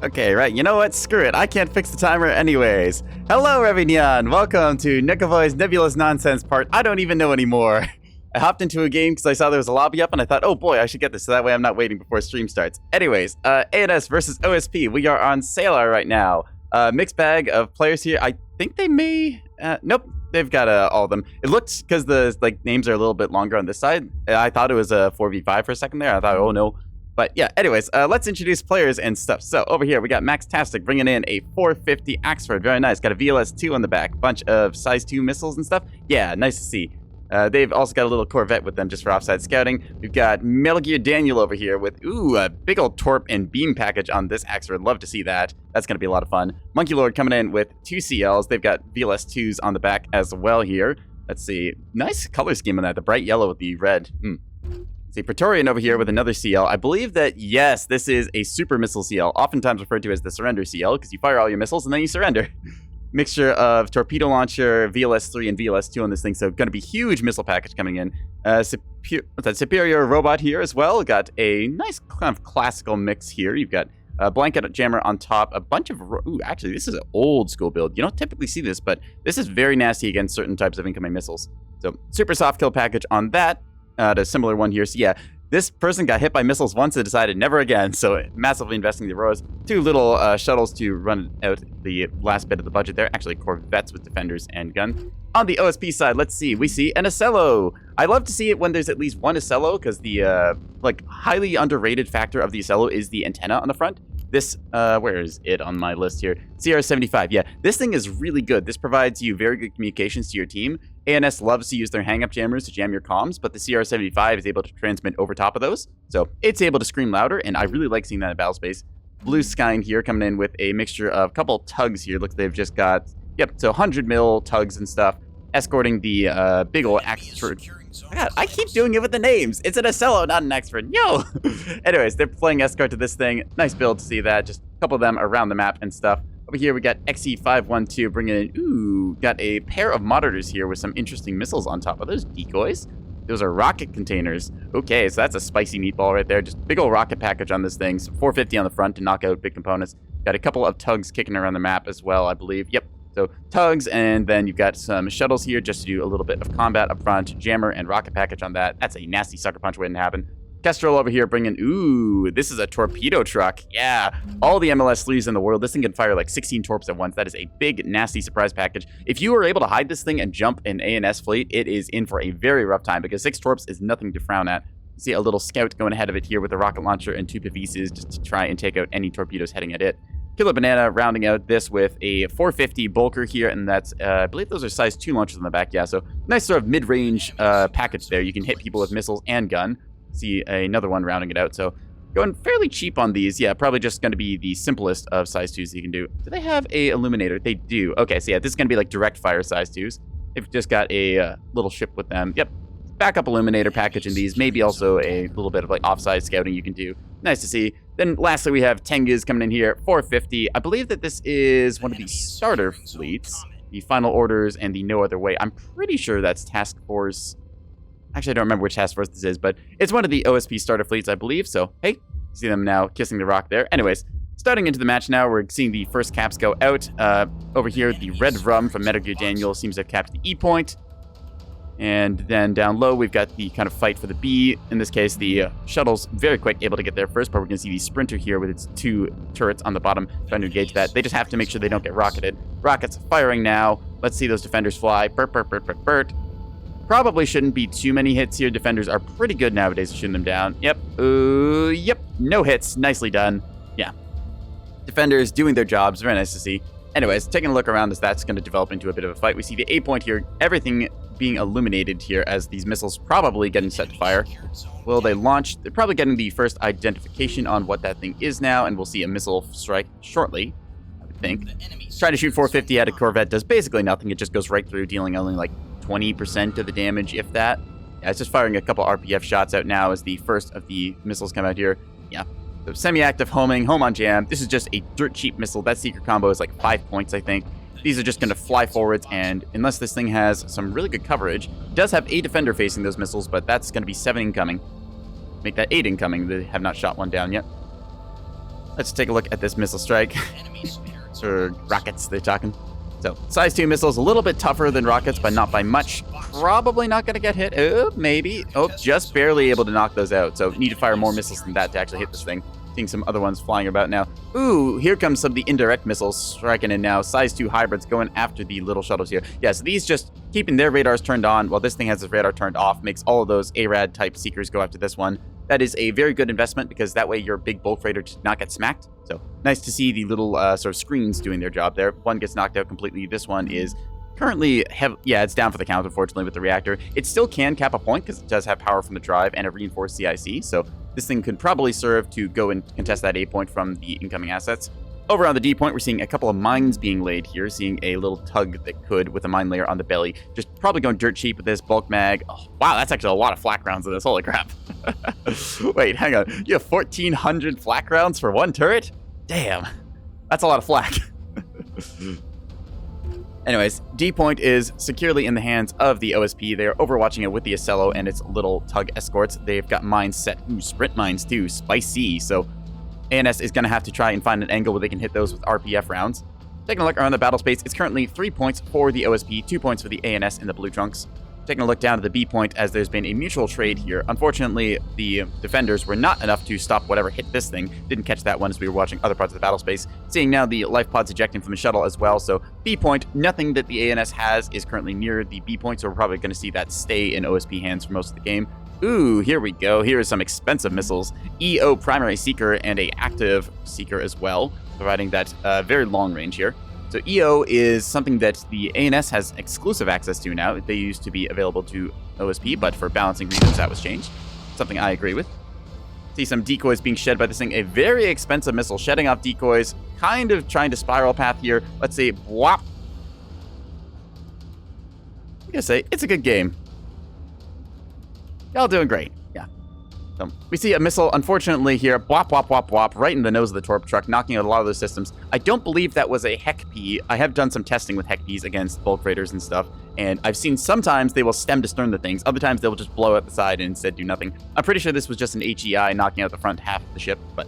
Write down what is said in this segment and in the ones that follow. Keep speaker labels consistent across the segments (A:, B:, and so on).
A: Okay, right, you know what? Screw it. I can't fix the timer anyways. Hello, Revignon! Welcome to Nekoboy's Nebulous Nonsense part I don't even know anymore. I hopped into a game because I saw there was a lobby up and I thought, oh boy, I should get this so that way I'm not waiting before stream starts. Anyways, ANS versus OSP. We are on Sailor right now. Mixed bag of players here. I think they may... nope, they've got all of them. It looked, because the names are a little bit longer on this side, I thought it was a 4v5 for a second there. I thought, oh no. But yeah, anyways, let's introduce players and stuff. So over here, we got Maxtastic bringing in a 450 Axford. Very nice. Got a VLS-2 on the back. Bunch of size 2 missiles and stuff. Yeah, nice to see. They've also got a little Corvette with them just for offside scouting. We've got Metal Gear Daniel over here with, a big old Torp and Beam package on this Axford. Love to see that. That's going to be a lot of fun. Monkey Lord coming in with 2 CLs. They've got VLS-2s on the back as well here. Let's see. Nice color scheme on that. The bright yellow with the red. See, Praetorian over here with another CL. I believe that, yes, this is a super missile CL, oftentimes referred to as the surrender CL, because you fire all your missiles and then you surrender. Mixture of torpedo launcher, VLS-3, and VLS-2 on this thing, so going to be huge missile package coming in. Superior robot here as well. Got a nice kind of classical mix here. You've got a blanket jammer on top, a bunch of... actually, this is an old school build. You don't typically see this, but this is very nasty against certain types of incoming missiles. So, super soft kill package on that. A similar one here. So yeah, this person got hit by missiles once and decided never again. So massively investing the rows. 2 little shuttles to run out the last bit of the budget there. Actually, Corvettes with defenders and guns. On the OSP side, let's see. We see an Ocello. I love to see it when there's at least one Ocello because the highly underrated factor of the Ocello is the antenna on the front. This, where is it on my list here? CR75, yeah. This thing is really good. This provides you very good communications to your team. ANS loves to use their hang-up jammers to jam your comms, but the CR75 is able to transmit over top of those. So it's able to scream louder, and I really like seeing that in battle space. Blue Sky in here coming in with a mixture of a couple tugs here. Looks like they've just got, so 100 mil tugs and stuff, escorting the big old Axford. God, I keep doing it with the names. It's an Ocello, not an Axford. Yo! Anyways, they're playing escort to this thing. Nice build to see that. Just a couple of them around the map and stuff. Over here, we got XE512 bringing in, got a pair of monitors here with some interesting missiles on top. Are those decoys? Those are rocket containers. Okay, so that's a spicy meatball right there. Just big old rocket package on this thing. So 450 on the front to knock out big components. Got a couple of tugs kicking around the map as well, I believe. Yep. So tugs, and then you've got some shuttles here just to do a little bit of combat up front. Jammer and rocket package on that. That's a nasty sucker punch waiting to happen. Kestrel over here bringing, this is a torpedo truck. Yeah, all the MLS-3s in the world. This thing can fire like 16 torps at once. That is a big, nasty surprise package. If you are able to hide this thing and jump an ANS fleet, it is in for a very rough time because 6 torps is nothing to frown at. See a little scout going ahead of it here with a rocket launcher and 2 Pavises just to try and take out any torpedoes heading at it. Killer Banana rounding out this with a 450 Bulker here, and that's, I believe those are size 2 launchers on the back. Yeah, so nice sort of mid-range package there. You can hit people with missiles and gun. See another one rounding it out, so going fairly cheap on these. Yeah, probably just going to be the simplest of size 2s you can do. Do they have a illuminator? They do. Okay, so yeah, this is going to be like direct fire size 2s. They've just got a little ship with them. Yep, backup illuminator package in these. Maybe also a little bit of like offside scouting you can do. Nice to see. Then lastly, we have Tengus coming in here, 450. I believe that this is one of the starter fleets, the Final Orders and the No Other Way. I'm pretty sure that's Task Force. Actually, I don't remember which task force this is, but it's one of the OSP starter fleets, I believe. So, hey, see them now kissing the rock there. Anyways, starting into the match now, we're seeing the first caps go out. Over here, the Red Rum from Metal Gear Daniel seems to have capped the E point. And then down low, we've got the kind of fight for the B. In this case, the shuttle's very quick, able to get there first, but we're going to see the Sprinter here with its 2 turrets on the bottom, trying to engage that. They just have to make sure they don't get rocketed. Rockets firing now. Let's see those defenders fly. Burt, burt, burt, burt, burt. Probably shouldn't be too many hits here. Defenders are pretty good nowadays at shooting them down. Yep. Yep. No hits. Nicely done. Yeah. Defenders doing their jobs. Very nice to see. Anyways, taking a look around as that's going to develop into a bit of a fight. We see the A point here. Everything being illuminated here as these missiles probably getting set to fire. Will they launch? They're probably getting the first identification on what that thing is now, and we'll see a missile strike shortly, I would think. Trying to shoot 450 at a Corvette does basically nothing. It just goes right through, dealing only like 20% of the damage, if that. Yeah, it's just firing a couple RPF shots out now as the first of the missiles come out here. Yeah. So semi-active homing, home on jam. This is just a dirt cheap missile. That secret combo is like 5 points, I think. These are just going to fly forwards, and unless this thing has some really good coverage, it does have a defender facing those missiles, but that's going to be 7 incoming. Make that 8 incoming. They have not shot one down yet. Let's take a look at this missile strike. Or rockets, they're talking. So, size 2 missiles, a little bit tougher than rockets, but not by much. Probably not going to get hit. Oh, maybe. Oh, just barely able to knock those out. So, need to fire more missiles than that to actually hit this thing. Seeing some other ones flying about now. Ooh, here comes some of the indirect missiles striking in now. Size 2 hybrids going after the little shuttles here. Yeah, so these just keeping their radars turned on while this thing has its radar turned off. Makes all of those ARAD type seekers go after this one. That is a very good investment because that way your big bulk freighter does not get smacked. So nice to see the little sort of screens doing their job there. One gets knocked out completely. This one is currently, yeah, it's down for the count, unfortunately, with the reactor. It still can cap a point because it does have power from the drive and a reinforced CIC. So this thing could probably serve to go and contest that A point from the incoming assets. Over on the D point, we're seeing a couple of mines being laid here, seeing a little tug that could with a mine layer on the belly. Just probably going dirt cheap with this bulk mag. Oh, wow, that's actually a lot of flak rounds in this. Holy crap. Wait, hang on. You have 1,400 flak rounds for one turret? Damn. That's a lot of flak. Anyways, D point is securely in the hands of the OSP. They are overwatching it with the Ocello and its little tug escorts. They've got mines set. Ooh, sprint mines too. Spicy. So ANS is going to have to try and find an angle where they can hit those with RPF rounds. Taking a look around the battle space, it's currently 3 points for the OSP, 2 points for the ANS in the blue trunks. Taking a look down to the B point as there's been a mutual trade here. Unfortunately, the defenders were not enough to stop whatever hit this thing. Didn't catch that one as we were watching other parts of the battle space. Seeing now the life pods ejecting from the shuttle as well. So B point, nothing that the ANS has is currently near the B point, so we're probably going to see that stay in OSP hands for most of the game. Ooh, here we go. Here are some expensive missiles. EO primary seeker and a active seeker as well, providing that very long range here. So EO is something that the ANS has exclusive access to now. They used to be available to OSP, but for balancing reasons that was changed. Something I agree with. See some decoys being shed by this thing. A very expensive missile shedding off decoys, kind of trying to spiral path here. Let's see, whop. I'm gonna say it's a good game. Y'all doing great. Yeah. So we see a missile, unfortunately, here. Whop, whop, whop, whop, right in the nose of the torp truck, knocking out a lot of those systems. I don't believe that was a HEC-P. I have done some testing with HEC-Ps against bulk freighters and stuff, and I've seen sometimes they will stem to stern the things. Other times they will just blow out the side and instead do nothing. I'm pretty sure this was just an HEI knocking out the front half of the ship, but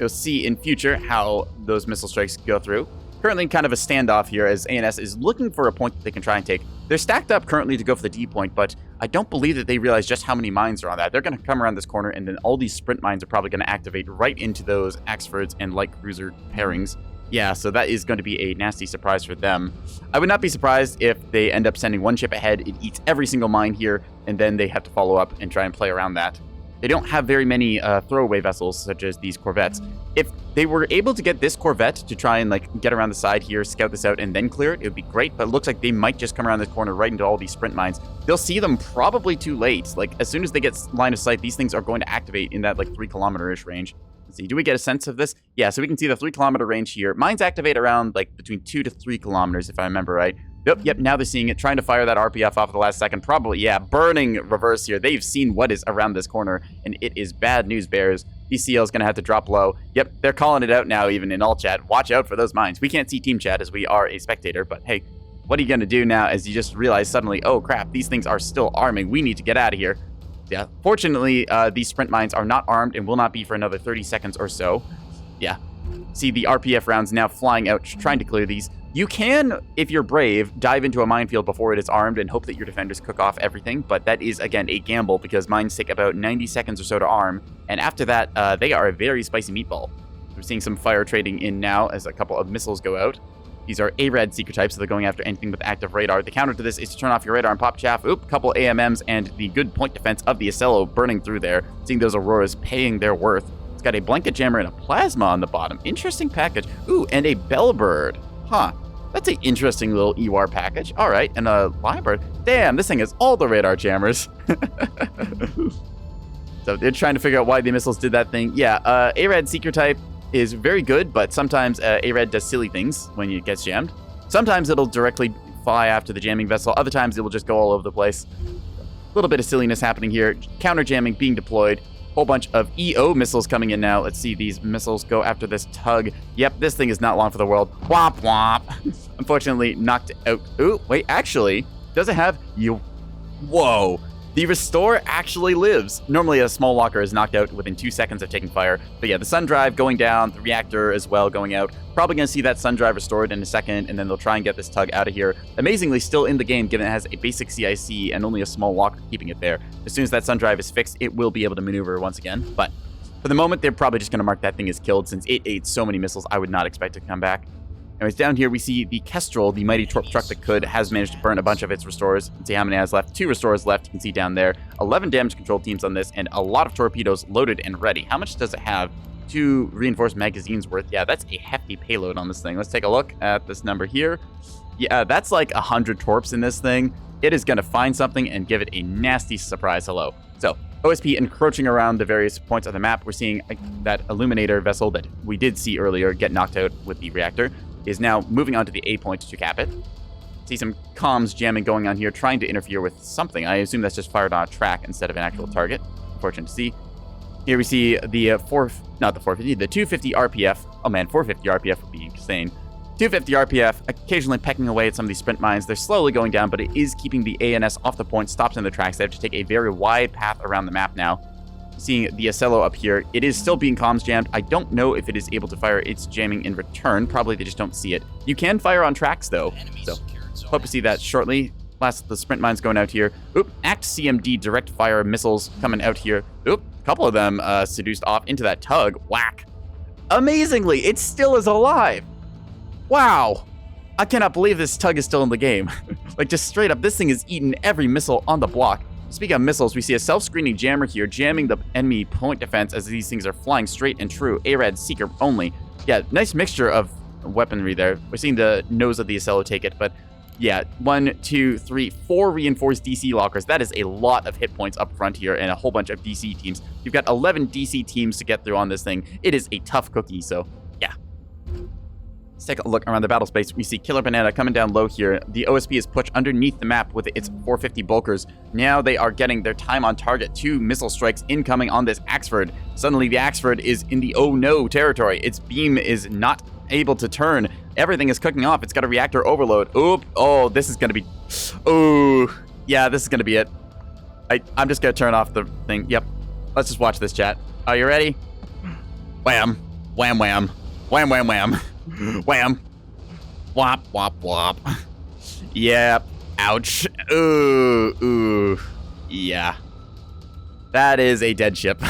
A: you'll see in future how those missile strikes go through. Currently kind of a standoff here as ANS is looking for a point that they can try and take. They're stacked up currently to go for the D point, but I don't believe that they realize just how many mines are on that. They're going to come around this corner, and then all these sprint mines are probably going to activate right into those Axfords and light cruiser pairings. Yeah, so that is going to be a nasty surprise for them. I would not be surprised if they end up sending one ship ahead, it eats every single mine here, and then they have to follow up and try and play around that. They don't have very many throwaway vessels, such as these corvettes. If they were able to get this corvette to try and get around the side here, scout this out, and then clear it, it would be great, but it looks like they might just come around this corner right into all these sprint mines. They'll see them probably too late. As soon as they get line of sight, these things are going to activate in that 3 kilometer-ish range. Let's see, do we get a sense of this? Yeah, so we can see the 3 kilometer range here. Mines activate around between 2 to 3 kilometers, if I remember right. Yep, now they're seeing it, trying to fire that RPF off at the last second. Probably, yeah, burning reverse here. They've seen what is around this corner, and it is bad news, Bears. ECL is going to have to drop low. Yep, they're calling it out now, even in all chat. Watch out for those mines. We can't see team chat as we are a spectator, but hey, what are you going to do now as you just realize suddenly, oh crap, these things are still arming. We need to get out of here. Yeah, fortunately, these sprint mines are not armed and will not be for another 30 seconds or so. Yeah, see the RPF rounds now flying out, trying to clear these. You can, if you're brave, dive into a minefield before it is armed and hope that your defenders cook off everything, but that is, again, a gamble because mines take about 90 seconds or so to arm, and after that, they are a very spicy meatball. We're seeing some fire trading in now as a couple of missiles go out. These are ARAD seeker types, so they're going after anything with active radar. The counter to this is to turn off your radar and pop chaff. Oop, couple AMMs and the good point defense of the Ocello burning through there, seeing those Auroras paying their worth. It's got a blanket jammer and a plasma on the bottom. Interesting package. Ooh, and a bellbird. Huh. That's an interesting little EWAR package. All right, and a Lyrebird. Damn, this thing has all the radar jammers. So they're trying to figure out why the missiles did that thing. Yeah, ARAD Seeker type is very good, but sometimes ARAD does silly things when it gets jammed. Sometimes it'll directly fly after the jamming vessel. Other times it will just go all over the place. A little bit of silliness happening here. Counter jamming being deployed. Whole bunch of EO missiles coming in now. Let's see these missiles go after this tug. Yep, this thing is not long for the world. Womp womp. Unfortunately, knocked out. Ooh, wait, actually, does it have you? Whoa. The Restore actually lives. Normally, a small locker is knocked out within 2 seconds of taking fire. But yeah, the Sun Drive going down, the Reactor as well going out. Probably going to see that Sun Drive restored in a second, and then they'll try and get this Tug out of here. Amazingly, still in the game, given it has a basic CIC and only a small locker keeping it there. As soon as that Sun Drive is fixed, it will be able to maneuver once again. But for the moment, they're probably just going to mark that thing as killed, since it ate so many missiles. I would not expect it to come back. Anyways, down here we see the Kestrel, the mighty torp truck that could, has managed to burn a bunch of its restores. Let's see how many it has left. 2 restores left, you can see down there. 11 damage control teams on this, and a lot of torpedoes loaded and ready. How much does it have? 2 reinforced magazines worth. Yeah, that's a hefty payload on this thing. Let's take a look at this number here. Yeah, that's like 100 torps in this thing. It is going to find something and give it a nasty surprise hello. So, OSP encroaching around the various points of the map. We're seeing that Illuminator vessel that we did see earlier get knocked out with the reactor is now moving on to the A point to cap it. See some comms jamming going on here, trying to interfere with something. I assume that's just fired on a track instead of an actual target. Unfortunate to see. Here we see the 250 RPF. Oh man, 450 RPF would be insane. 250 RPF, occasionally pecking away at some of these sprint mines. They're slowly going down, but it is keeping the ANS off the point, stops in the tracks. They have to take a very wide path around the map now. Seeing the Ocello up here, it is still being comms jammed. I don't know if it is able to fire its jamming in return. Probably they just don't see it. You can fire on tracks though, so hope to see that shortly. Last, the sprint mines going out here. Oop, ACT CMD direct fire missiles coming out here. Oop, a couple of them seduced off into that Tug. Whack. Amazingly, it still is alive. Wow. I cannot believe this Tug is still in the game. Like, just straight up, this thing has eaten every missile on the block. Speaking of missiles, we see a self-screening jammer here jamming the enemy point defense as these things are flying straight and true. ARAD Seeker only. Yeah, nice mixture of weaponry there. We're seeing the nose of the Ocello take it, but yeah, 1, 2, 3, 4 reinforced DC lockers. That is a lot of hit points up front here and a whole bunch of DC teams. You've got 11 DC teams to get through on this thing. It is a tough cookie, so yeah. Let's take a look around the battle space. We see Killer Banana coming down low here. The OSP is pushed underneath the map with its 450 bulkers. Now they are getting their time on target. 2 missile strikes incoming on this Axford. Suddenly the Axford is in the oh no territory. Its beam is not able to turn. Everything is cooking off. It's got a reactor overload. Oop. Oh, this is going to be... Oh, yeah, this is going to be it. I'm just going to turn off the thing. Yep. Let's just watch this, chat. Are you ready? Wham. Wham, wham. Wham, wham, wham. Wham. Whop, whop, whop. Yep. Ouch. Ooh, ooh. Yeah. That is a dead ship.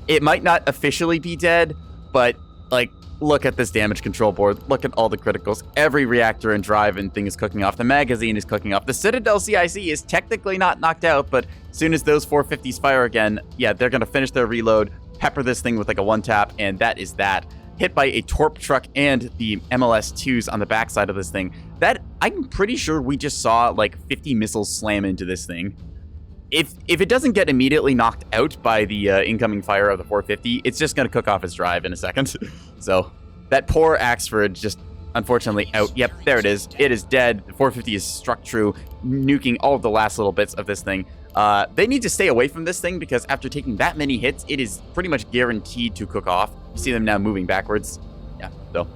A: It might not officially be dead, but, like, look at this damage control board. Look at all the criticals. Every reactor and drive and thing is cooking off. The magazine is cooking off. The Citadel CIC is technically not knocked out, but as soon as those 450s fire again, yeah, they're going to finish their reload, pepper this thing with like a one-tap, and that is that. Hit by a torp truck and the MLS-2s on the backside of this thing. That, I'm pretty sure we just saw like 50 missiles slam into this thing. If it doesn't get immediately knocked out by the incoming fire of the 450, it's just going to cook off its drive in a second. So that poor Axford just unfortunately out. Yep, there it is. It is dead. The 450 is struck true, nuking all of the last little bits of this thing. They need to stay away from this thing because after taking that many hits, it is pretty much guaranteed to cook off. You see them now moving backwards. Yeah, so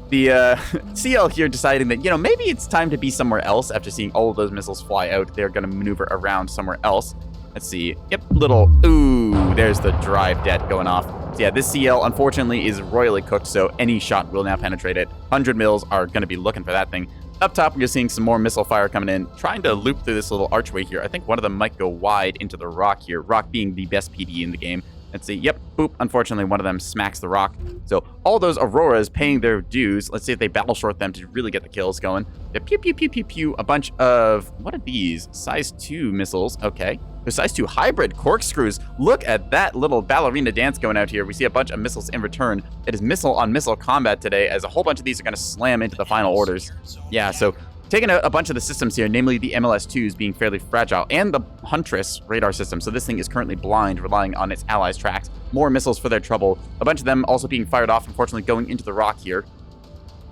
A: the CL here deciding that, you know, maybe it's time to be somewhere else after seeing all of those missiles fly out. They're going to maneuver around somewhere else. Let's see. Yep, little, ooh, there's the drive debt going off. So yeah, this CL, unfortunately, is royally cooked, so any shot will now penetrate it. 100 mils are going to be looking for that thing. Up top, we're seeing some more missile fire coming in, trying to loop through this little archway here. I think one of them might go wide into the rock here, rock being the best PD in the game. Let's see. Yep. Boop. Unfortunately, one of them smacks the rock. So all those Auroras paying their dues. Let's see if they battle short them to really get the kills going. Pew, pew, pew, pew, pew. A bunch of... What are these? Size 2 missiles. Okay. There's size 2 hybrid corkscrews. Look at that little ballerina dance going out here. We see a bunch of missiles in return. It is missile on missile combat today, as a whole bunch of these are going to slam into the final orders. Yeah, so... taking out a bunch of the systems here, namely the MLS-2s being fairly fragile, and the Huntress radar system. So this thing is currently blind, relying on its allies' tracks. More missiles for their trouble. A bunch of them also being fired off, unfortunately going into the rock here.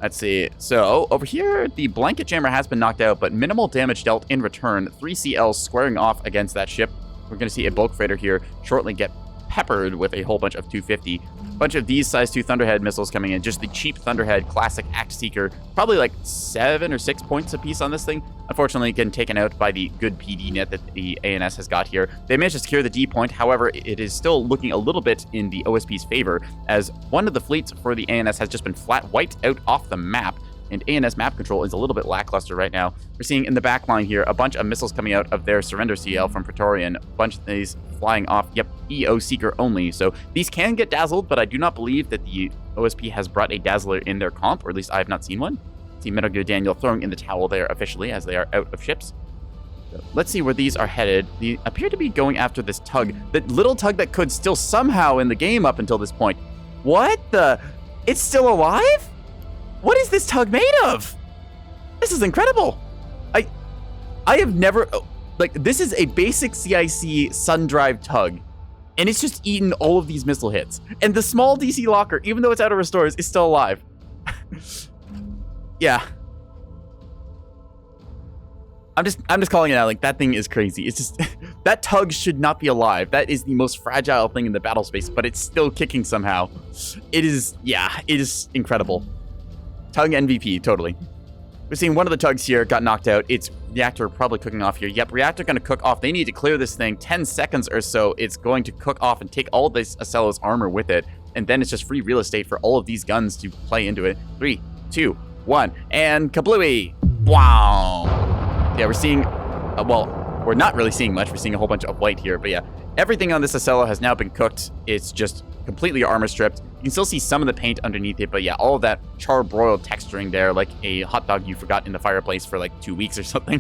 A: Let's see. So over here, the blanket jammer has been knocked out, but minimal damage dealt in return. 3 CLs squaring off against that ship. We're going to see a bulk freighter here shortly get peppered with a whole bunch of 250. A bunch of these size 2 Thunderhead missiles coming in. Just the cheap Thunderhead classic Act Seeker. Probably like 7 or 6 points a piece on this thing. Unfortunately, getting taken out by the good PD net that the ANS has got here. They managed to secure the D point. However, it is still looking a little bit in the OSP's favor, as one of the fleets for the ANS has just been flat wiped out off the map. And ANS map control is a little bit lackluster right now. We're seeing in the back line here a bunch of missiles coming out of their surrender CL from Praetorian. A bunch of these flying off, yep, EO Seeker only. So these can get dazzled, but I do not believe that the OSP has brought a dazzler in their comp, or at least I have not seen one. See Metal Gear Daniel throwing in the towel there officially as they are out of ships. So let's see where these are headed. They appear to be going after this tug. The little tug that could still somehow in the game up until this point. What the? It's still alive? What is this tug made of? This is incredible. I have never, like, this is a basic CIC Sun Drive tug, and it's just eaten all of these missile hits. And the small DC locker, even though it's out of restores, is still alive. Yeah. I'm just calling it out. Like, that thing is crazy. It's just, that tug should not be alive. That is the most fragile thing in the battle space, but it's still kicking somehow. It is, yeah, it is incredible. Tug MVP, totally. We're seeing one of the tugs here got knocked out. It's reactor probably cooking off here. Yep, reactor going to cook off. They need to clear this thing 10 seconds or so. It's going to cook off and take all of this Acello's armor with it. And then it's just free real estate for all of these guns to play into it. 3, 2, 1, and kablooey! Wow! Yeah, we're seeing, well, we're not really seeing much. We're seeing a whole bunch of white here. But yeah, everything on this Acello has now been cooked. It's just completely armor stripped. You can still see some of the paint underneath it, but yeah, all of that charbroiled texturing there, like a hot dog you forgot in the fireplace for like 2 weeks or something.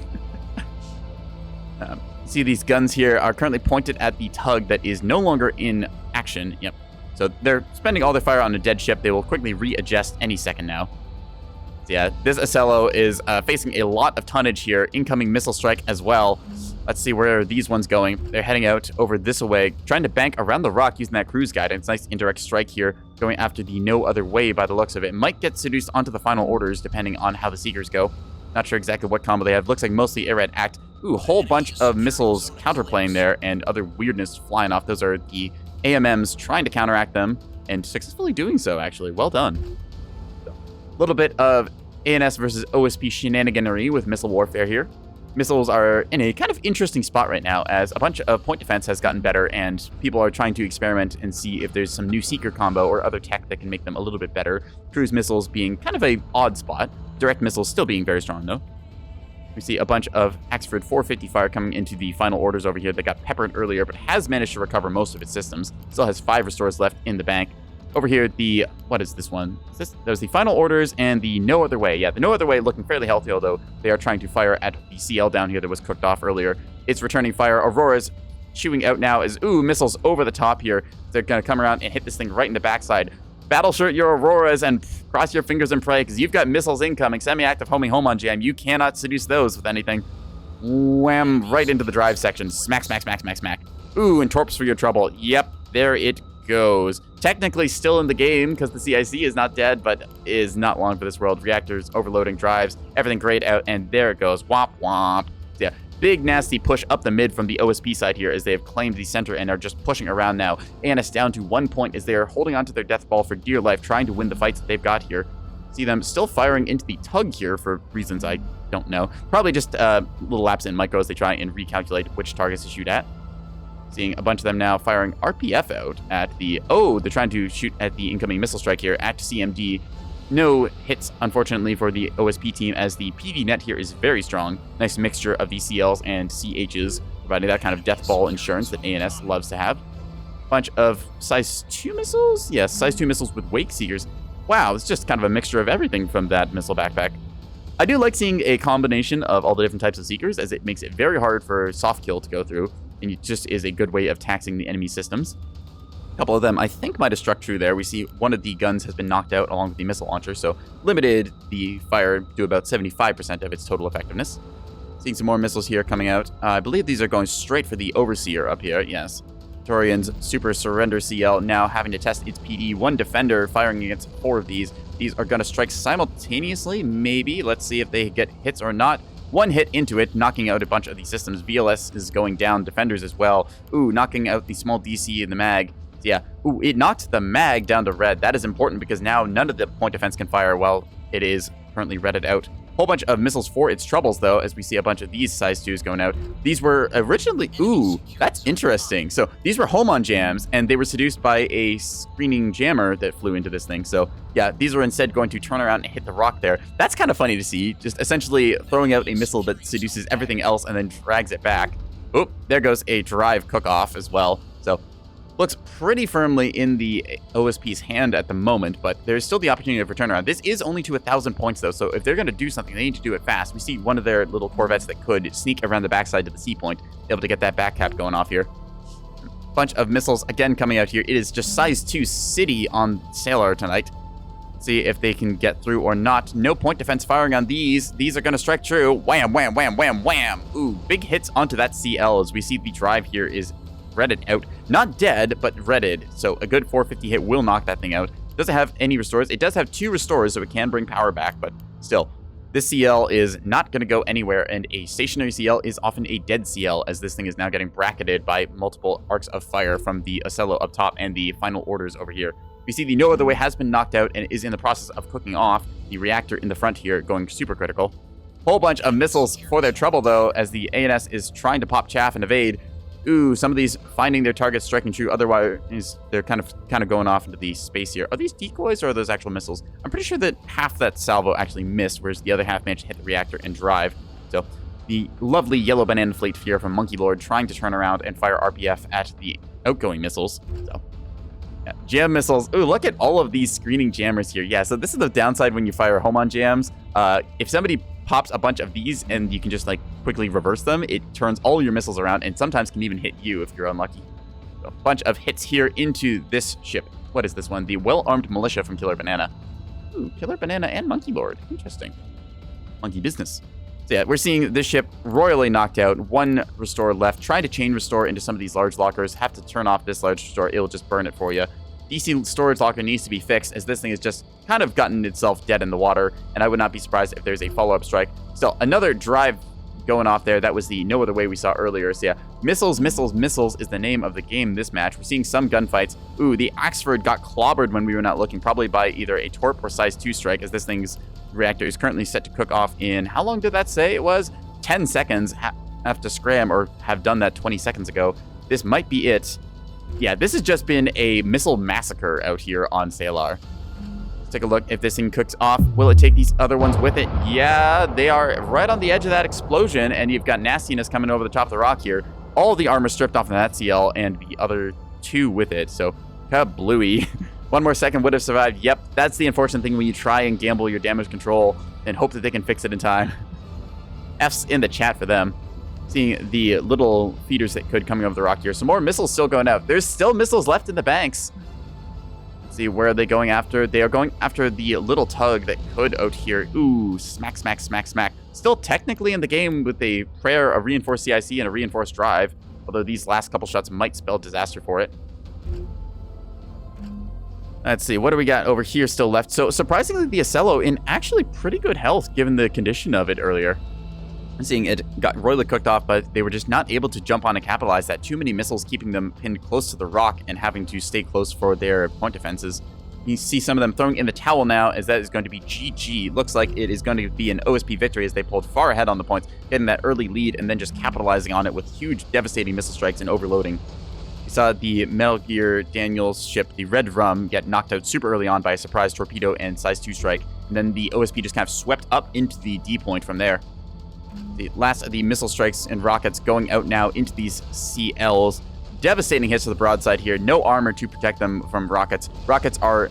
A: See, these guns here are currently pointed at the tug that is no longer in action. Yep. So they're spending all their fire on a dead ship. They will quickly readjust any second now. So yeah, this Acello is facing a lot of tonnage here. Incoming missile strike as well. Let's see where are these ones going. They're heading out over this way, trying to bank around the rock using that cruise guidance. Nice indirect strike here, going after the no other way by the looks of it. Might get seduced onto the final orders depending on how the Seekers go. Not sure exactly what combo they have. Looks like mostly Air Red Act. Ooh, whole bunch of missiles counterplaying there and other weirdness flying off. Those are the AMMs trying to counteract them and successfully doing so, actually. Well done. A little bit of ANS versus OSP shenaniganery with missile warfare here. Missiles are in a kind of interesting spot right now as a bunch of point defense has gotten better and people are trying to experiment and see if there's some new Seeker combo or other tech that can make them a little bit better. Cruise missiles being kind of a odd spot. Direct missiles still being very strong though. We see a bunch of Axford 450 fire coming into the final orders over here that got peppered earlier but has managed to recover most of its systems. Still has 5 restores left in the bank. Over here, the, what is this one? That was the final orders and the no other way. Yeah, the no other way looking fairly healthy, although they are trying to fire at the CL down here that was cooked off earlier. It's returning fire. Aurora's chewing out now as, ooh, missiles over the top here. They're going to come around and hit this thing right in the backside. Battle shirt your Auroras and cross your fingers and pray, because you've got missiles incoming. Semi-active homing home on jam. You cannot seduce those with anything. Wham, right into the drive section. Smack, smack, smack, smack, smack. Ooh, and torps for your trouble. Yep, there it goes. Technically still in the game because the CIC is not dead, but is not long for this world. Reactors, overloading drives, everything grayed out, and there it goes. Womp womp. Yeah, big nasty push up the mid from the OSP side here as they have claimed the center and are just pushing around now. ANS down to 1 point as they are holding onto their death ball for dear life, trying to win the fights that they've got here. See them still firing into the tug here for reasons I don't know. Probably just little laps in micro as they try and recalculate which targets to shoot at. Seeing a bunch of them now firing RPF out at the... Oh, they're trying to shoot at the incoming missile strike here at CMD. No hits, unfortunately, for the OSP team as the PD net here is very strong. Nice mixture of VCLs and CHs, providing that kind of death ball insurance that ANS loves to have. Bunch of size 2 missiles? Yes, size 2 missiles with Wake Seekers. Wow, it's just kind of a mixture of everything from that missile backpack. I do like seeing a combination of all the different types of Seekers as it makes it very hard for soft kill to go through. And it just is a good way of taxing the enemy systems. A couple of them I think might have struck true there. We see one of the guns has been knocked out along with the missile launcher, so limited the fire to about 75% of its total effectiveness. Seeing some more missiles here coming out. I believe these are going straight for the Overseer up here, yes. Torian's Super Surrender CL now having to test its PD. 1 defender firing against 4 of these. These are going to strike simultaneously, maybe. Let's see if they get hits or not. 1 hit into it, knocking out a bunch of these systems. VLS is going down, defenders as well. Ooh, knocking out the small DC in the mag. Yeah. Ooh, it knocked the mag down to red. That is important because now none of the point defense can fire while it is currently redded out. Whole bunch of missiles for its troubles, though, as we see a bunch of these size 2s going out. These were originally... Ooh, that's interesting. So these were home-on jams, and they were seduced by a screening jammer that flew into this thing. So yeah, these were instead going to turn around and hit the rock there. That's kind of funny to see, just essentially throwing out a missile that seduces everything else and then drags it back. Oop, there goes a drive cook-off as well. So looks pretty firmly in the OSP's hand at the moment, but there's still the opportunity for turnaround. This is only to 1,000 points, though, so if they're going to do something, they need to do it fast. We see one of their little corvettes that could sneak around the backside to the C point, able to get that back cap going off here. Bunch of missiles, again, coming out here. It is just size 2 city on Sailor tonight. See if they can get through or not. No point defense firing on these. These are going to strike true. Wham, wham, wham, wham, wham. Ooh, big hits onto that CL as we see the drive here is redded out. Not dead, but redded. So a good 450 hit will knock that thing out. Doesn't have any restores. It does have 2 restores, so it can bring power back, but still, this CL is not going to go anywhere, and a stationary CL is often a dead CL, as this thing is now getting bracketed by multiple arcs of fire from the Ocello up top and the final orders over here. We see the No Other Way has been knocked out and is in the process of cooking off. The reactor in the front here going super critical. Whole bunch of missiles for their trouble, though, as the ANS is trying to pop chaff and evade. Ooh, some of these finding their targets, striking true. Otherwise, they're kind of going off into the space here. Are these decoys or are those actual missiles? I'm pretty sure that half that salvo actually missed, whereas the other half managed to hit the reactor and drive. So the lovely yellow banana fleet here from Monkey Lord trying to turn around and fire RPF at the outgoing missiles. So yeah, jam missiles. Ooh, look at all of these screening jammers here. Yeah, so this is the downside when you fire home-on jams. If somebody pops a bunch of these and you can just like quickly reverse them, it turns all your missiles around and sometimes can even hit you if you're unlucky. So a bunch of hits here into this ship. What is this one? The well-armed militia from Killer Banana. Ooh, Killer Banana and Monkey Lord. Interesting. Monkey business. So yeah, we're seeing this ship royally knocked out. 1 restore left. Trying to chain restore into some of these large lockers. Have to turn off this large restore. It'll just burn it for you. DC storage locker needs to be fixed, as this thing has just kind of gotten itself dead in the water, and I would not be surprised if there's a follow-up strike. Still, another drive going off there. That was the No Other Way we saw earlier. So yeah, missiles, missiles, missiles is the name of the game this match. We're seeing some gunfights. Ooh, the Oxford got clobbered when we were not looking, probably by either a Torp or size 2 strike, as this thing's reactor is currently set to cook off in, how long did that say it was? 10 seconds. Have to scram or have done that 20 seconds ago. This might be it. Yeah, this has just been a missile massacre out here on Salar. Let's take a look if this thing cooks off. Will it take these other ones with it? Yeah, they are right on the edge of that explosion, and you've got nastiness coming over the top of the rock here. All the armor stripped off of that CL and the other 2 with it, so kablooey. 1 more second would have survived. Yep, that's the unfortunate thing when you try and gamble your damage control and hope that they can fix it in time. F's in the chat for them. Seeing the little feeders that could coming over the rock here. Some more missiles still going out. There's still missiles left in the banks. Let's see, where are they going after? They are going after the little tug that could out here. Ooh, smack, smack, smack, smack. Still technically in the game with a prayer, a reinforced CIC, and a reinforced drive. Although these last couple shots might spell disaster for it. Let's see, what do we got over here still left? So surprisingly, the Ocello in actually pretty good health given the condition of it earlier. Seeing it got royally cooked off, but they were just not able to jump on and capitalize that. Too many missiles keeping them pinned close to the rock and having to stay close for their point defenses. You see some of them throwing in the towel now, as that is going to be GG. Looks like it is going to be an OSP victory as they pulled far ahead on the points, getting that early lead and then just capitalizing on it with huge devastating missile strikes and overloading. We saw the Metal Gear Daniels ship, the Red Rum, get knocked out super early on by a surprise torpedo and size 2 strike, and then the OSP just kind of swept up into the D point from there. The last of the missile strikes and rockets going out now into these CLs. Devastating hits to the broadside here. No armor to protect them from rockets. Rockets are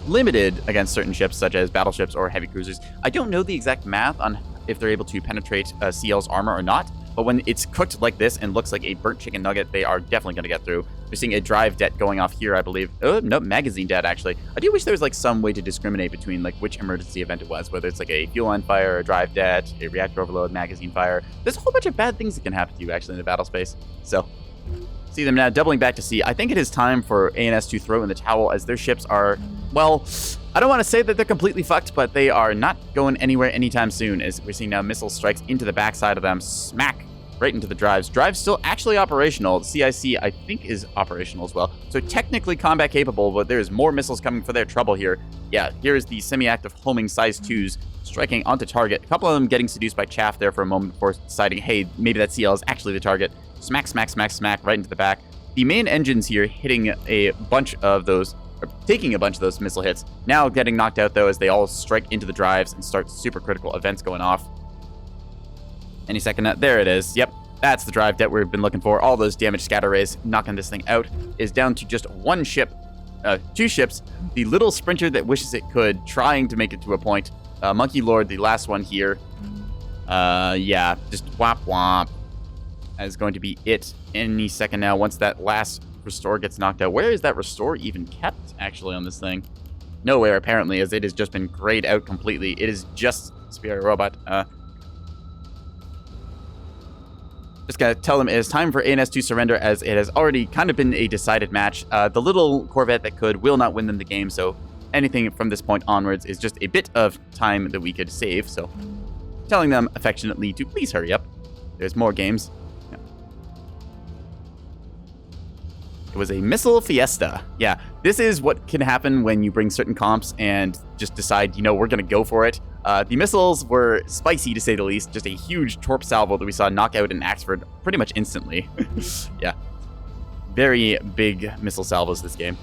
A: limited against certain ships, such as battleships or heavy cruisers. I don't know the exact math on if they're able to penetrate CL's armor or not, but when it's cooked like this and looks like a burnt chicken nugget, they are definitely going to get through. We're seeing a drive det going off here, I believe. Oh, no, magazine det, actually. I do wish there was like some way to discriminate between like which emergency event it was, whether it's like a fuel line fire, a drive det, a reactor overload, magazine fire. There's a whole bunch of bad things that can happen to you actually in the battle space. So, see them now doubling back to sea. I think it is time for ANS to throw in the towel as their ships are, well, I don't want to say that they're completely fucked, but they are not going anywhere anytime soon, as we're seeing now missile strikes into the backside of them. Smack! Right into the drives. Drive's still actually operational. The CIC, I think, is operational as well. So technically combat capable, but there's more missiles coming for their trouble here. Yeah, here's the semi-active homing size 2s striking onto target. A couple of them getting seduced by chaff there for a moment before deciding, hey, maybe that CL is actually the target. Smack, smack, smack, smack, right into the back. The main engines here hitting a bunch of those, or taking a bunch of those missile hits. Now getting knocked out, though, as they all strike into the drives and start super critical events going off. Any second, there it is. Yep, that's the drive that we've been looking for. All those damage scatter rays knocking this thing out. Is down to just one ship, 2 ships. The little sprinter that wishes it could, trying to make it to a point. Monkey Lord, the last one here. Yeah, just whop whop. That is going to be it any second now once that last restore gets knocked out. Where is that restore even kept, actually, on this thing? Nowhere, apparently, as it has just been grayed out completely. It is just Spirit Robot. Just gotta tell them it is time for ANS to surrender, as it has already kind of been a decided match. The little Corvette that could will not win them the game, so anything from this point onwards is just a bit of time that we could save. So telling them affectionately to please hurry up. There's more games. Yeah. It was a missile fiesta. Yeah, this is what can happen when you bring certain comps and just decide, you know, we're gonna go for it. The missiles were spicy, to say the least. Just a huge torp salvo that we saw knock out in Axford pretty much instantly. Yeah. Very big missile salvos this game.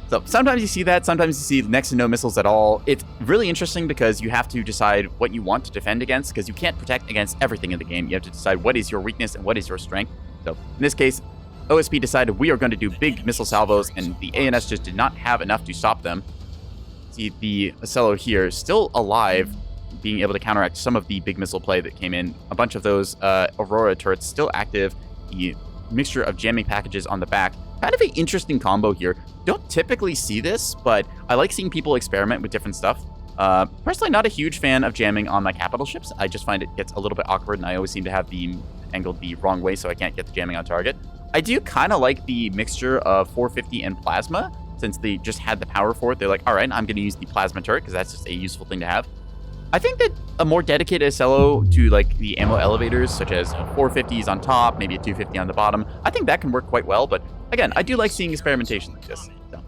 A: So sometimes you see that, sometimes you see next to no missiles at all. It's really interesting because you have to decide what you want to defend against, because you can't protect against everything in the game. You have to decide what is your weakness and what is your strength. So in this case, OSP decided we are going to do big missile salvos, and the ANS just did not have enough to stop them. See the Ocello here still alive, being able to counteract some of the big missile play that came in. A bunch of those Aurora turrets still active. The mixture of jamming packages on the back. Kind of an interesting combo here. Don't typically see this, but I like seeing people experiment with different stuff. Personally, not a huge fan of jamming on my capital ships. I just find it gets a little bit awkward, and I always seem to have the angled the wrong way, so I can't get the jamming on target. I do kind of like the mixture of 450 and plasma. Since they just had the power for it, they're like, all right, I'm going to use the plasma turret because that's just a useful thing to have. I think that a more dedicated Ocello to like the ammo elevators, such as 450s on top, maybe a 250 on the bottom, I think that can work quite well. But again, I do like seeing experimentation like this. So,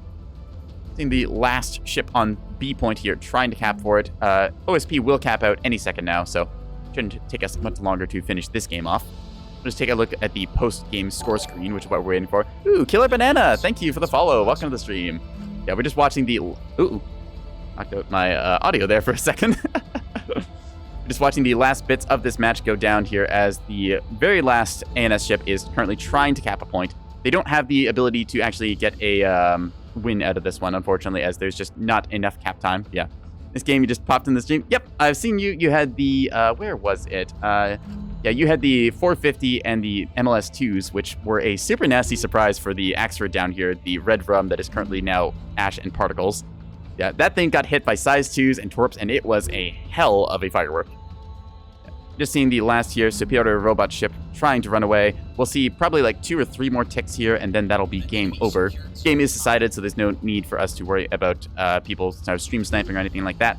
A: seeing the last ship on B point here, trying to cap for it. OSP will cap out any second now, so shouldn't take us much longer to finish this game off. Let's take a look at the post-game score screen, which is what we're waiting for. Ooh, Killer Banana, thank you for the follow. Welcome to the stream. Yeah, we're just watching the... Ooh, knocked out my audio there for a second. We're just watching the last bits of this match go down here as the very last ANS ship is currently trying to cap a point. They don't have the ability to actually get a win out of this one, unfortunately, as there's just not enough cap time. Yeah. This game, you just popped in the stream. Yep, I've seen you. You had the... where was it? Yeah, you had the 450 and the MLS2s, which were a super nasty surprise for the Axford down here, the red rum that is currently now ash and particles. Yeah, that thing got hit by size 2s and torps, and it was a hell of a firework. Just seeing the last here, Superior Robot ship trying to run away. We'll see probably like 2 or 3 more ticks here, and then that'll be game over. Game is decided, so there's no need for us to worry about people stream sniping or anything like that.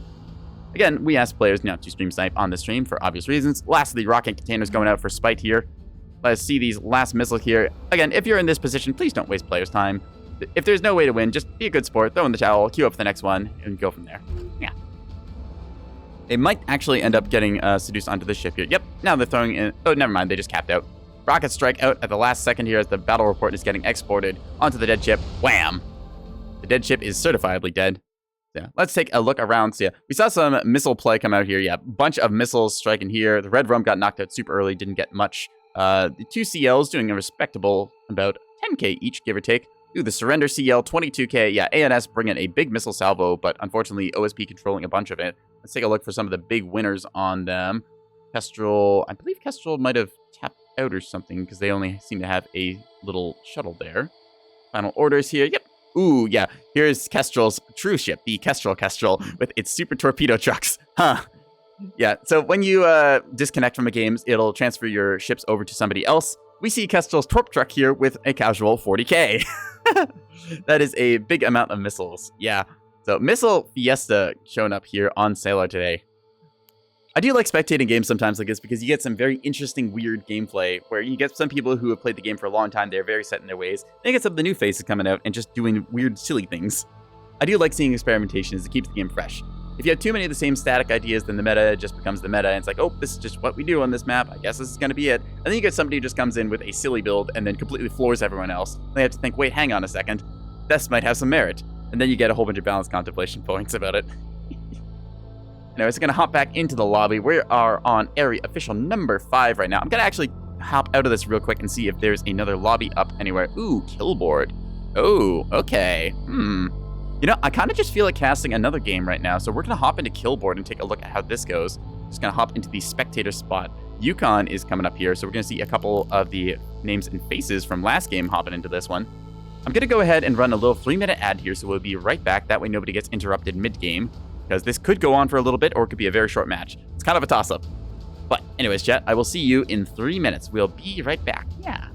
A: Again, we ask players not to stream snipe on the stream for obvious reasons. Lastly, rocket containers going out for spite here. Let's see these last missiles here. Again, if you're in this position, please don't waste players' time. If there's no way to win, just be a good sport, throw in the towel, queue up for the next one, and go from there. Yeah. They might actually end up getting seduced onto this ship here. Yep, now they're throwing in... Oh, never mind, they just capped out. Rockets strike out at the last second here as the battle report is getting exported onto the dead ship. Wham! The dead ship is certifiably dead. Yeah, let's take a look around. So yeah, we saw some missile play come out here. Yeah, bunch of missiles striking here. The red rum got knocked out super early, didn't get much. The 2 CLs doing a respectable about 10k each, give or take. Ooh, the surrender CL, 22k. Yeah, ANS bringing a big missile salvo, but unfortunately OSP controlling a bunch of it. Let's take a look for some of the big winners on them. Kestrel, I believe Kestrel might have tapped out or something because they only seem to have a little shuttle there. Final orders here. Yep. Ooh, yeah, here's Kestrel's true ship, the Kestrel with its super torpedo trucks. Huh. Yeah, so when you disconnect from a game, it'll transfer your ships over to somebody else. We see Kestrel's torp truck here with a casual 40k. That is a big amount of missiles. Yeah, so Missile Fiesta showing up here on Sailor today. I do like spectating games sometimes like this because you get some very interesting, weird gameplay where you get some people who have played the game for a long time, they're very set in their ways. Then you get some of the new faces coming out and just doing weird, silly things. I do like seeing experimentation as it keeps the game fresh. If you have too many of the same static ideas, then the meta just becomes the meta, and it's like, oh, this is just what we do on this map. I guess this is going to be it. And then you get somebody who just comes in with a silly build and then completely floors everyone else. And they have to think, wait, hang on a second. This might have some merit. And then you get a whole bunch of balance contemplation points about it. Anyways, I'm going to hop back into the lobby. We are on area official number 5 right now. I'm going to actually hop out of this real quick and see if there's another lobby up anywhere. Ooh, killboard. Oh, okay. You know, I kind of just feel like casting another game right now, so we're going to hop into Killboard and take a look at how this goes. Just going to hop into the spectator spot. Yukon is coming up here, so we're going to see a couple of the names and faces from last game hopping into this one. I'm going to go ahead and run a little 3-minute ad here, so we'll be right back. That way nobody gets interrupted mid-game, because this could go on for a little bit, or it could be a very short match. It's kind of a toss-up. But anyways, chat, I will see you in 3 minutes. We'll be right back. Yeah.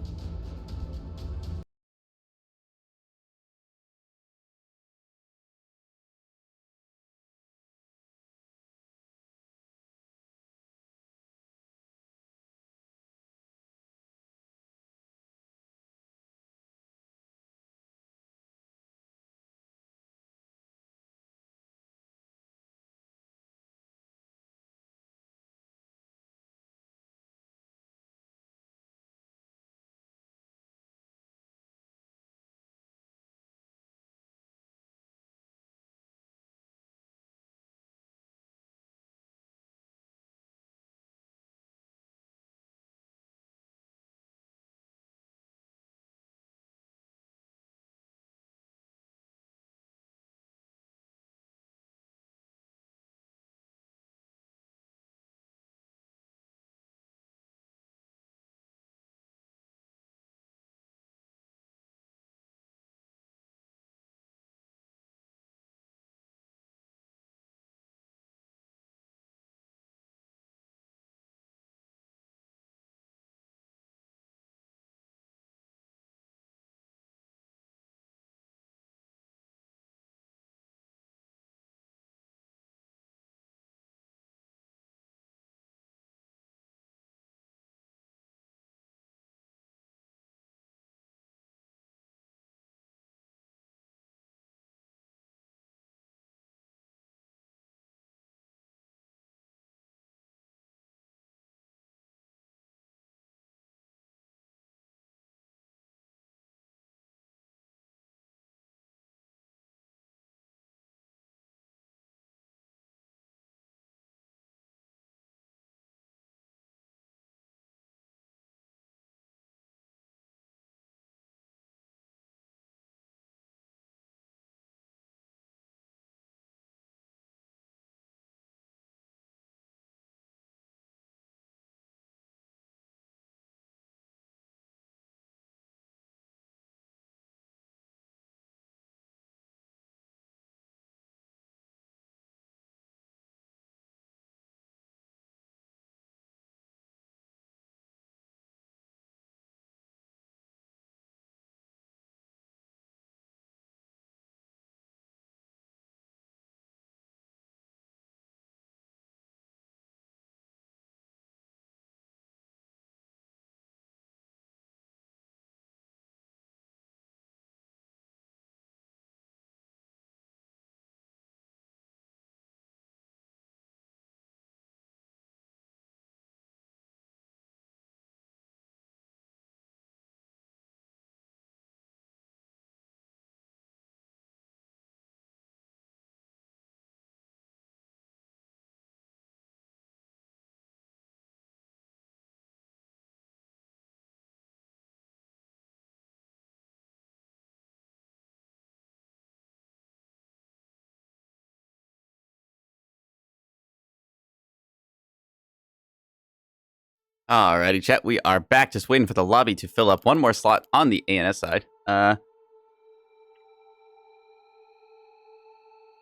A: Alrighty, chat. We are back, just waiting for the lobby to fill up one more slot on the ANS side.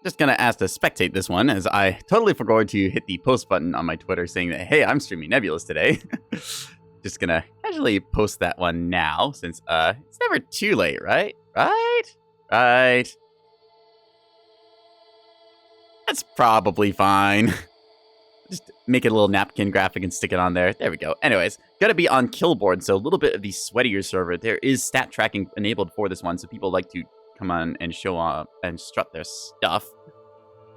A: Just gonna ask to spectate this one, as I totally forgot to hit the post button on my Twitter saying that, hey, I'm streaming Nebulous today. Just gonna casually post that one now, since it's never too late, right? Right. That's probably fine. Just make it a little napkin graphic and stick it on there. There we go. Anyways, gotta be on Killboard, so a little bit of the sweatier server. There is stat tracking enabled for this one, so people like to come on and show off and strut their stuff.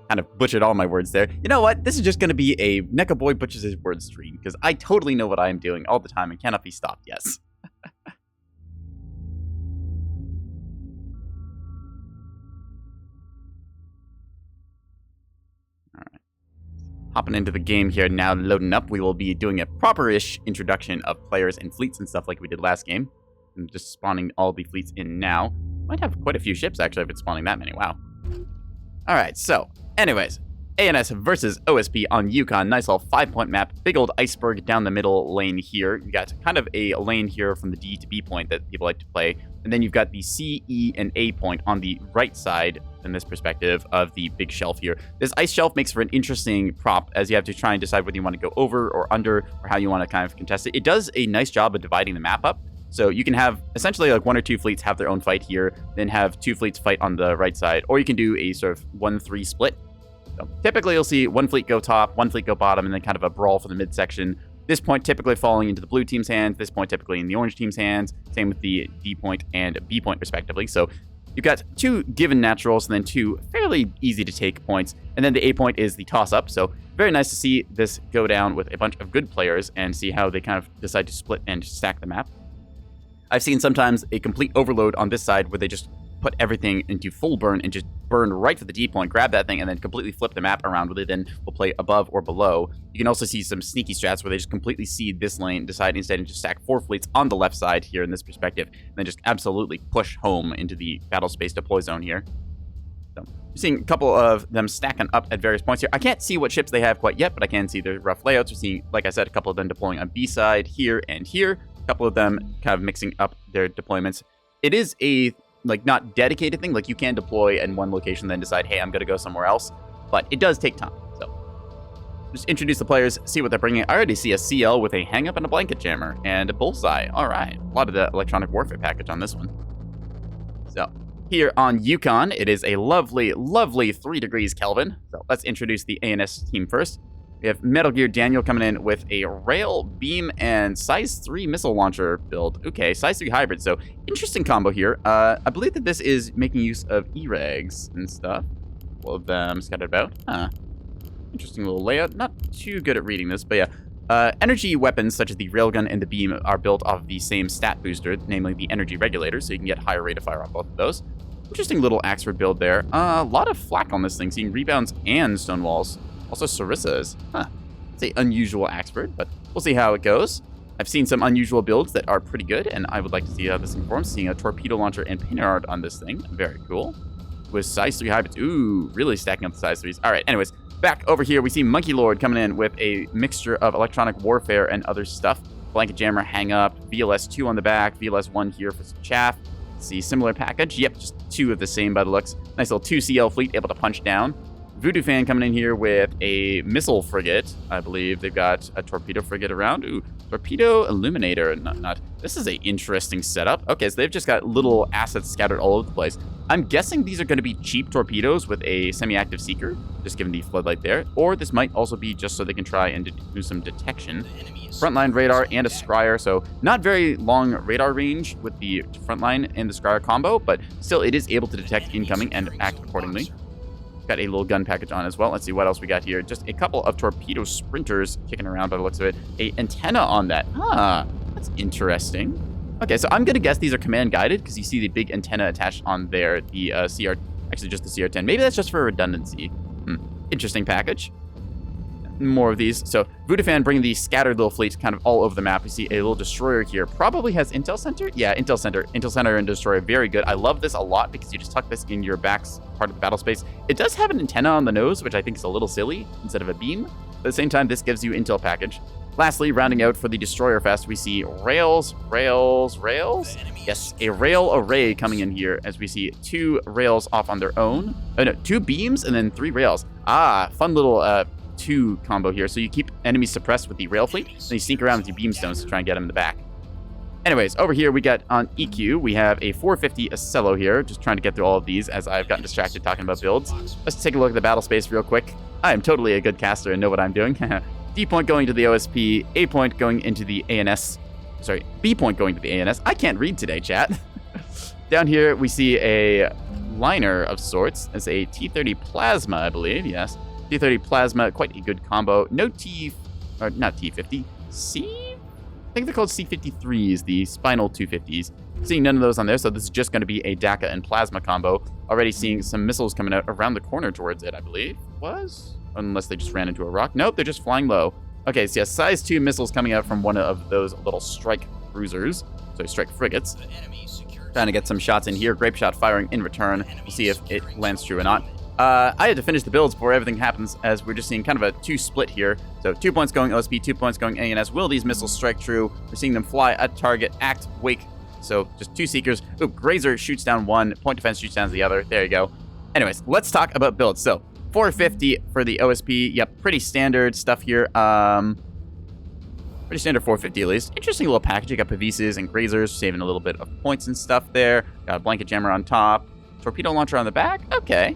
A: Kind of butchered all my words there. You know what? This is just gonna be a Nekoboy butchers his words stream, because I totally know what I am doing all the time and cannot be stopped, yes. Hopping into the game here now, loading up. We will be doing a proper-ish introduction of players and fleets and stuff like we did last game. I'm just spawning all the fleets in now. Might have quite a few ships, actually, if it's spawning that many. Wow. Alright, so, anyways. ANS versus OSP on Yukon. Nice little 5-point map. Big old iceberg down the middle lane here. You got kind of a lane here from the D to B point that people like to play. And then you've got the C, E, and A point on the right side in this perspective of the big shelf here. This ice shelf makes for an interesting prop as you have to try and decide whether you want to go over or under or how you want to kind of contest it. It does a nice job of dividing the map up. So you can have essentially like 1 or 2 fleets have their own fight here, then have 2 fleets fight on the right side, or you can do a sort of 1-3 split. So typically you'll see 1 fleet go top, 1 fleet go bottom, and then kind of a brawl for the midsection. This point typically falling into the blue team's hands, this point typically in the orange team's hands, same with the D point and B point respectively. So you've got 2 given naturals and then 2 fairly easy to take points, and then the A point is the toss-up. So very nice to see this go down with a bunch of good players and see how they kind of decide to split and stack the map. I've seen sometimes a complete overload on this side where they just put everything into full burn and just burn right to the D point, grab that thing, and then completely flip the map around with it, then will play above or below. You can also see some sneaky strats where they just completely seed this lane, decide instead to just stack 4 fleets on the left side here in this perspective, and then just absolutely push home into the battle space deploy zone here. So, you're seeing a couple of them stacking up at various points here. I can't see what ships they have quite yet, but I can see their rough layouts. We're seeing, like I said, a couple of them deploying on B side here and here. A couple of them kind of mixing up their deployments. It is a not dedicated thing, like you can deploy in one location then decide, hey, I'm gonna go somewhere else, but it does take time. So just introduce the players, see what they're bringing. I already see a CL with a hang-up and a blanket jammer and a bullseye. All right, a lot of the electronic warfare package on this one. So here on Yukon, it is a lovely 3 degrees Kelvin. So let's introduce the ANS team first. We have Metal Gear Daniel coming in with a rail, beam, and size 3 missile launcher build. Okay, size 3 hybrid, so interesting combo here. I believe that this is making use of E-regs and stuff. All of them scattered about. Interesting little layout. Not too good at reading this, but yeah. Energy weapons such as the railgun and the beam are built off of the same stat booster, namely the energy regulator, so you can get higher rate of fire on both of those. Interesting little Axford build there. A lot of flak on this thing, seeing rebounds and stone walls. Also Sarissas. It's an unusual Axford, but we'll see how it goes. I've seen some unusual builds that are pretty good, and I would like to see how this performs. Seeing a torpedo launcher and painter art on this thing. Very cool. With size 3 hybrids. Ooh, really stacking up the size 3s. All right, anyways, back over here, we see Monkey Lord coming in with a mixture of electronic warfare and other stuff. Blanket jammer, hang up, VLS 2 on the back, VLS 1 here for some chaff. See, similar package. Yep, just 2 of the same by the looks. Nice little 2 CL fleet able to punch down. Voodoo Fan coming in here with a missile frigate. I believe they've got a torpedo frigate around. Ooh, torpedo illuminator. Not. This is an interesting setup. Okay, so they've just got little assets scattered all over the place. I'm guessing these are going to be cheap torpedoes with a semi-active seeker, just given the floodlight there. Or this might also be just so they can try and do some detection. Frontline radar and a scryer, so not very long radar range with the frontline and the scryer combo, but still it is able to detect incoming and act accordingly. Got a little gun package on as well. Let's see what else we got here. Just a couple of torpedo sprinters kicking around by the looks of it. A antenna on that. That's interesting. Okay, so I'm gonna guess these are command guided because you see the big antenna attached on there. The actually just the CR-10. Maybe that's just for redundancy. Interesting package. More of these. So Voodoo Fan bringing the scattered little fleets kind of all over the map. We see a little destroyer here. Probably has Intel Center. Yeah, Intel Center. Intel Center and destroyer. Very good. I love this a lot because you just tuck this in your back part of the battle space. It does have an antenna on the nose, which I think is a little silly instead of a beam. But at the same time, this gives you Intel package. Lastly, rounding out for the Destroyer Fest, we see rails. Yes, a rail array coming in here as we see 2 rails off on their own. Oh, no, 2 beams and then 3 rails. Fun little 2 combo here. So you keep enemies suppressed with the rail fleet, and you sneak around with your beamstones to try and get them in the back. Anyways, over here we got on EQ, we have a 450 Ocello here, just trying to get through all of these as I've gotten distracted talking about builds. Let's take a look at the battle space real quick. I am totally a good caster and know what I'm doing. D point going to the OSP, A point going into the ANS. Sorry, B point going to the ANS. I can't read today, chat. Down here we see a liner of sorts. It's a T30 Plasma, I believe, yes. T30 Plasma, quite a good combo. No not T50, I think they're called C53s, the Spinal 250s. Seeing none of those on there, so this is just going to be a DACA and Plasma combo. Already seeing some missiles coming out around the corner towards it, I believe. Unless they just ran into a rock. Nope, they're just flying low. Okay, so yeah, size 2 missiles coming out from one of those little strike cruisers. Sorry, strike frigates. Trying to get some shots in here. Grape shot firing in return. We'll see if it lands true or not. I had to finish the builds before everything happens, as we're just seeing kind of a 2 split here. So 2 points going OSP, 2 points going ANS. Will these missiles strike true? We're seeing them fly at target, act, wake. So just 2 seekers. Oop, Grazer shoots down 1. Point defense shoots down the other. There you go. Anyways, let's talk about builds. So 450 for the OSP. Yep, pretty standard stuff here. Pretty standard 450 at least. Interesting little package. You got Pavises and Grazers, saving a little bit of points and stuff there. Got a blanket jammer on top. Torpedo launcher on the back. Okay.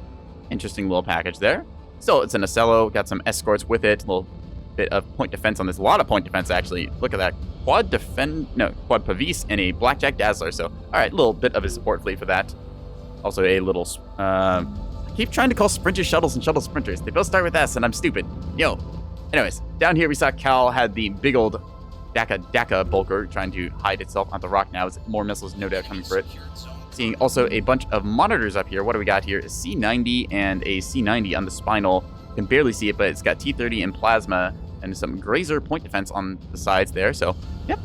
A: Interesting little package there. Still, it's an Ocello. Got some escorts with it. A little bit of point defense on this. A lot of point defense, actually. Look at that. Quad Pavise and a Blackjack Dazzler. So, all right, a little bit of a support fleet for that. Also a little... I keep trying to call sprinters shuttles and shuttle sprinters. They both start with S, and I'm stupid. Yo. Anyways, down here we saw Cal had the big old DACA bulker trying to hide itself on the rock now. It's more missiles, no doubt, coming for it. Seeing also a bunch of monitors up here. What do we got here? A C90 and a C90 on the Spinal. You can barely see it, but it's got T30 and Plasma and some Grazer point defense on the sides there. So, yep,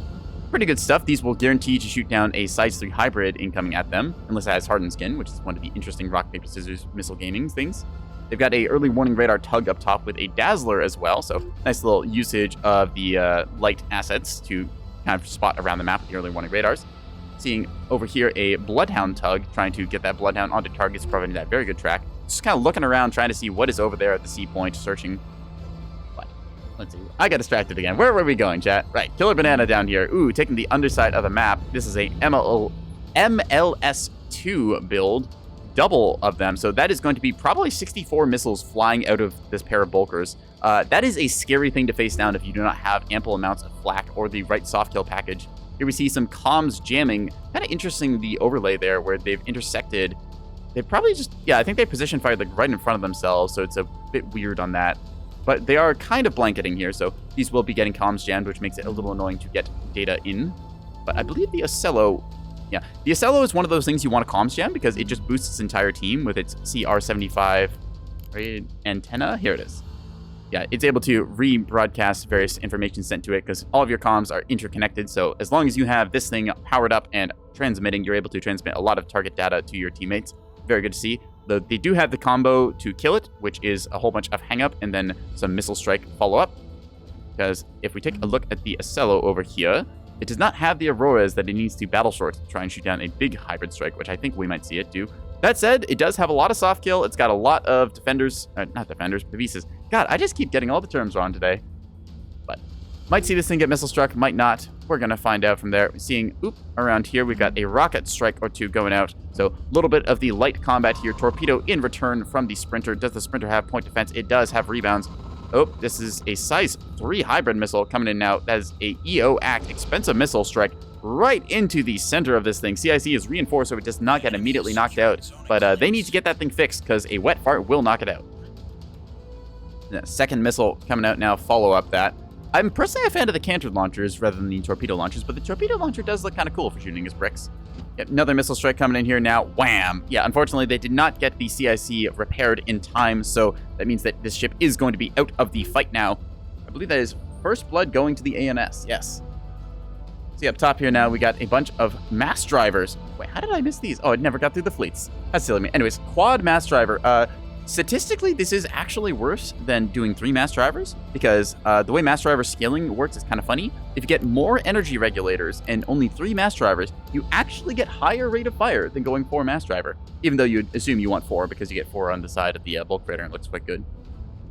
A: pretty good stuff. These will guarantee to shoot down a size 3 hybrid incoming at them, unless it has hardened skin, which is one of the interesting rock, paper, scissors missile gaming things. They've got a early warning radar tug up top with a Dazzler as well, so nice little usage of the light assets to kind of spot around the map with the early warning radars. Seeing over here a Bloodhound tug, trying to get that Bloodhound onto targets, providing that very good track. Just kind of looking around, trying to see what is over there at the C point, searching. But let's see. I got distracted again. Where were we going, chat? Right, Killer Banana down here. Ooh, taking the underside of the map. This is a MLS2 build. Double of them, so that is going to be probably 64 missiles flying out of this pair of bulkers. That is a scary thing to face down if you do not have ample amounts of flak or the right soft kill package. Here we see some comms jamming. Kind of interesting, the overlay there where they've intersected. They probably just, I think they position fired like right in front of themselves, so it's a bit weird on that. But they are kind of blanketing here, so these will be getting comms jammed, which makes it a little annoying to get data in. But I believe the Ocello, the Ocello is one of those things you want to comms jam because it just boosts its entire team with its CR75 antenna. Here it is. Yeah, it's able to rebroadcast various information sent to it because all of your comms are interconnected. So as long as you have this thing powered up and transmitting, you're able to transmit a lot of target data to your teammates. Very good to see. Though they do have the combo to kill it, which is a whole bunch of hang up and then some missile strike follow up. Because if we take a look at the Ocello over here, it does not have the Auroras that it needs to battle short to try and shoot down a big hybrid strike, which I think we might see it do. That said, it does have a lot of soft kill. It's got a lot of defenders, not defenders, Pavises. God, I just keep getting all the terms wrong today. But might see this thing get missile struck, might not. We're going to find out from there. Seeing, around here, we've got a rocket strike or two going out. So a little bit of the light combat here. Torpedo in return from the Sprinter. Does the Sprinter have point defense? It does have rebounds. Oh, this is a size 3 hybrid missile coming in now. That is a EO Act expensive missile strike right into the center of this thing. CIC is reinforced so it does not get immediately knocked out, but they need to get that thing fixed because a wet fart will knock it out. The second missile coming out now, follow up that. I'm personally a fan of the cantered launchers rather than the torpedo launchers, but the torpedo launcher does look kind of cool for shooting his bricks. Yep, another missile strike coming in here now. Wham! Yeah, unfortunately, they did not get the CIC repaired in time, so that means that this ship is going to be out of the fight now. I believe that is first blood going to the ANS. Yes. See, up top here now, we got a bunch of mass drivers. Wait, how did I miss these? Oh, it never got through the fleets. That's silly me. Anyways, quad mass driver. Statistically, this is actually worse than doing 3 mass drivers because the way mass driver scaling works is kind of funny. If you get more energy regulators and only 3 mass drivers, you actually get higher rate of fire than going 4 mass driver, even though you'd assume you want 4 because you get 4 on the side of the bulk freighter and it looks quite good.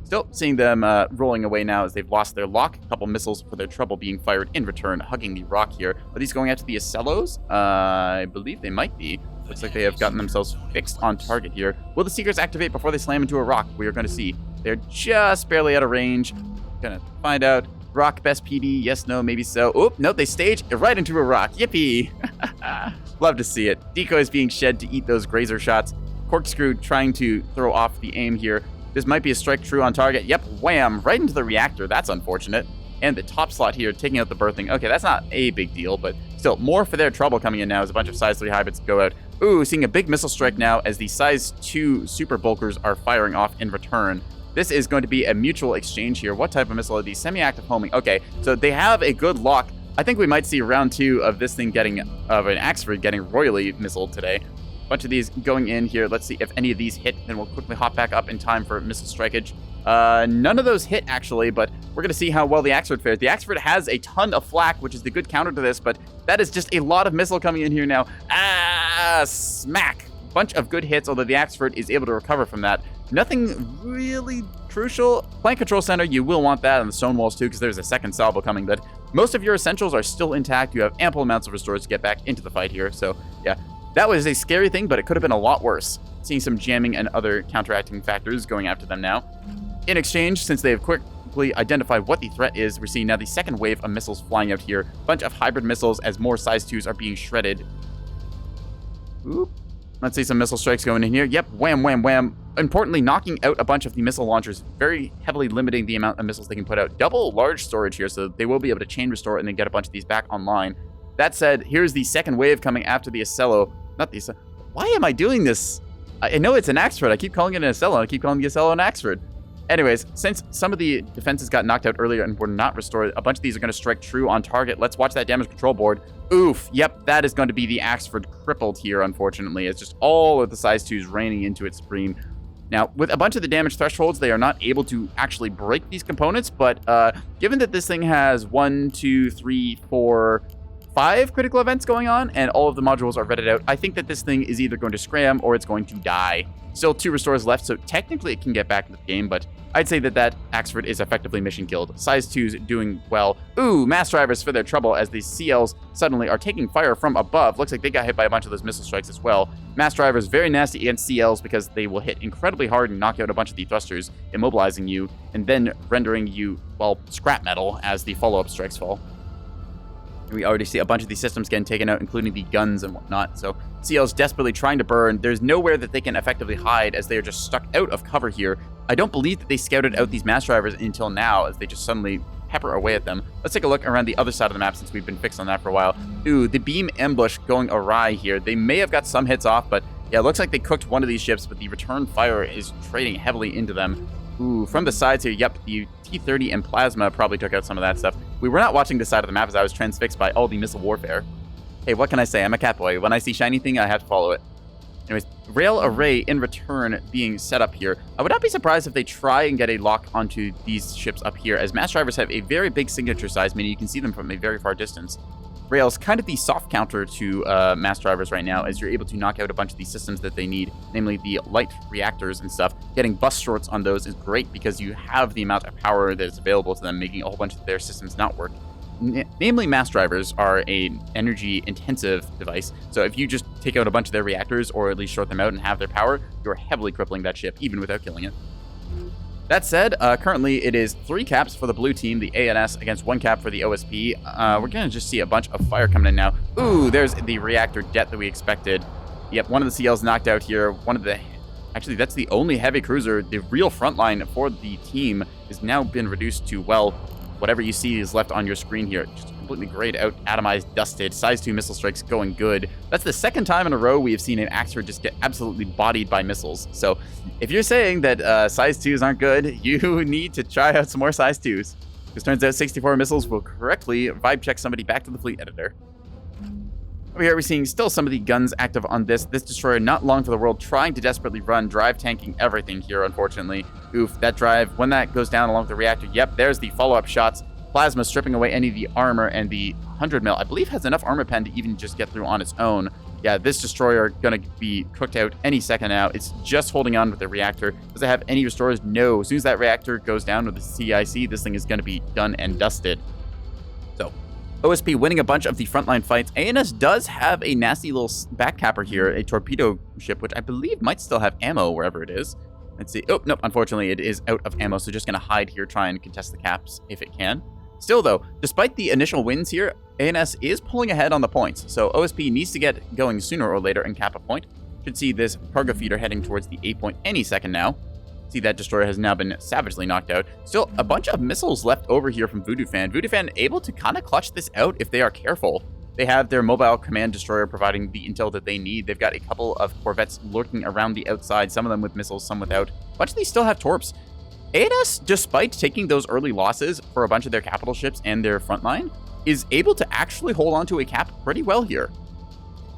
A: Still seeing them rolling away now as they've lost their lock. A couple missiles for their trouble being fired in return, hugging the rock here. Are these going after the Acellos? I believe they might be. Looks like they have gotten themselves fixed on target here. Will the Seekers activate before they slam into a rock? We are going to see. They're just barely out of range. Gonna find out. Rock, best PD, yes, no, maybe so. Oop, nope, they stage right into a rock. Yippee! Love to see it. Decoys being shed to eat those grazer shots. Corkscrew trying to throw off the aim here. This might be a strike true on target. Yep, wham, right into the reactor. That's unfortunate. And the top slot here, taking out the berthing. Okay, that's not a big deal, but still, more for their trouble coming in now as a bunch of size 3 hybrids go out. Ooh, seeing a big missile strike now as the size 2 super bulkers are firing off in return. This is going to be a mutual exchange here. What type of missile are these? Semi-active homing. Okay, so they have a good lock. I think we might see round 2 of this thing of an Axford getting royally missiled today. Bunch of these going in here. Let's see if any of these hit, then we'll quickly hop back up in time for missile strikeage. None of those hit, actually, but we're going to see how well the Axford fares. the Axford has a ton of flak, which is the good counter to this, but that is just a lot of missile coming in here now. Smack! Bunch of good hits, although the Axford is able to recover from that. Nothing really crucial. Plant control center, you will want that on the stone walls too, because there's a second salvo coming, but most of your essentials are still intact. You have ample amounts of restores to get back into the fight here, so yeah. That was a scary thing, but it could have been a lot worse. Seeing some jamming and other counteracting factors going after them now. In exchange, since they have quickly identified what the threat is, we're seeing now the second wave of missiles flying out here. Bunch of hybrid missiles as more size 2s are being shredded. Oop. Let's see some missile strikes going in here. Yep, wham, wham, wham. Importantly, knocking out a bunch of the missile launchers, very heavily limiting the amount of missiles they can put out. Double large storage here, so they will be able to chain restore and then get a bunch of these back online. That said, here's the second wave coming after the Acello. Not the Acello. Why am I doing this? I know it's an Axford. I keep calling it an Acello. I keep calling the Acello an Axford. Anyways, since some of the defenses got knocked out earlier and were not restored, a bunch of these are going to strike true on target. Let's watch that damage control board. Oof. Yep, that is going to be the Axford crippled here, unfortunately. It's just all of the size 2s raining into its stream. Now, with a bunch of the damage thresholds, they are not able to actually break these components, but given that this thing has 1, 2, 3, 4... 5 critical events going on, and all of the modules are redded out, I think that this thing is either going to scram or it's going to die. Still 2 restores left, so technically it can get back into the game, but I'd say that that Axford is effectively mission killed. Size 2's doing well. Ooh, mass drivers for their trouble as these CLs suddenly are taking fire from above. Looks like they got hit by a bunch of those missile strikes as well. Mass drivers very nasty against CLs because they will hit incredibly hard and knock out a bunch of the thrusters, immobilizing you, and then rendering you, well, scrap metal as the follow-up strikes fall. We already see a bunch of these systems getting taken out, including the guns and whatnot. So CL's desperately trying to burn. There's nowhere that they can effectively hide as they are just stuck out of cover here. I don't believe that they scouted out these mass drivers until now as they just suddenly pepper away at them. Let's take a look around the other side of the map since we've been fixed on that for a while. Ooh, the beam ambush going awry here. They may have got some hits off, but yeah, it looks like they cooked one of these ships, but the return fire is trading heavily into them. Ooh, from the sides here, yep, the T-30 and Plasma probably took out some of that stuff. We were not watching this side of the map as I was transfixed by all the missile warfare. Hey, what can I say? I'm a catboy. When I see shiny thing, I have to follow it. Anyways, rail array in return being set up here. I would not be surprised if they try and get a lock onto these ships up here, as mass drivers have a very big signature size, meaning you can see them from a very far distance. Rail's kind of the soft counter to mass drivers right now, as you're able to knock out a bunch of these systems that they need, namely the light reactors and stuff. Getting bust shorts on those is great because you have the amount of power that is available to them, making a whole bunch of their systems not work. Namely, mass drivers are an energy-intensive device, so if you just take out a bunch of their reactors, or at least short them out and have their power, you're heavily crippling that ship, even without killing it. That said, currently it is 3 caps for the blue team, the ANS, against 1 cap for the OSP. We're going to just see a bunch of fire coming in now. Ooh, there's the reactor jet that we expected. Yep, one of the CLs knocked out here. One of the... Actually, that's the only heavy cruiser. The real front line for the team has now been reduced to, well, whatever you see is left on your screen here. Just completely grayed out, atomized, dusted. Size 2 missile strikes going good. That's the second time in a row we have seen an Axford just get absolutely bodied by missiles. So if you're saying that size 2s aren't good, you need to try out some more size 2s. Because turns out 64 missiles will correctly vibe check somebody back to the fleet editor. Over here, we're seeing still some of the guns active on this destroyer, not long for the world, trying to desperately run, drive tanking everything here, unfortunately. Oof, that drive, when that goes down along with the reactor, yep, there's the follow-up shots. Plasma stripping away any of the armor, and the 100 mil, I believe, has enough armor pen to even just get through on its own. Yeah, this destroyer going to be cooked out any second now. It's just holding on with the reactor. Does it have any restorers? No. As soon as that reactor goes down with the CIC, this thing is going to be done and dusted. So, OSP winning a bunch of the frontline fights. ANS does have a nasty little backcapper here, a torpedo ship, which I believe might still have ammo wherever it is. Let's see. Oh, nope. Unfortunately, it is out of ammo, so just going to hide here, try and contest the caps if it can. Still, though, despite the initial wins here, ANS is pulling ahead on the points, so OSP needs to get going sooner or later and cap a point. Should see this cargo feeder heading towards the A point any second now. See, that destroyer has now been savagely knocked out. Still, a bunch of missiles left over here from Voodoo Fan. Voodoo Fan able to kind of clutch this out if they are careful. They have their mobile command destroyer providing the intel that they need. They've got a couple of corvettes lurking around the outside, some of them with missiles, some without. A bunch of these still have torps. ANS, despite taking those early losses for a bunch of their capital ships and their frontline, is able to actually hold on to a cap pretty well here.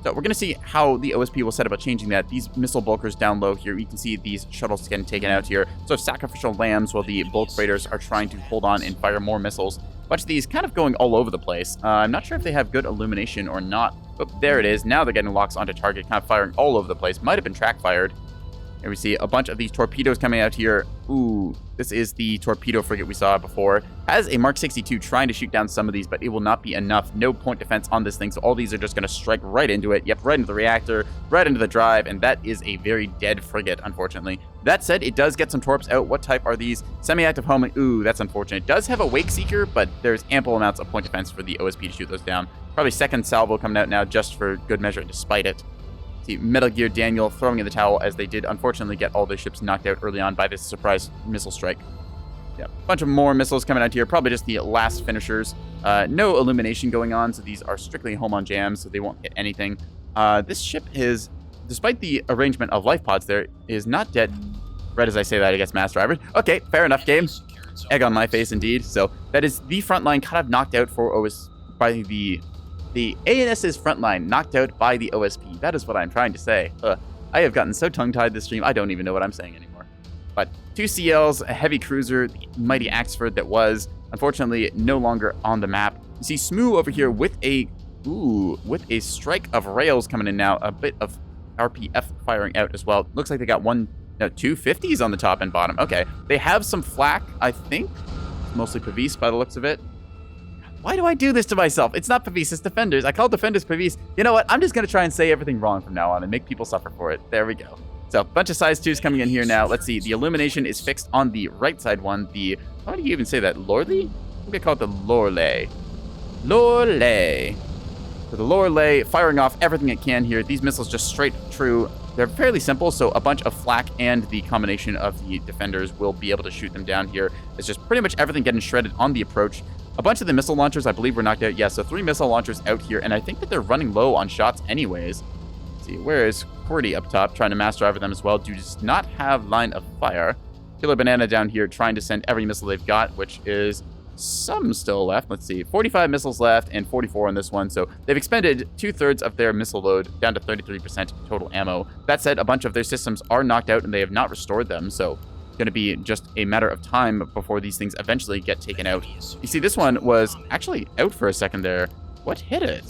A: So we're going to see how the OSP will set about changing that. These missile bulkers down low here, you can see these shuttles getting taken out here. So sacrificial lambs while the bulk freighters are trying to hold on and fire more missiles. A bunch of these kind of going all over the place. I'm not sure if they have good illumination or not. Oh, there it is. Now they're getting locks onto target, kind of firing all over the place. Might have been track fired. Here we see a bunch of these torpedoes coming out here. Ooh, this is the torpedo frigate we saw before. Has a Mark 62 trying to shoot down some of these, but it will not be enough. No point defense on this thing, so all these are just going to strike right into it. Yep, right into the reactor, right into the drive, and that is a very dead frigate, unfortunately. That said, it does get some torps out. What type are these? Semi-active homing. Ooh, that's unfortunate. It does have a Wake Seeker, but there's ample amounts of point defense for the OSP to shoot those down. Probably second salvo coming out now just for good measure, despite it. See Metal Gear Daniel throwing in the towel as they did unfortunately get all their ships knocked out early on by this surprise missile strike. Yeah, a bunch of more missiles coming out here, probably just the last finishers. No illumination going on, so these are strictly home on jams, so they won't hit anything. This ship is, despite the arrangement of life pods there, is not dead. Right as I say that, I guess mass drivers. Okay, fair enough, game. Egg on my face, indeed. So that is the front line kind of knocked out for by the ANS's frontline knocked out by the OSP. That is what I'm trying to say. I have gotten so tongue-tied this stream, I don't even know what I'm saying anymore. But 2 CLs, a heavy cruiser, the mighty Axford that was, unfortunately, no longer on the map. You see Smoo over here with a strike of rails coming in now. A bit of RPF firing out as well. Looks like they got two 50s on the top and bottom. Okay, they have some flak, I think. Mostly Pavis by the looks of it. Why do I do this to myself? It's not Pavis, it's Defenders. I call Defenders Pavis. You know what? I'm just going to try and say everything wrong from now on and make people suffer for it. There we go. So, a bunch of size 2s coming in here now. Let's see. The illumination is fixed on the right side one. How do you even say that? Lorley? I think I call it the Lorley. Lorley. So the Lorley firing off everything it can here. These missiles just straight true. They're fairly simple, so a bunch of flak and the combination of the Defenders will be able to shoot them down here. It's just pretty much everything getting shredded on the approach. A bunch of the missile launchers, I believe, were knocked out. Yeah, so 3 missile launchers out here, and I think that they're running low on shots anyways. Let's see, where is Cordy up top, trying to mass drive them as well? Does not have line of fire. Killer Banana down here trying to send every missile they've got, which is some still left. Let's see, 45 missiles left and 44 on this one. So they've expended 2/3 of their missile load down to 33% total ammo. That said, a bunch of their systems are knocked out and they have not restored them. So going to be just a matter of time before these things eventually get taken out. You see, this one was actually out for a second there. What hit it?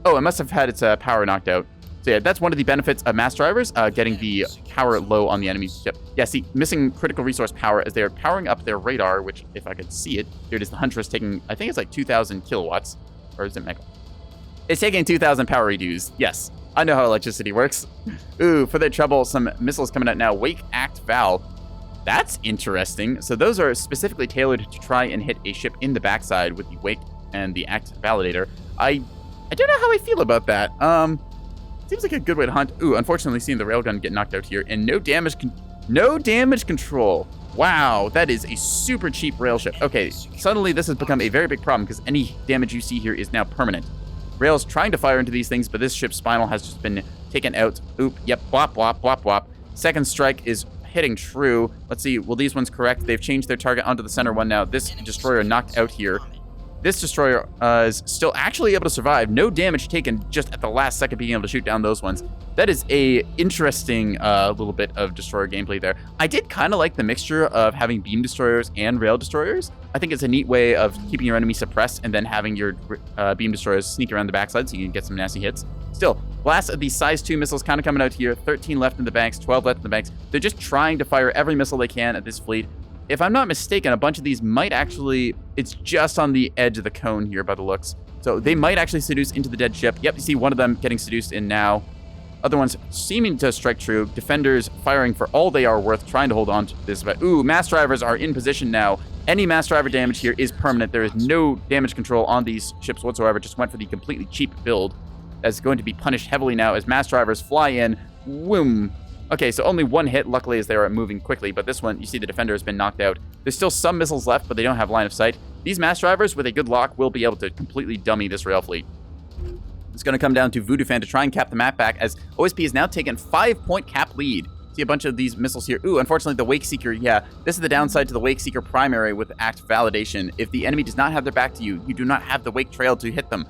A: Oh, it must have had its power knocked out. So yeah, that's one of the benefits of mass drivers, getting the power low on the enemy ship. Yeah, see, missing critical resource power as they're powering up their radar, which, if I could see it, here it is, the Huntress taking, I think it's like 2,000 kilowatts. Or is it mega? It's taking 2,000 power reduce. Yes, I know how electricity works. Ooh, for their trouble, some missiles coming out now. Wake, Act, Val. That's interesting. So those are specifically tailored to try and hit a ship in the backside with the Wake and the Act Validator. I don't know how I feel about that. Seems like a good way to hunt. Ooh, unfortunately seeing the railgun get knocked out here. And no damage control. Wow, that is a super cheap rail ship. Okay, suddenly this has become a very big problem because any damage you see here is now permanent. Rail's trying to fire into these things, but this ship's spinal has just been taken out. Oop, yep, whop, whop, whop, whop. Second strike is hitting true. Let's see, will these ones correct? They've changed their target onto the center one now. This destroyer knocked out here. This destroyer is still actually able to survive. No damage taken just at the last second being able to shoot down those ones. That is a interesting little bit of destroyer gameplay there. I did kind of like the mixture of having beam destroyers and rail destroyers. I think it's a neat way of keeping your enemy suppressed and then having your beam destroyers sneak around the backside so you can get some nasty hits. Still, blasts of these size 2 missiles kind of coming out here. 13 left in the banks, 12 left in the banks. They're just trying to fire every missile they can at this fleet. If I'm not mistaken, a bunch of these might actually... It's just on the edge of the cone here by the looks. So they might actually seduce into the dead ship. Yep, you see one of them getting seduced in now. Other ones seeming to strike true. Defenders firing for all they are worth, trying to hold on to this. But, ooh, mass drivers are in position now. Any mass driver damage here is permanent. There is no damage control on these ships whatsoever. Just went for the completely cheap build. That's going to be punished heavily now as mass drivers fly in. Whoom. Okay, so only one hit, luckily, as they are moving quickly. But this one, you see the defender has been knocked out. There's still some missiles left, but they don't have line of sight. These mass drivers, with a good lock, will be able to completely dummy this rail fleet. It's going to come down to Voodoo Fan to try and cap the map back, as OSP has now taken 5-point cap lead. See a bunch of these missiles here. Ooh, unfortunately, the Wake Seeker, yeah, this is the downside to the Wake Seeker primary with Act Validation. If the enemy does not have their back to you, you do not have the Wake Trail to hit them.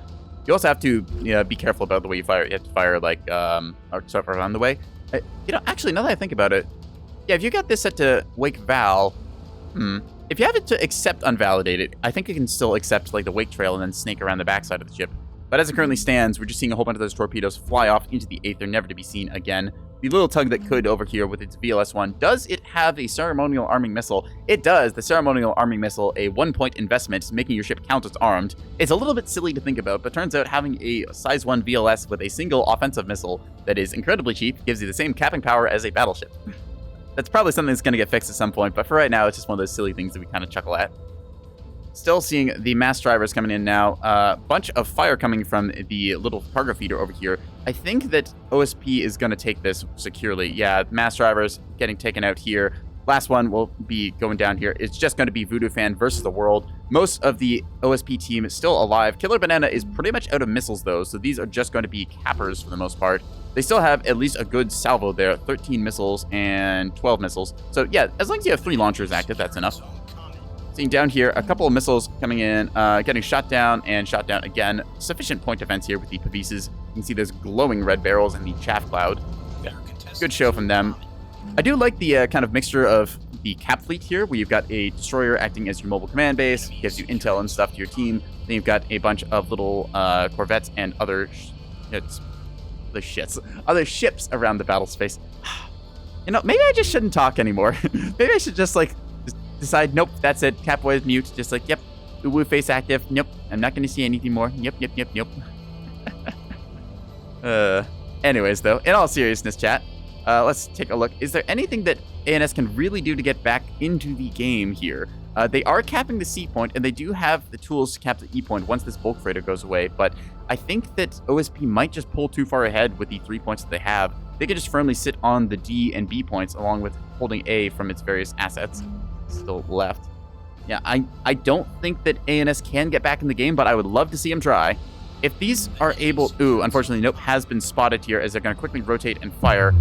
A: You also have to be careful about the way you fire. You have to fire, like, sort of around the way. Actually, now that I think about it, yeah, if you got this set to Wake Val, if you have it to accept unvalidated, I think you can still accept, like, the Wake Trail and then snake around the backside of the ship. But as it currently stands, we're just seeing a whole bunch of those torpedoes fly off into the 8th. They're never to be seen again. The little tug that could over here with its VLS-1, does it have a ceremonial arming missile? It does. The ceremonial arming missile, a 1-point investment, making your ship count as armed. It's a little bit silly to think about, but turns out having a size 1 VLS with a single offensive missile that is incredibly cheap gives you the same capping power as a battleship. That's probably something that's going to get fixed at some point, but for right now, it's just one of those silly things that we kind of chuckle at. Still seeing the mass drivers coming in now. Bunch of fire coming from the little cargo feeder over here. I think that OSP is going to take this securely. Yeah, mass drivers getting taken out here. Last one will be going down here. It's just going to be Voodoo Fan versus the world. Most of the OSP team is still alive. Killer Banana is pretty much out of missiles, though, so these are just going to be cappers for the most part. They still have at least a good salvo there. 13 missiles and 12 missiles. So, yeah, as long as you have 3 launchers active, that's enough. Seeing down here, a couple of missiles coming in, getting shot down and shot down again. Sufficient point defense here with the Pavises. You can see those glowing red barrels and the chaff cloud. Yeah, good show from them. I do like the kind of mixture of the cap fleet here, where you've got a destroyer acting as your mobile command base, gives you intel and stuff to your team. Then you've got a bunch of little corvettes and other ships around the battle space. Maybe I just shouldn't talk anymore. Maybe I should just, like, decide, nope, that's it. Catboy is mute. Just like, yep. Uwu face active. Nope. I'm not going to see anything more. Yep. Anyways, though, in all seriousness, chat, let's take a look. Is there anything that ANS can really do to get back into the game here? They are capping the C point, and they do have the tools to cap the E point once this bulk freighter goes away, but I think that OSP might just pull too far ahead with the 3 points that they have. They could just firmly sit on the D and B points along with holding A from its various assets. Still left. Yeah, I don't think that ANS can get back in the game, but I would love to see him try. If these are able... Ooh, unfortunately, nope, has been spotted here as they're going to quickly rotate and fire.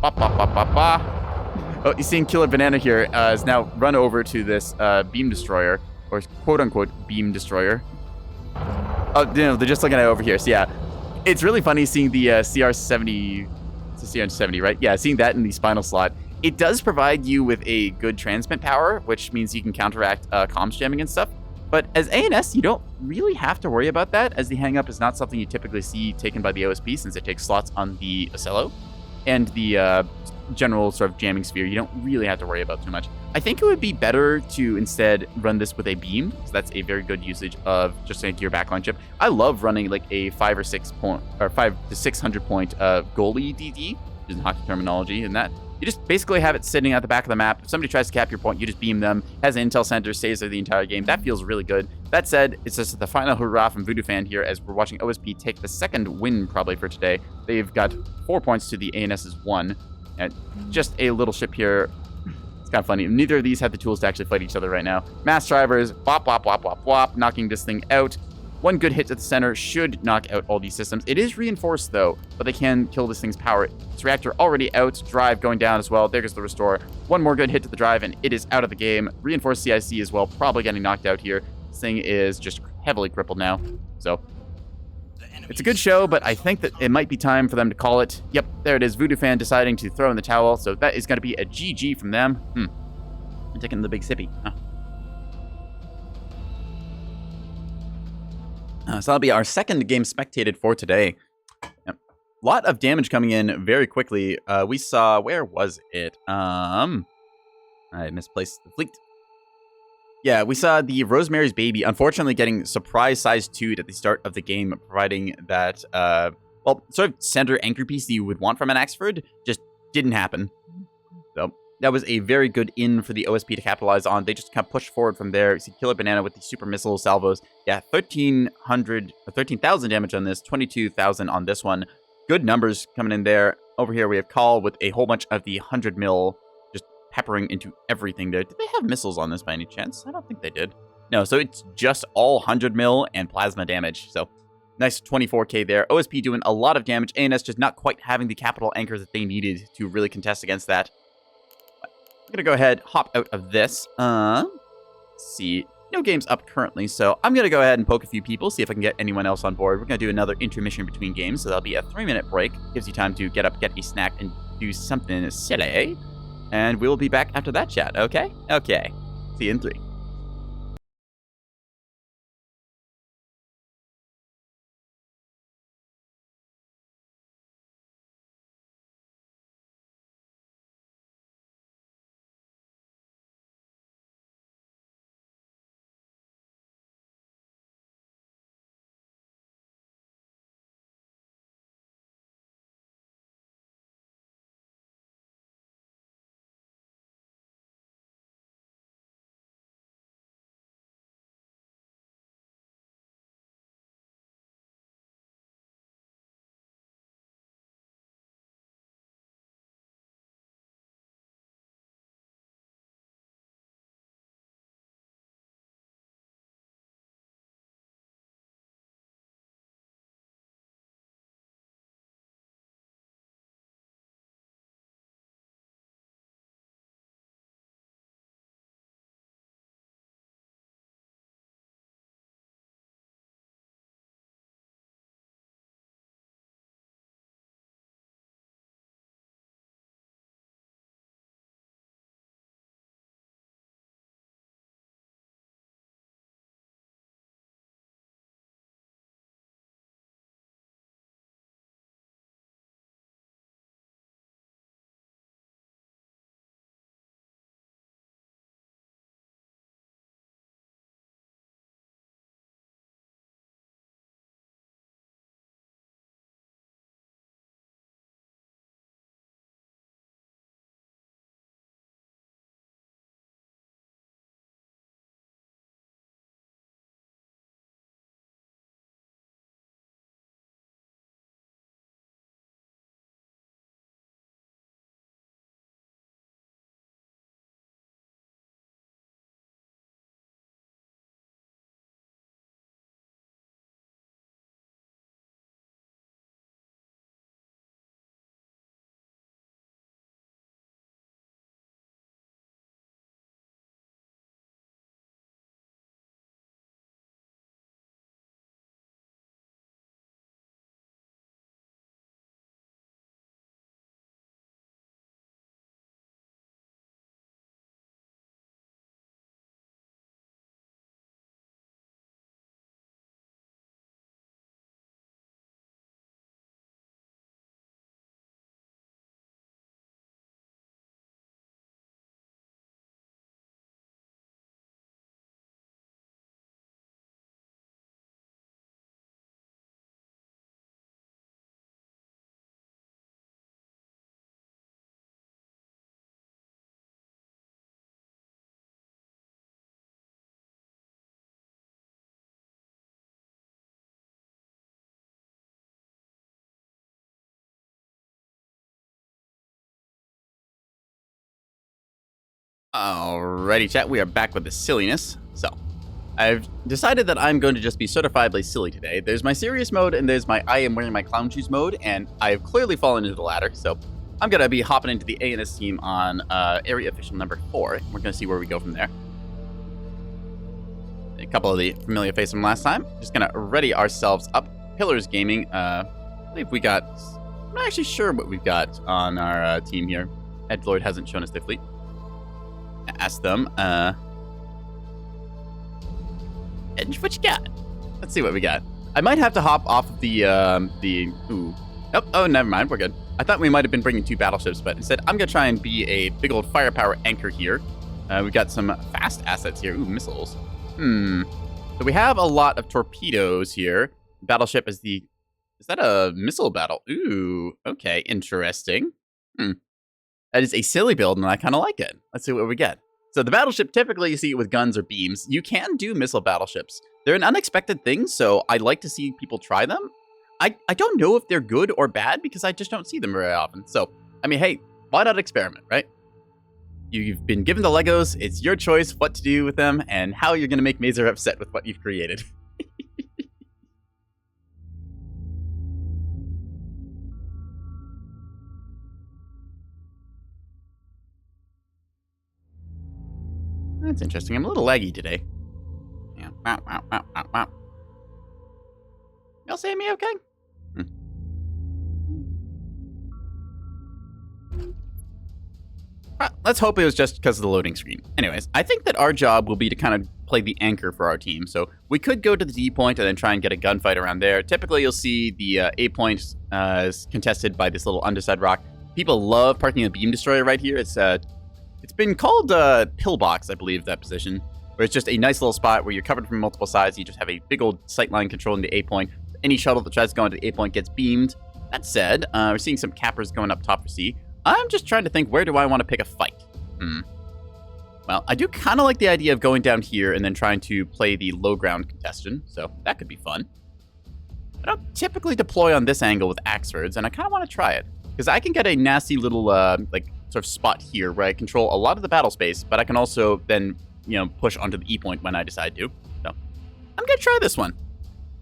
A: Ba, ba, ba, ba, ba. Oh, you're seeing Killer Banana here is now run over to this beam destroyer, or quote-unquote beam destroyer. Oh, they're just looking at it over here. So, yeah, it's really funny seeing the CR-70... It's a CR-70, right? Yeah, seeing that in the spinal slot. It does provide you with a good transmit power, which means you can counteract comms jamming and stuff. But as ANS, you don't really have to worry about that, as the hang-up is not something you typically see taken by the OSP, since it takes slots on the Ocello. And the general sort of jamming sphere, you don't really have to worry about too much. I think it would be better to instead run this with a beam, because that's a very good usage of just a gear backline chip. I love running like a 5 to 600 point goalie DD, which is hockey terminology, and that. You just basically have it sitting at the back of the map. If somebody tries to cap your point, you just beam them. Has an intel center, stays there the entire game. That feels really good. That said, it's just the final hurrah from Voodoo Fan here as we're watching OSP take the second win probably for today. They've got 4 points to the ANS's 1. And just a little ship here. It's kind of funny. Neither of these have the tools to actually fight each other right now. Mass drivers, bop, bop, bop, bop, bop, knocking this thing out. One good hit to the center should knock out all these systems. It is reinforced, though, but they can kill this thing's power. Its reactor already out. Drive going down as well. There goes the restore. One more good hit to the drive, and it is out of the game. Reinforced CIC as well, probably getting knocked out here. This thing is just heavily crippled now. So, it's a good show, but I think that it might be time for them to call it. Yep, there it is. Voodoo Fan deciding to throw in the towel. So that is going to be a GG from them. I'm taking the big sippy. Huh. So that'll be our second game spectated for today. Yep. lot of damage coming in very quickly. We saw, where was it? I misplaced the fleet. Yeah, we saw the Rosemary's Baby, unfortunately getting surprise size 2'd at the start of the game, providing that, well, sort of center anchor piece that you would want from an Axford, just didn't happen. So that was a very good in for the OSP to capitalize on. They just kind of pushed forward from there. You see Killer Banana with the super missile salvos. Yeah, 13,000 damage on this, 22,000 on this one. Good numbers coming in there. Over here we have Call with a whole bunch of the 100 mil just peppering into everything there. Did they have missiles on this by any chance? I don't think they did. No, so it's just all 100 mil and plasma damage. So nice 24k there. OSP doing a lot of damage. ANS just not quite having the capital anchors that they needed to really contest against that. I'm going to go ahead, hop out of this. Let's see. No games up currently, so I'm going to go ahead and poke a few people, see if I can get anyone else on board. We're going to do another intermission between games, so that'll be a 3-minute break. Gives you time to get up, get a snack, and do something silly. And we'll be back after that chat, okay? Okay. See you in 3. Alrighty, chat. We are back with the silliness. So, I've decided that I'm going to just be certifiably silly today. There's my serious mode, and there's my I am wearing my clown shoes mode, and I've clearly fallen into the latter, so I'm going to be hopping into the ANS team on area official number 4. We're going to see where we go from there. A couple of the familiar faces from last time. Just going to ready ourselves up. Pillars Gaming, I believe we got... I'm not actually sure what we've got on our team here. Edgelord hasn't shown us their fleet. Ask them, Edge, what you got? Let's see what we got. I might have to hop off of the ooh. Oh, never mind. We're good. I thought we might have been bringing 2 battleships, but instead I'm going to try and be a big old firepower anchor here. We've got some fast assets here. Ooh, missiles. So we have a lot of torpedoes here. Battleship is the... Is that a missile battle? Ooh, okay. Interesting. That is a silly build, and I kind of like it. Let's see what we get. So the battleship, typically you see it with guns or beams. You can do missile battleships. They're an unexpected thing, so I like to see people try them. I don't know if they're good or bad because I just don't see them very often. So, I mean, hey, why not experiment, right? You've been given the Legos. It's your choice what to do with them and how you're going to make Mazer upset with what you've created. That's interesting. I'm a little laggy today. Yeah. Wow. Y'all see me okay? Let's hope it was just because of the loading screen. Anyways, I think that our job will be to kind of play the anchor for our team. So we could go to the D point and then try and get a gunfight around there. Typically, you'll see the A point is contested by this little underside rock. People love parking a beam destroyer right here. It's been called pillbox, I believe, that position, where it's just a nice little spot where you're covered from multiple sides. You just have a big old sightline controlling the A point. Any shuttle that tries to go into the A point gets beamed. That said, we're seeing some cappers going up top for C. I'm just trying to think, where do I want to pick a fight? Well, I do kind of like the idea of going down here and then trying to play the low ground contestant, so that could be fun. I don't typically deploy on this angle with Axfords, and I kind of want to try it, because I can get a nasty little, like, sort of spot here where I control a lot of the battle space, but I can also then, you know, push onto the E point when I decide to. So, I'm going to try this one.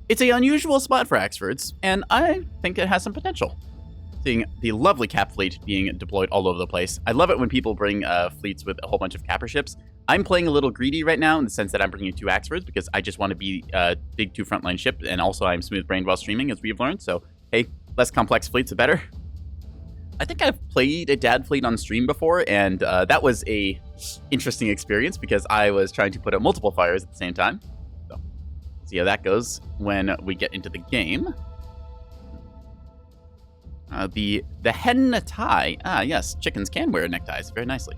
A: It's an unusual spot for Axfords, and I think it has some potential. Seeing the lovely cap fleet being deployed all over the place. I love it when people bring fleets with a whole bunch of capper ships. I'm playing a little greedy right now in the sense that I'm bringing 2 Axfords because I just want to be a big 2 frontline ship, and also I'm smooth-brained while streaming, as we've learned, so hey, less complex fleets, the better. I think I've played a dad fleet on stream before, and that was a interesting experience because I was trying to put out multiple fires at the same time. So, see how that goes when we get into the game. The hen tie. Ah, yes, chickens can wear neckties very nicely.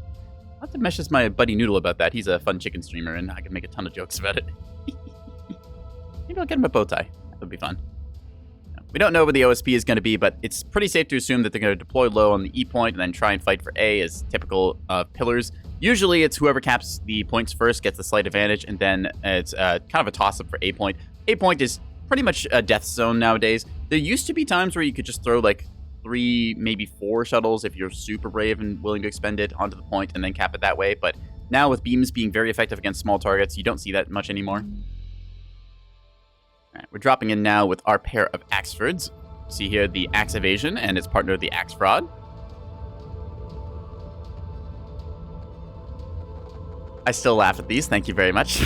A: I'll have to message my buddy Noodle about that. He's a fun chicken streamer, and I can make a ton of jokes about it. Maybe I'll get him a bow tie. That would be fun. We don't know where the OSP is going to be, but it's pretty safe to assume that they're going to deploy low on the E point and then try and fight for A as typical pillars. Usually, it's whoever caps the points first gets the slight advantage, and then it's kind of a toss-up for A point. A point is pretty much a death zone nowadays. There used to be times where you could just throw, like, 3, maybe 4 shuttles if you're super brave and willing to expend it onto the point and then cap it that way. But now with beams being very effective against small targets, you don't see that much anymore. All right, we're dropping in now with our pair of Axfords. See here the Axe Evasion and its partner, the Axe Fraud. I still laugh at these. Thank you very much.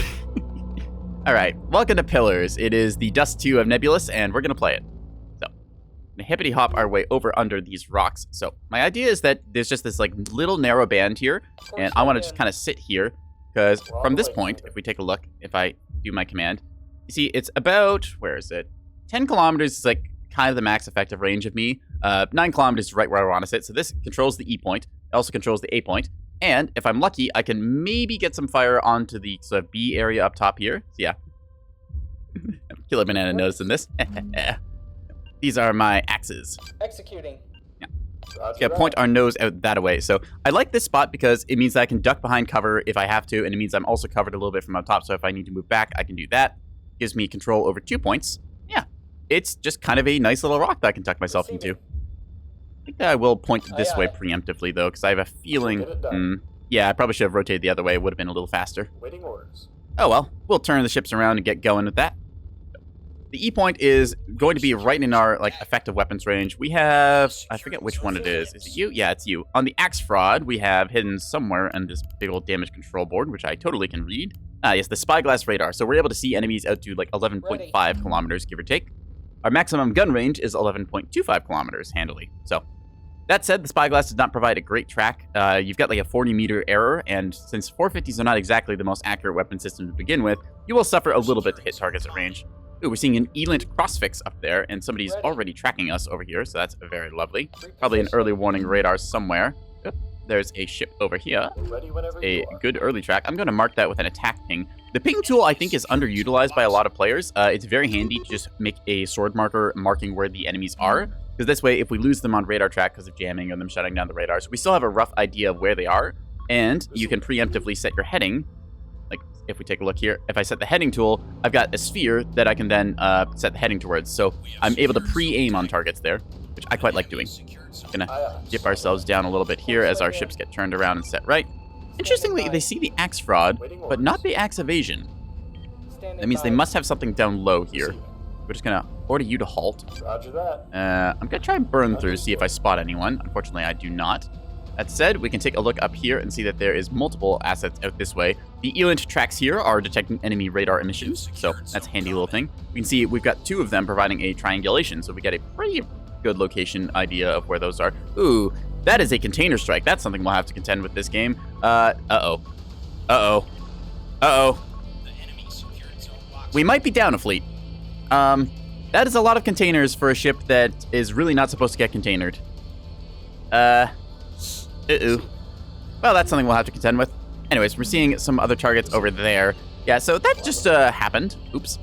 A: All right, welcome to Pillars. It is the Dust 2 of Nebulous, and we're going to play it. Hippity hop our way over under these rocks. So my idea is that there's just this like little narrow band here, and I want to just kind of sit here because from this point, if we take a look, if I do my command, you see it's about, where is it? 10 kilometers is like kind of the max effective range of me. 9 kilometers is right where I want to sit. So this controls the E point. It also controls the A point. And if I'm lucky, I can maybe get some fire onto the sort of B area up top here. So yeah. Killer Banana noticing this. These are my axes.
B: Executing.
A: Yeah, point our nose out that way. So I like this spot because it means that I can duck behind cover if I have to, and it means I'm also covered a little bit from up top, so if I need to move back, I can do that. Gives me control over 2 points. Yeah, it's just kind of a nice little rock that I can tuck myself into. I think that I will point this way preemptively, though, because I have a feeling... yeah, I probably should have rotated the other way. It would have been a little faster.
B: Waiting orders.
A: Oh well, we'll turn the ships around and get going with that. The E point is going to be right in our like effective weapons range. We have, I forget which one it is. Is it you? Yeah, it's you. On the Axe Fraud, we have hidden somewhere on this big old damage control board, which I totally can read. Yes, the spyglass radar. So we're able to see enemies out to like 11.5 kilometers, give or take. Our maximum gun range is 11.25 kilometers, handily. So that said, the spyglass does not provide a great track. You've got like a 40-meter error, and since 450s are not exactly the most accurate weapon system to begin with, you will suffer a little bit to hit targets at range. Ooh, we're seeing an Elint crossfix up there, and somebody's already tracking us over here, so that's very lovely. Probably an early warning radar somewhere. Oop, there's a ship over here. A good early track. I'm going to mark that with an attack ping. The ping tool, I think, is underutilized by a lot of players. It's very handy to just make a sword marker marking where the enemies are, because this way, if we lose them on radar track because of jamming or them shutting down the radars, we still have a rough idea of where they are, and you can preemptively set your heading. Like, if we take a look here, if I set the heading tool, I've got a sphere that I can then set the heading towards. So I'm able to pre-aim on targets there, which I quite like doing. Gonna dip ourselves down a little bit here as our ships get turned around and set right. Interestingly, they see the axe fraud, but not the axe evasion. That means they must have something down low here. We're just gonna order you to halt.
B: Roger that.
A: I'm gonna try and burn through, see if I spot anyone. Unfortunately, I do not. That said, we can take a look up here and see that there is multiple assets out this way. The Elint tracks here are detecting enemy radar emissions, so that's a handy little thing. We can see we've got 2 of them providing a triangulation, so we get a pretty good location idea of where those are. Ooh, that is a container strike. That's something we'll have to contend with this game. Uh-oh. Uh-oh. Uh-oh. We might be down a fleet. That is a lot of containers for a ship that is really not supposed to get containered. Uh-oh. Well, that's something we'll have to contend with. Anyways, we're seeing some other targets over there. Yeah, so that just happened. Oops.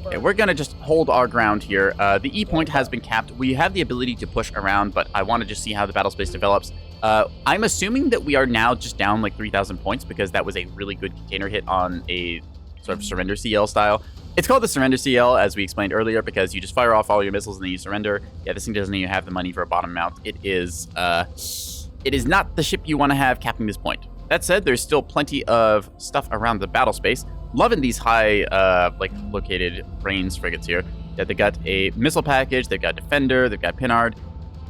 A: Okay, we're gonna just hold our ground here. The E point has been capped. We have the ability to push around, but I want to just see how the battle space develops. I'm assuming that we are now just down like 3,000 points because that was a really good container hit on a sort of surrender CL style. It's called the surrender CL, as we explained earlier, because you just fire off all your missiles and then you surrender. Yeah, this thing doesn't even have the money for a bottom mount. It is not the ship you want to have capping this point. That said, there's still plenty of stuff around the battle space. Loving these high, located brains frigates here. Yeah, they got a missile package, they've got Defender, they've got Pinard.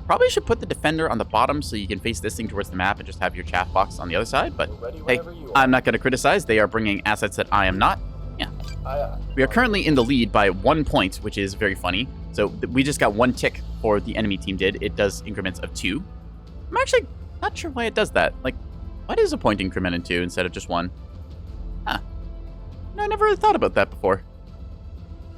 A: Probably should put the Defender on the bottom so you can face this thing towards the map and just have your chaff box on the other side. But hey, I'm not going to criticize. They are bringing assets that I am not. Yeah. We are currently in the lead by 1 point, which is very funny. So we just got 1 tick for the enemy team did. It does increments of 2. I'm actually not sure why it does that. Like, why does a point increment in 2 instead of just 1? Huh. No, I never really thought about that before.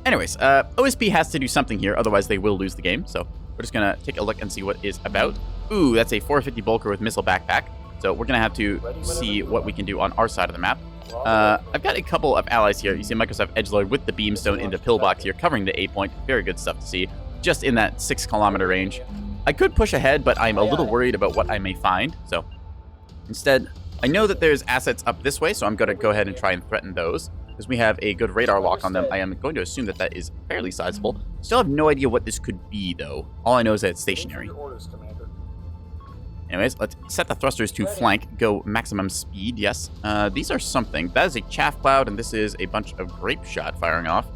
A: Anyways, OSP has to do something here, otherwise they will lose the game. So we're just going to take a look and see what is about. Ooh, that's a 450 Bulker with missile backpack. So we're going to have to see what we can do on our side of the map. I've got a couple of allies here. You see Microsoft Edgelord with the beamstone into pillbox here, covering the A point. Very good stuff to see, just in that 6-kilometer range. I could push ahead, but I'm a little worried about what I may find. So instead, I know that there's assets up this way, so I'm going to go ahead and try and threaten those, because we have a good radar lock on them. I am going to assume that that is fairly sizable. Still have no idea what this could be, though. All I know is that it's stationary. Anyways, let's set the thrusters to flank, go maximum speed, yes. These are something. That is a chaff cloud, and this is a bunch of grape shot firing off.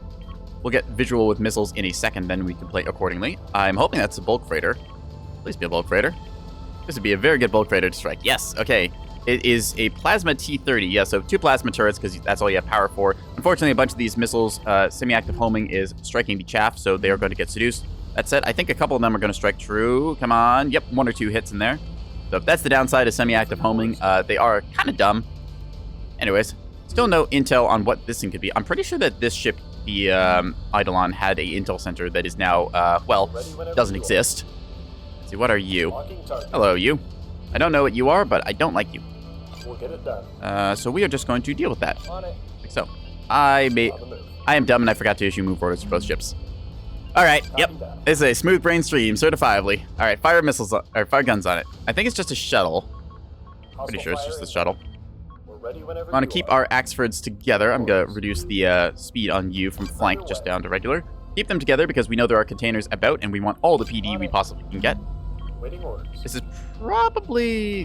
A: We'll get visual with missiles in a second, then we can play accordingly. I'm hoping that's a bulk freighter. Please be a bulk freighter. This would be a very good bulk freighter to strike. Yes, okay. It is a plasma T-30. Yeah, so 2 plasma turrets, because that's all you have power for. Unfortunately, a bunch of these missiles, semi-active homing is striking the chaff, so they are going to get seduced. That said, I think a couple of them are going to strike true. Come on. Yep, 1 or 2 hits in there. So that's the downside of semi-active homing. They are kind of dumb. Anyways, still no intel on what this thing could be. I'm pretty sure that this ship, the Eidolon, had a intel center that is now, doesn't exist. Let's see, what are you? Hello, you. I don't know what you are, but I don't like you.
B: We'll get it done.
A: So we are just going to deal with that. Like so. I am dumb and I forgot to issue move orders for both ships. Alright, yep. This is a smooth brain stream, certifiably. Alright, fire missiles, or fire guns on it. I think it's just a shuttle. Pretty sure it's just a shuttle. I want to keep our Axfords together. I'm going to reduce the speed on you from flank just down to regular. Keep them together because we know there are containers about and we want all the PD we possibly can get. This is probably...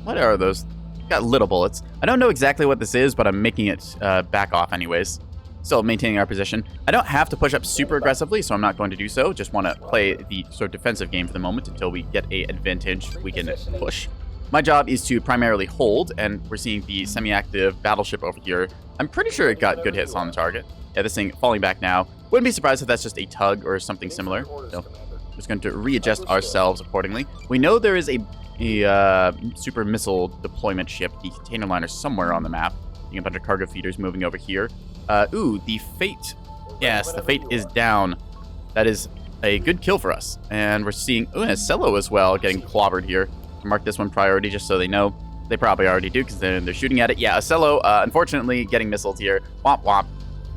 A: What are those? Got little bullets. I don't know exactly what this is, but I'm making it back off anyways. Still maintaining our position. I don't have to push up super aggressively, so I'm not going to do so. Just want to play the sort of defensive game for the moment until we get an advantage we can push. My job is to primarily hold, and we're seeing the semi-active battleship over here. I'm pretty sure it got good hits on the target. Yeah, this thing falling back now. Wouldn't be surprised if that's just a tug or something similar. So, just going to readjust ourselves accordingly. We know there is a super missile deployment ship, the container liner, somewhere on the map. Seeing a bunch of cargo feeders moving over here. Ooh, the Fate Yes, the Fate is down. That is a good kill for us. And we're seeing a Cello as well getting clobbered here. Mark this one priority just so they know. They probably already do because they're shooting at it. Yeah, a Cello, unfortunately, getting missiled here. Womp womp.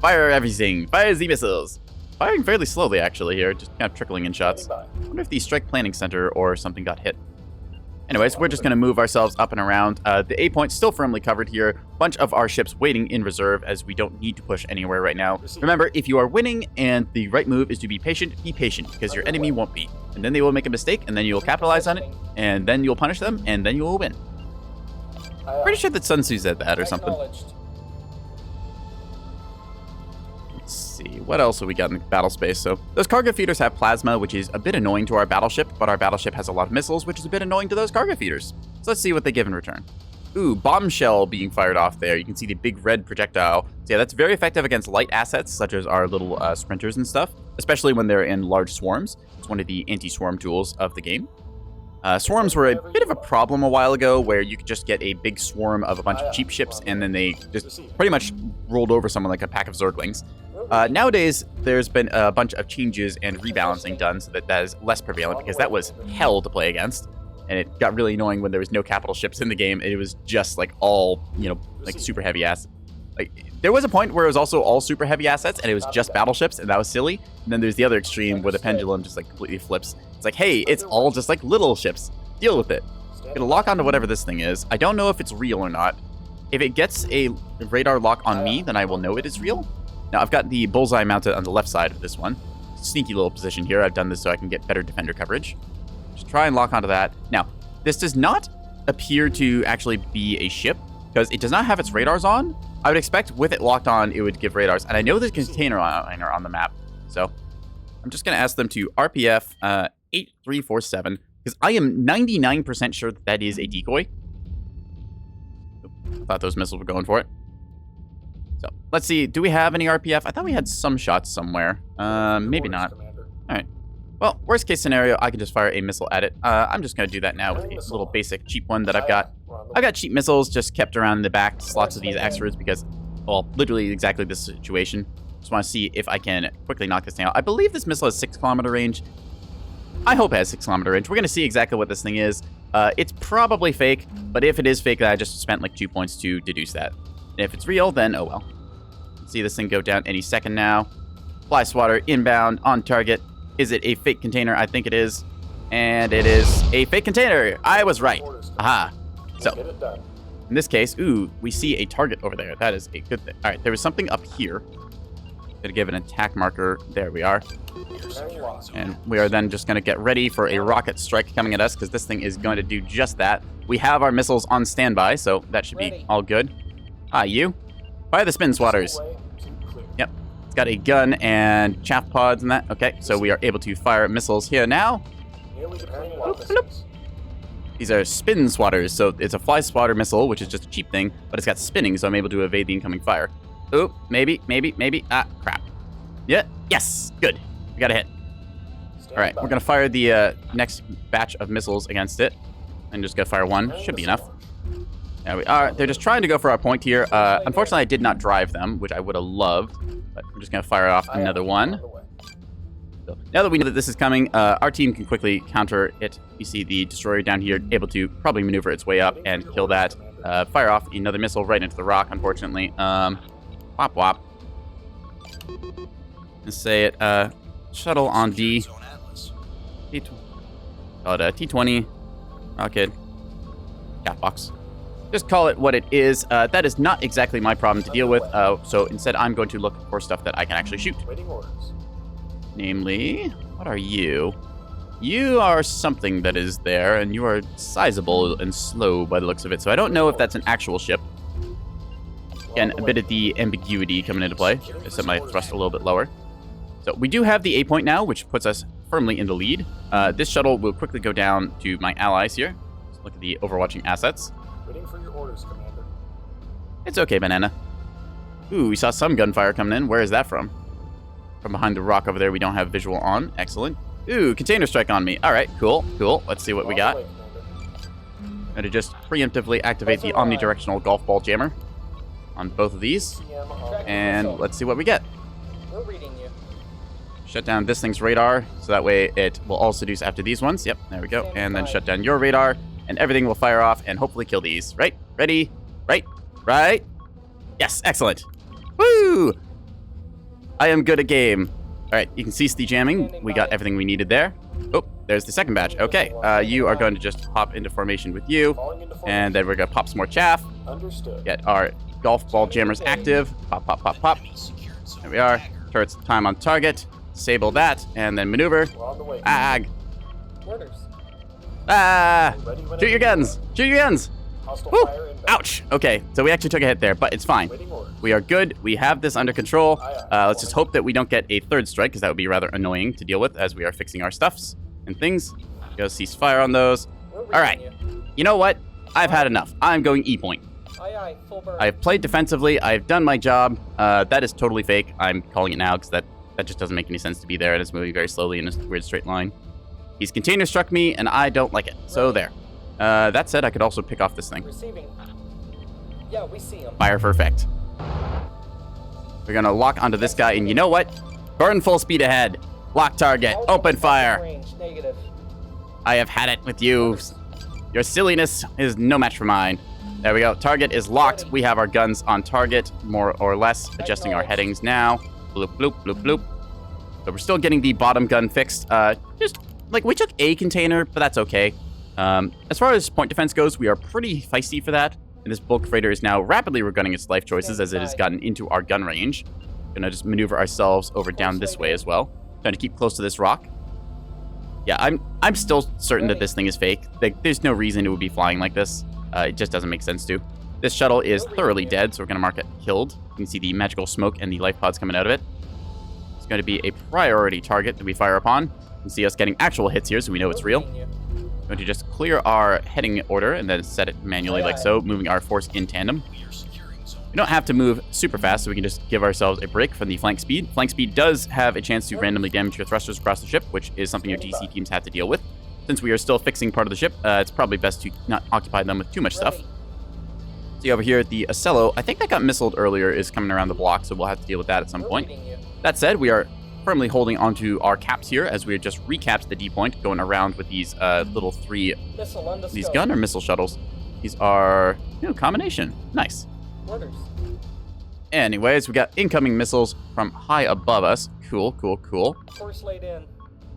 A: Fire everything. Fire the missiles. Firing fairly slowly, actually, here. Just kind of trickling in shots. I wonder if the Strike Planning Center or something got hit. Anyways, we're just going to move ourselves up and around. The A point still firmly covered here. Bunch of our ships waiting in reserve as we don't need to push anywhere right now. Remember, if you are winning and the right move is to be patient because your enemy won't be. And then they will make a mistake, and then you'll capitalize on it, and then you'll punish them, and then you will win. Pretty sure that Sun Tzu said that or something. Let's see, what else have we got in the battle space? So those cargo feeders have plasma, which is a bit annoying to our battleship, but our battleship has a lot of missiles, which is a bit annoying to those cargo feeders. So let's see what they give in return. Ooh, bombshell being fired off there. You can see the big red projectile. So yeah, that's very effective against light assets, such as our little sprinters and stuff, especially when they're in large swarms. It's one of the anti-swarm tools of the game. Swarms were a bit of a problem a while ago, where you could just get a big swarm of a bunch of cheap ships, and then they just pretty much rolled over someone like a pack of Zerglings. Nowadays, there's been a bunch of changes and rebalancing done so that is less prevalent, because that was hell to play against. And it got really annoying when there was no capital ships in the game. It was just like all, like super heavy assets. Like, there was a point where it was also all super heavy assets and it was just battleships, and that was silly. And then there's the other extreme where the pendulum just like completely flips. It's like, hey, it's all just like little ships. Deal with it. I'm gonna lock onto whatever this thing is. I don't know if it's real or not. If it gets a radar lock on me, then I will know it is real. Now, I've got the bullseye mounted on the left side of this one. Sneaky little position here. I've done this so I can get better defender coverage. Just try and lock onto that. Now, this does not appear to actually be a ship because it does not have its radars on. I would expect with it locked on, it would give radars. And I know there's a container liner on the map. So I'm just going to ask them to RPF 8347 because I am 99% sure that that is a decoy. I thought those missiles were going for it. So let's see. Do we have any RPF? I thought we had some shots somewhere. Maybe not. All right. Well, worst case scenario, I can just fire a missile at it. I'm just going to do that now with a little basic cheap one that I've got. I've got cheap missiles just kept around in the back slots of these X-Roots because, well, literally exactly this situation. Just want to see if I can quickly knock this thing out. I believe this missile has 6-kilometer range. I hope it has 6-kilometer range. We're going to see exactly what this thing is. It's probably fake, but if it is fake, I just spent like 2 points to deduce that. And if it's real, then oh well. See this thing go down any second now. Fly swatter inbound on target. Is it a fake container? I think it is. And it is a fake container. I was right. Aha. So, in this case, ooh, we see a target over there. That is a good thing. All right, there was something up here. Gonna give an attack marker. There we are. And we are then just gonna get ready for a rocket strike coming at us because this thing is going to do just that. We have our missiles on standby, so that should be all good. Hi, you. Fire the spin swatters. Yep. It's got a gun and chaff pods and that. Okay, so we are able to fire missiles here now. Bloop, bloop. These are spin swatters, so it's a fly swatter missile, which is just a cheap thing, but it's got spinning, so I'm able to evade the incoming fire. Oop, maybe. Ah, crap. Yeah, yes, good. We got a hit. All right, we're gonna fire the next batch of missiles against it. And just gonna fire one, should be enough. There we are. They're just trying to go for our point here. Unfortunately, I did not drive them, which I would have loved, but I'm just gonna fire off another one. So now that we know that this is coming, our team can quickly counter it. You see the destroyer down here, able to probably maneuver its way up and kill that. Fire off another missile right into the rock, unfortunately. Wop wop. Let's say it. Shuttle on D. Call it T-20. Rocket. Cat box. Just call it what it is. That is not exactly my problem to deal with. So instead, I'm going to look for stuff that I can actually shoot. Namely, what are you? You are something that is there, and you are sizable and slow by the looks of it. So I don't know if that's an actual ship. Again, a bit of the ambiguity coming into play. I set my thrust a little bit lower. So we do have the A point now, which puts us firmly in the lead. This shuttle will quickly go down to my allies here. Let's look at the overwatching assets.
B: Waiting for your orders, Commander.
A: It's okay, Banana. Ooh, we saw some gunfire coming in. Where is that from? From behind the rock over there we don't have visual on. Excellent. Ooh, container strike on me. All right, cool. Let's see what we got. I'm going to just preemptively activate the omnidirectional golf ball jammer on both of these. And let's see what we get.
C: We're reading you.
A: Shut down this thing's radar, so that way it will all seduce after these ones. Yep, there we go.
C: Standing
A: And then
C: by.
A: shut down your radar, and everything will fire off and hopefully kill these. Right? Ready? Right? Right? Yes, excellent. Woo! I am good at game. All right, you can cease the jamming.
C: Standing
A: We got
C: by.
A: everything we needed there. Oh, there's the second batch. Okay, you are going to just hop into formation with you,
B: Falling into formation.
A: and then we're going to pop some more chaff.
B: Understood.
A: Get our golf ball jammers active. Pop, pop, pop, pop. There we are. Turrets time on target. Disable that, and then maneuver.
B: We're on the way.
A: Ag.
C: Orders.
A: Ah!
B: Ready whenever
A: Shoot your
B: you
A: guns!
B: are.
A: Shoot your guns!
B: Hostile
A: Woo!
B: fire inbound.
A: Ouch! Okay, so we actually took a hit there, but it's fine.
B: Waiting orders.
A: We are good. We have this under control.
B: Aye, aye.
A: Let's just hope that we don't get a third strike, because that would be rather annoying to deal with as we are fixing our stuffs and things. Go cease fire on those.
C: We're reading
A: All right.
C: you.
A: You know what? I've had enough. I'm going E point.
C: Aye, aye. Full burn.
A: I've played defensively. I've done my job. That is totally fake. I'm calling it now because that just doesn't make any sense to be there, and it's moving very slowly in a weird straight line. He's container struck me, and I don't like it. So there. That said, I could also pick off this thing.
C: Receiving. Yeah, we see him.
A: Fire for effect. We're gonna lock onto this guy, and you know what? Burn full speed ahead. Lock target.
C: All
A: Open
C: defensive
A: fire.
C: Range, negative.
A: I have had it with you. Your silliness is no match for mine. There we go. Target is locked. We have our guns on target, more or less. Adjusting our headings now. Bloop, bloop, bloop, bloop. So we're still getting the bottom gun fixed. Just, like, we took a container, but that's okay. As far as point defense goes, we are pretty feisty for that. And this bulk freighter is now rapidly regretting its life choices as it has gotten into our gun range. Gonna just maneuver ourselves over down this way as well. Trying to keep close to this rock. Yeah, I'm still certain that this thing is fake. Like, there's no reason it would be flying like this. It just doesn't make sense to. This shuttle is thoroughly dead, so we're gonna mark it killed. You can see the magical smoke and the life pods coming out of it. It's going to be a priority target that we fire upon. You can see us getting actual hits here, so we know it's real. Going to just clear our heading order and then set it manually like so, moving our force in tandem. We don't have to move super fast, so we can just give ourselves a break from the flank speed. Flank speed does have a chance to randomly damage your thrusters across the ship, which is something your DC teams have to deal with. Since we are still fixing part of the ship, it's probably best to not occupy them with too much stuff. See over here at the Ocello, I think that got missiled earlier, is coming around the block, so we'll have to deal with that at some point. That said, we are firmly holding onto our caps here as we just recapped the D point, going around with these little three, these gun or missile shuttles. These are, combination. Nice.
C: Orders.
A: Anyways, we got incoming missiles from high above us. Cool, cool, cool.
C: Course laid in.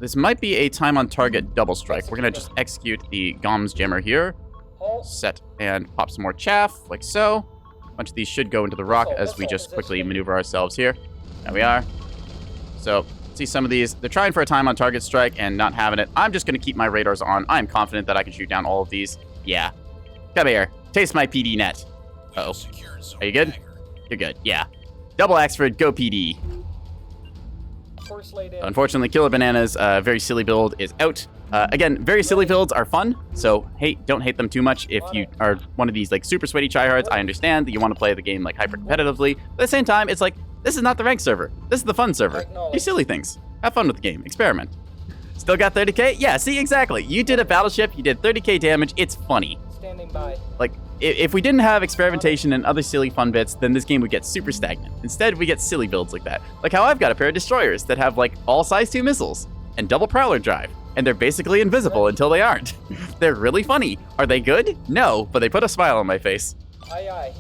A: This might be a time on target double strike. We're gonna just execute the Goms jammer here.
C: Halt.
A: Set and pop some more chaff, like so. A bunch of these should go into the rock as we just quickly maneuver ourselves here. There we are. So, see some of these. They're trying for a time on target strike and not having it. I'm just gonna keep my radars on. I'm confident that I can shoot down all of these. Yeah. Come here. Taste my PD net. Uh-oh. Are you good? You're good. Yeah. Double Axford, go PD.
C: Course laid in.
A: Unfortunately, Killer Banana's very silly build is out. Again, very silly builds are fun, so don't hate them too much. If you are one of these like super sweaty tryhards, I understand that you want to play the game like hyper competitively. But at the same time, it's like, this is not the ranked server. This is the fun server. Do silly things. Have fun with the game. Experiment. Still got 30k? Yeah, see, exactly. You did a battleship, you did 30k damage. It's funny.
C: Standing by.
A: Like, if we didn't have experimentation and other silly fun bits, then this game would get super stagnant. Instead, we get silly builds like that. Like how I've got a pair of destroyers that have, like, all size 2 missiles and double prowler drive. And they're basically invisible until they aren't. They're really funny. Are they good? No, but they put a smile on my face.
C: Aye, aye.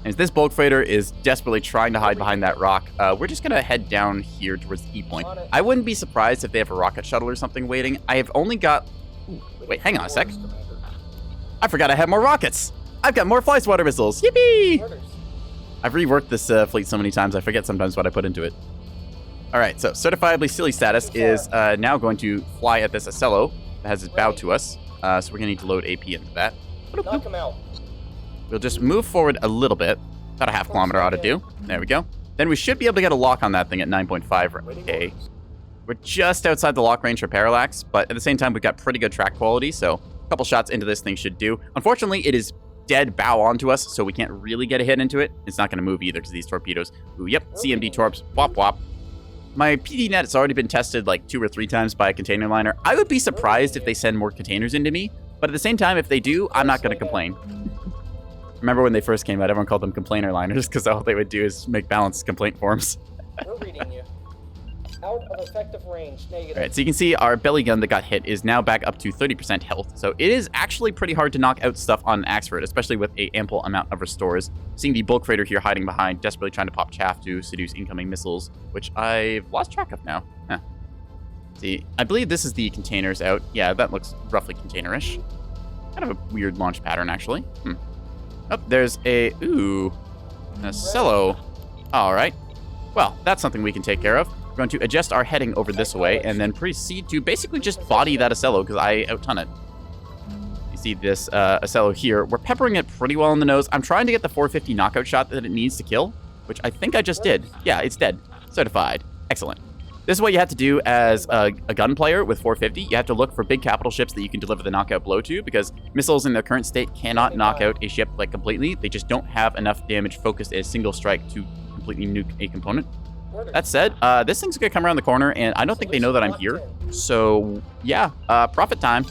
A: As this bulk freighter is desperately trying to hide behind that rock, we're just going to head down here towards the E point. I wouldn't be surprised if they have a rocket shuttle or something waiting. I have only got... Ooh, wait, hang on a sec. I forgot I have more rockets. I've got more fly swatter missiles. Yippee!
C: Orders.
A: I've reworked this fleet so many times, I forget sometimes what I put into it. All right, so certifiably silly status is now going to fly at this Ocello that has its bow to us. So we're going to need to load AP into that.
C: Knock him out.
A: We'll just move forward a little bit. About a half kilometer ought to do. There we go. Then we should be able to get a lock on that thing at 9.5 K. We're just outside the lock range for parallax, but at the same time, we've got pretty good track quality, so a couple shots into this thing should do. Unfortunately, it is dead bow onto us, so we can't really get a hit into it. It's not going to move either because these torpedoes. Ooh, yep, CMD torps, wop wop. My PD net has already been tested like 2 or 3 times by a container liner. I would be surprised if they send more containers into me, but at the same time, if they do, I'm not going to complain. Remember when they first came out, everyone called them complainer liners because all they would do is make balanced complaint forms.
C: We're reading you. Out of effective range, negative.
A: All right, so you can see our belly gun that got hit is now back up to 30% health. So it is actually pretty hard to knock out stuff on Axford, especially with a ample amount of restores. Seeing the bulk freighter here hiding behind, desperately trying to pop chaff to seduce incoming missiles, which I've lost track of now. Huh. See, I believe this is the containers out. Yeah, that looks roughly containerish. Kind of a weird launch pattern, actually. Oh, there's a cello. All right. Well, that's something we can take care of. We're going to adjust our heading over this way and then proceed to basically just body that Ocello because I out-ton it. You see this Ocello here. We're peppering it pretty well in the nose. I'm trying to get the 450 knockout shot that it needs to kill, which I think I just did. Yeah, it's dead. Certified. Excellent. This is what you have to do as a gun player with 450. You have to look for big capital ships that you can deliver the knockout blow to because missiles in their current state cannot knock out a ship like completely. They just don't have enough damage focused as single strike to completely nuke a component. That said, this thing's gonna come around the corner, and I don't think they know that I'm here. So, yeah, profit time.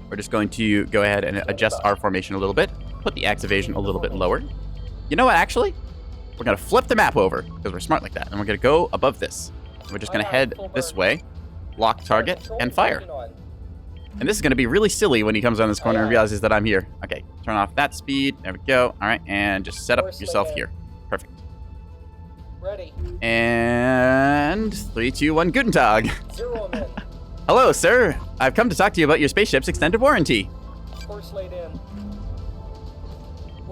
A: We're just going to go ahead and adjust our formation a little bit, put the axe evasion a little bit lower. You know what, actually? We're gonna flip the map over, because we're smart like that, and we're gonna go above this. We're just gonna head this way, lock target, and fire. And this is gonna be really silly when he comes around this corner and realizes that I'm here. Okay, turn off that speed, there we go. All right, and just set up yourself here. Perfect.
C: Ready.
A: And 3, 2, 1, Guten Tag.
C: 0 men.
A: Hello, sir. I've come to talk to you about your spaceship's extended warranty.
C: Course laid in.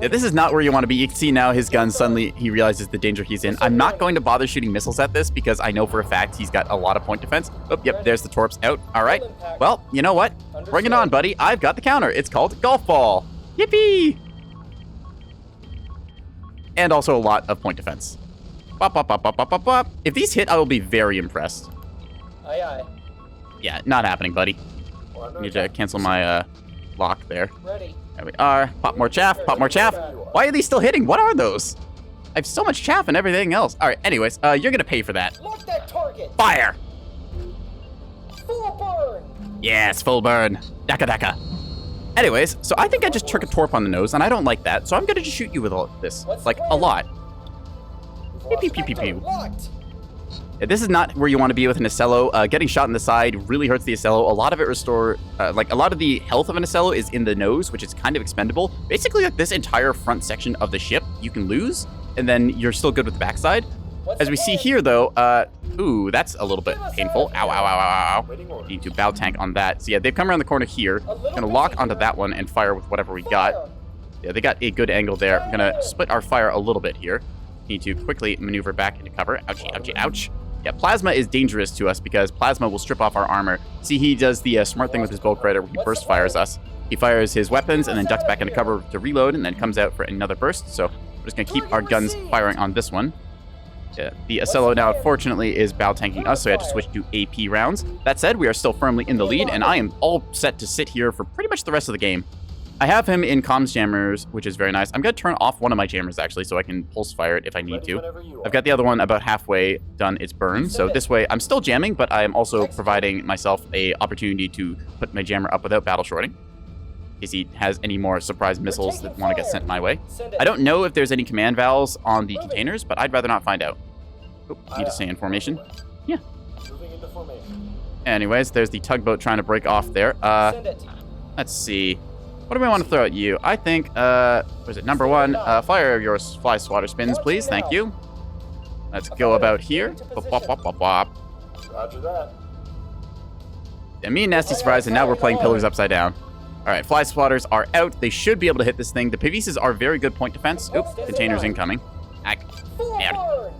A: Yeah, this is not where you want to be. You can see now his gun suddenly, he realizes the danger he's in. I'm not going to bother shooting missiles at this because I know for a fact he's got a lot of point defense. Oh, yep, there's the torps out. All right. Well, you know what? Bring it on, buddy. I've got the counter. It's called Golf Ball. Yippee! And also a lot of point defense. Bop, bop, bop, bop, bop, bop, bop. If these hit, I will be very impressed.
C: Aye, aye.
A: Yeah, not happening, buddy. I need to cancel my lock there.
C: Ready.
A: There we are. Pop more chaff, pop more chaff. Why are these still hitting? What are those? I have so much chaff and everything else. All right, anyways, you're gonna pay for that.
C: Lock that target.
A: Fire!
C: Full burn.
A: Yes, full burn. Daka daka. Anyways, so I think I just took a torp on the nose, and I don't like that, so I'm gonna just shoot you with all this. Like, a lot. Pew, pew, pew, pew, pew. Yeah, this is not where you want to be with an Ocello. Getting shot in the side really hurts the Ocello. A lot of it like a lot of the health of an Ocello is in the nose, which is kind of expendable. Basically, like this entire front section of the ship, you can lose, and then you're still good with the backside. As we see here, though, ooh, that's a little bit painful. Ow, ow, ow, ow, ow. Need to bow tank on that. So yeah, they've come around the corner here. Gonna lock onto that one and fire with whatever we got. Yeah, they got a good angle there. We're gonna split our fire a little bit here. Need to quickly maneuver back into cover. Ouchie, ouchie, ouch. Yeah, plasma is dangerous to us because plasma will strip off our armor. See, he does the smart thing with his bulk freighter where he burst fires us. He fires his weapons and then ducks back into cover to reload and then comes out for another burst. So we're just going to keep our guns firing on this one. Yeah, the Ocello now, unfortunately, is bow tanking us, so I had to switch to AP rounds. That said, we are still firmly in the lead, and I am all set to sit here for pretty much the rest of the game. I have him in comms jammers, which is very nice. I'm going to turn off one of my jammers, actually, so I can pulse fire it if I need to. I've got the other one about halfway done its burn, so this way I'm still jamming, but I am also providing myself a opportunity to put my jammer up without battle shorting, in case he has any more surprise missiles that want to get sent my way. I don't know if there's any command valves on the containers, but I'd rather not find out. Oh, need to stay in formation. Yeah. Anyways, there's the tugboat trying to break off there. Let's see. What do we want to throw at you? I think, was it number 1? Fire your fly swatter spins, please. Thank you. Let's go about here. Bop, bop, bop, bop, bop.
B: Roger that.
A: And me and Nasty surprised, and now we're playing pillars upside down. All right, fly swatters are out. They should be able to hit this thing. The Pavises are very good point defense. Oop, containers incoming. Damn. Right,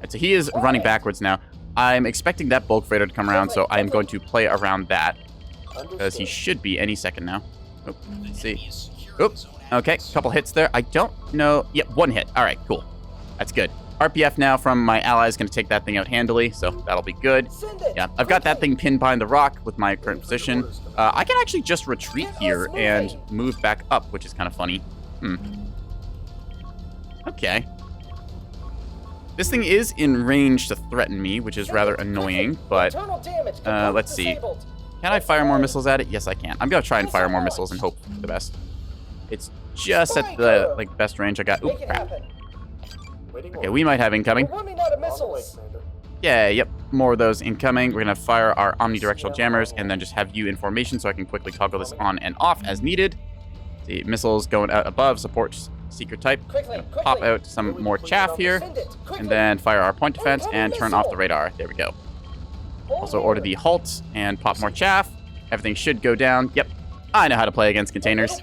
A: so he is running backwards now. I'm expecting that bulk freighter to come around, so I'm going to play around that. Because he should be any second now. Oop, let's see. Oop, okay, couple hits there. I don't know. Yep, 1 hit. All right, cool. That's good. RPF now from my allies going to take that thing out handily, so that'll be good. Yeah, I've got that thing pinned behind the rock with my current position. I can actually just retreat here and move back up, which is kind of funny. Okay. This thing is in range to threaten me, which is rather annoying, but let's see. Can I fire more missiles at it? Yes, I can. I'm going to try and fire more missiles and hope for the best. It's just at the best range I got. Oop, crap.
B: Waiting
A: Okay, we might have incoming.
C: We're running out of
B: On the way,
C: missiles.
B: Commander.
A: Yeah, yep, more of those incoming. We're gonna fire our omnidirectional jammers and then just have you in formation so I can quickly toggle this on and off as needed. See, missiles going out above, support secret type.
C: Quickly,
A: Pop out some more chaff here,
C: Send it, quickly.
A: and then fire our point defense and turn off the radar. There we go. Also order the halt and pop more chaff. Everything should go down. Yep, I know how to play against containers.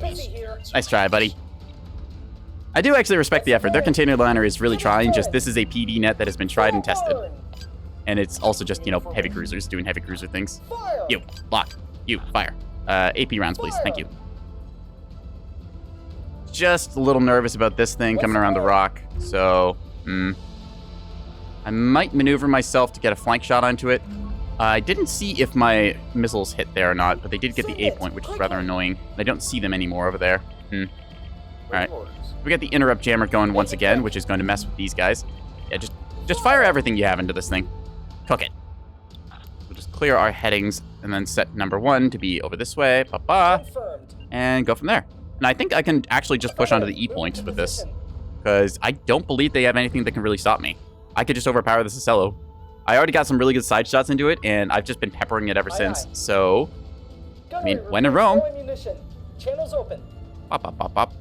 A: Nice try, buddy. I do actually respect the effort. Their container liner is really trying. Just this is a PD net that has been tried and tested. And it's also just, you know, heavy cruisers doing heavy cruiser things.
C: Fire.
A: You, lock. You, fire. AP rounds, please. Thank you. Just a little nervous about this thing coming around the rock. So, I might maneuver myself to get a flank shot onto it. I didn't see if my missiles hit there or not, but they did get the A point, which is rather annoying. I don't see them anymore over there. Alright. We got the interrupt jammer going once again, which is going to mess with these guys. Yeah, just fire everything you have into this thing. Cook it. We'll just clear our headings and then set number 1 to be over this way.
C: Confirmed.
A: And go from there. And I think I can actually just push onto the E point with this, because I don't believe they have anything that can really stop me. I could just overpower this Ocello. I already got some really good side shots into it, and I've just been peppering it ever since. So, I mean, when in Rome.
C: Channels open.
A: Pop, pop, pop, pop.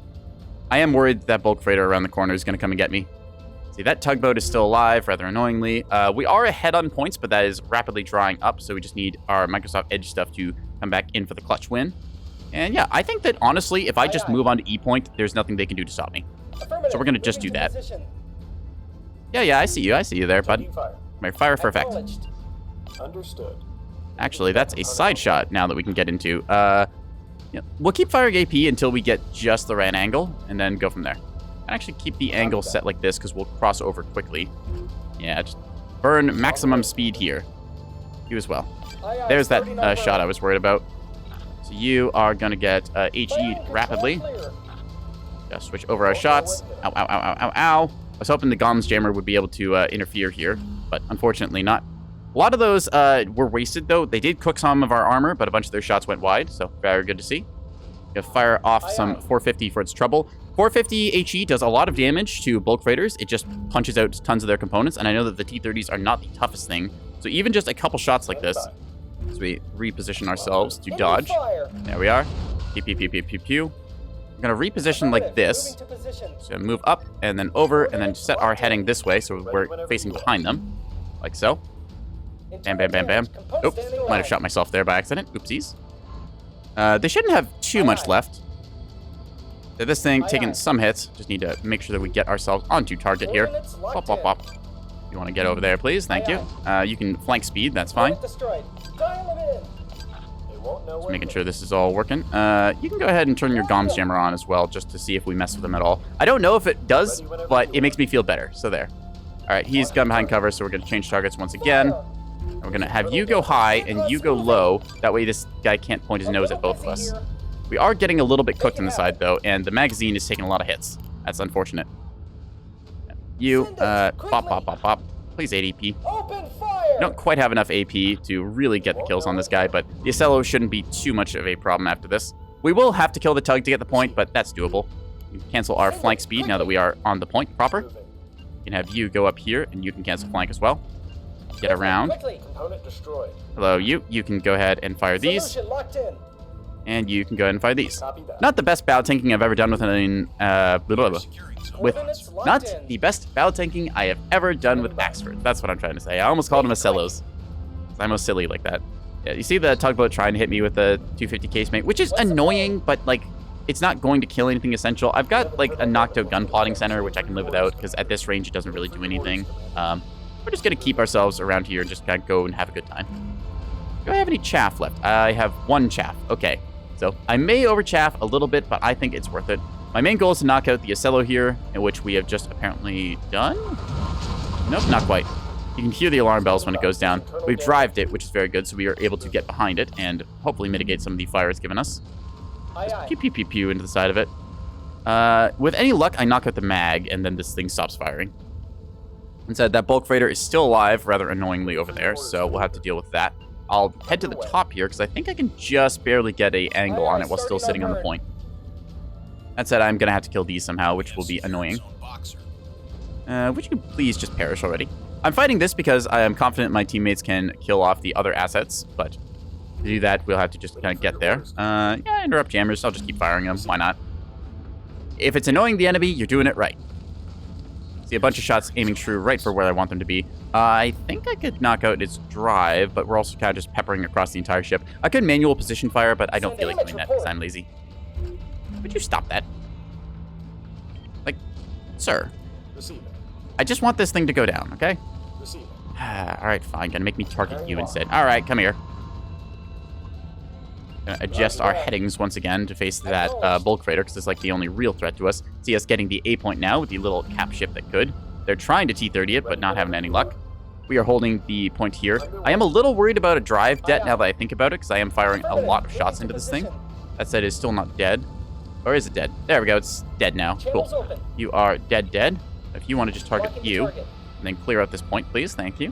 A: I am worried that bulk freighter around the corner is going to come and get me. See, that tugboat is still alive, rather annoyingly. We are ahead on points, but that is rapidly drying up, so we just need our Microsoft Edge stuff to come back in for the clutch win. And yeah, I think that, honestly, if I just move on to E point, there's nothing they can do to stop me. So we're going to just do that. Yeah, I see you. I see you there, bud. My fire for effect.
B: Understood.
A: Actually, that's a side shot now that we can get into. Yeah, we'll keep firing AP until we get just the right angle, and then go from there. And actually keep the angle set like this, because we'll cross over quickly. Yeah, just burn maximum speed here. You as well. There's that shot I was worried about. So you are going to get HE rapidly. Just switch over our shots. Ow, ow, ow, ow, ow, ow. I was hoping the Goms jammer would be able to interfere here, but unfortunately not. A lot of those were wasted, though. They did cook some of our armor, but a bunch of their shots went wide, so very good to see. Gonna fire off some 450 for its trouble. 450 HE does a lot of damage to bulk freighters. It just punches out tons of their components, and I know that the T-30s are not the toughest thing. So even just a couple shots like this, as we reposition ourselves to dodge. There we are. Pew, pew, pew, pew, pew, pew. We're gonna reposition like this. So move up and then over, and then set our heading this way so we're facing behind them, like so. Bam, bam, bam, bam. Oops, might have shot myself there by accident. Oopsies. They shouldn't have too much left. This thing taking some hits. Just need to make sure that we get ourselves onto target here. Pop, pop, pop. You want to get over there, please? Thank you. You can flank speed. That's fine. Just making sure this is all working. You can go ahead and turn your Goms jammer on as well, just to see if we mess with them at all. I don't know if it does, but it makes me feel better. So there. All right, he's gun behind cover, so we're going to change targets once again. We're going to have you go high and you go low. That way this guy can't point his nose at both of us. We are getting a little bit cooked on the side, though, and the magazine is taking a lot of hits. That's unfortunate. You, pop, pop, pop, pop. Please 8 AP. You don't quite have enough AP to really get the kills on this guy, but the Ocello shouldn't be too much of a problem after this. We will have to kill the tug to get the point, but that's doable. We can cancel our flank speed now that we are on the point proper. We can have you go up here, and you can cancel flank as well. Get around. Hello, you. You can go ahead and fire these. And you can go ahead and fire these. Not the best battle tanking I've ever done with an... not the best battle tanking I have ever done with Axford. That's what I'm trying to say. I almost called them Ocellos. I'm most silly like that. Yeah, you see the tugboat trying to hit me with the 250 casemate, which is annoying, but, like, it's not going to kill anything essential. I've got, like, a knocked out gun plotting center, which I can live without, because at this range it doesn't really do anything. We're just going to keep ourselves around here and just kind of go and have a good time. Do I have any chaff left? I have 1 chaff. Okay. So I may over chaff a little bit, but I think it's worth it. My main goal is to knock out the Ocello here, in which we have just apparently done? Nope, not quite. You can hear the alarm bells when it goes down. We've drived it, which is very good, so we are able to get behind it and hopefully mitigate some of the fire it's given us. Just pew, pew, pew, pew into the side of it. With any luck, I knock out the mag, and then this thing stops firing. Instead, that bulk freighter is still alive, rather annoyingly over there, so we'll have to deal with that. I'll head to the top here, because I think I can just barely get an angle on it while still sitting on the point. That said, I'm going to have to kill these somehow, which will be annoying. Would you please just perish already? I'm fighting this because I am confident my teammates can kill off the other assets, but to do that, we'll have to just kind of get there. Yeah, interrupt jammers. I'll just keep firing them. Why not? If it's annoying the enemy, you're doing it right. See a bunch of shots aiming true right for where I want them to be. I think I could knock out its drive, but we're also kind of just peppering across the entire ship. I could manual position fire, but I don't feel like doing that because I'm lazy. Would you stop that? Like, sir.
B: Receiving.
A: I just want this thing to go down, okay?
B: Receiving.
A: Alright, fine. Gonna make me target you instead. Alright, come here. Gonna adjust our headings once again to face that bulk freighter, because it's like the only real threat to us. See us getting the A point now with the little cap ship that could. They're trying to T-30 it, but not having any luck. We are holding the point here. I am a little worried about a drive debt now that I think about it, because I am firing a lot of shots into this thing. That said, it's still not dead. Or is it dead? There we go. It's dead now. Cool. You are dead. If you want to just target you, and then clear out this point, please. Thank you.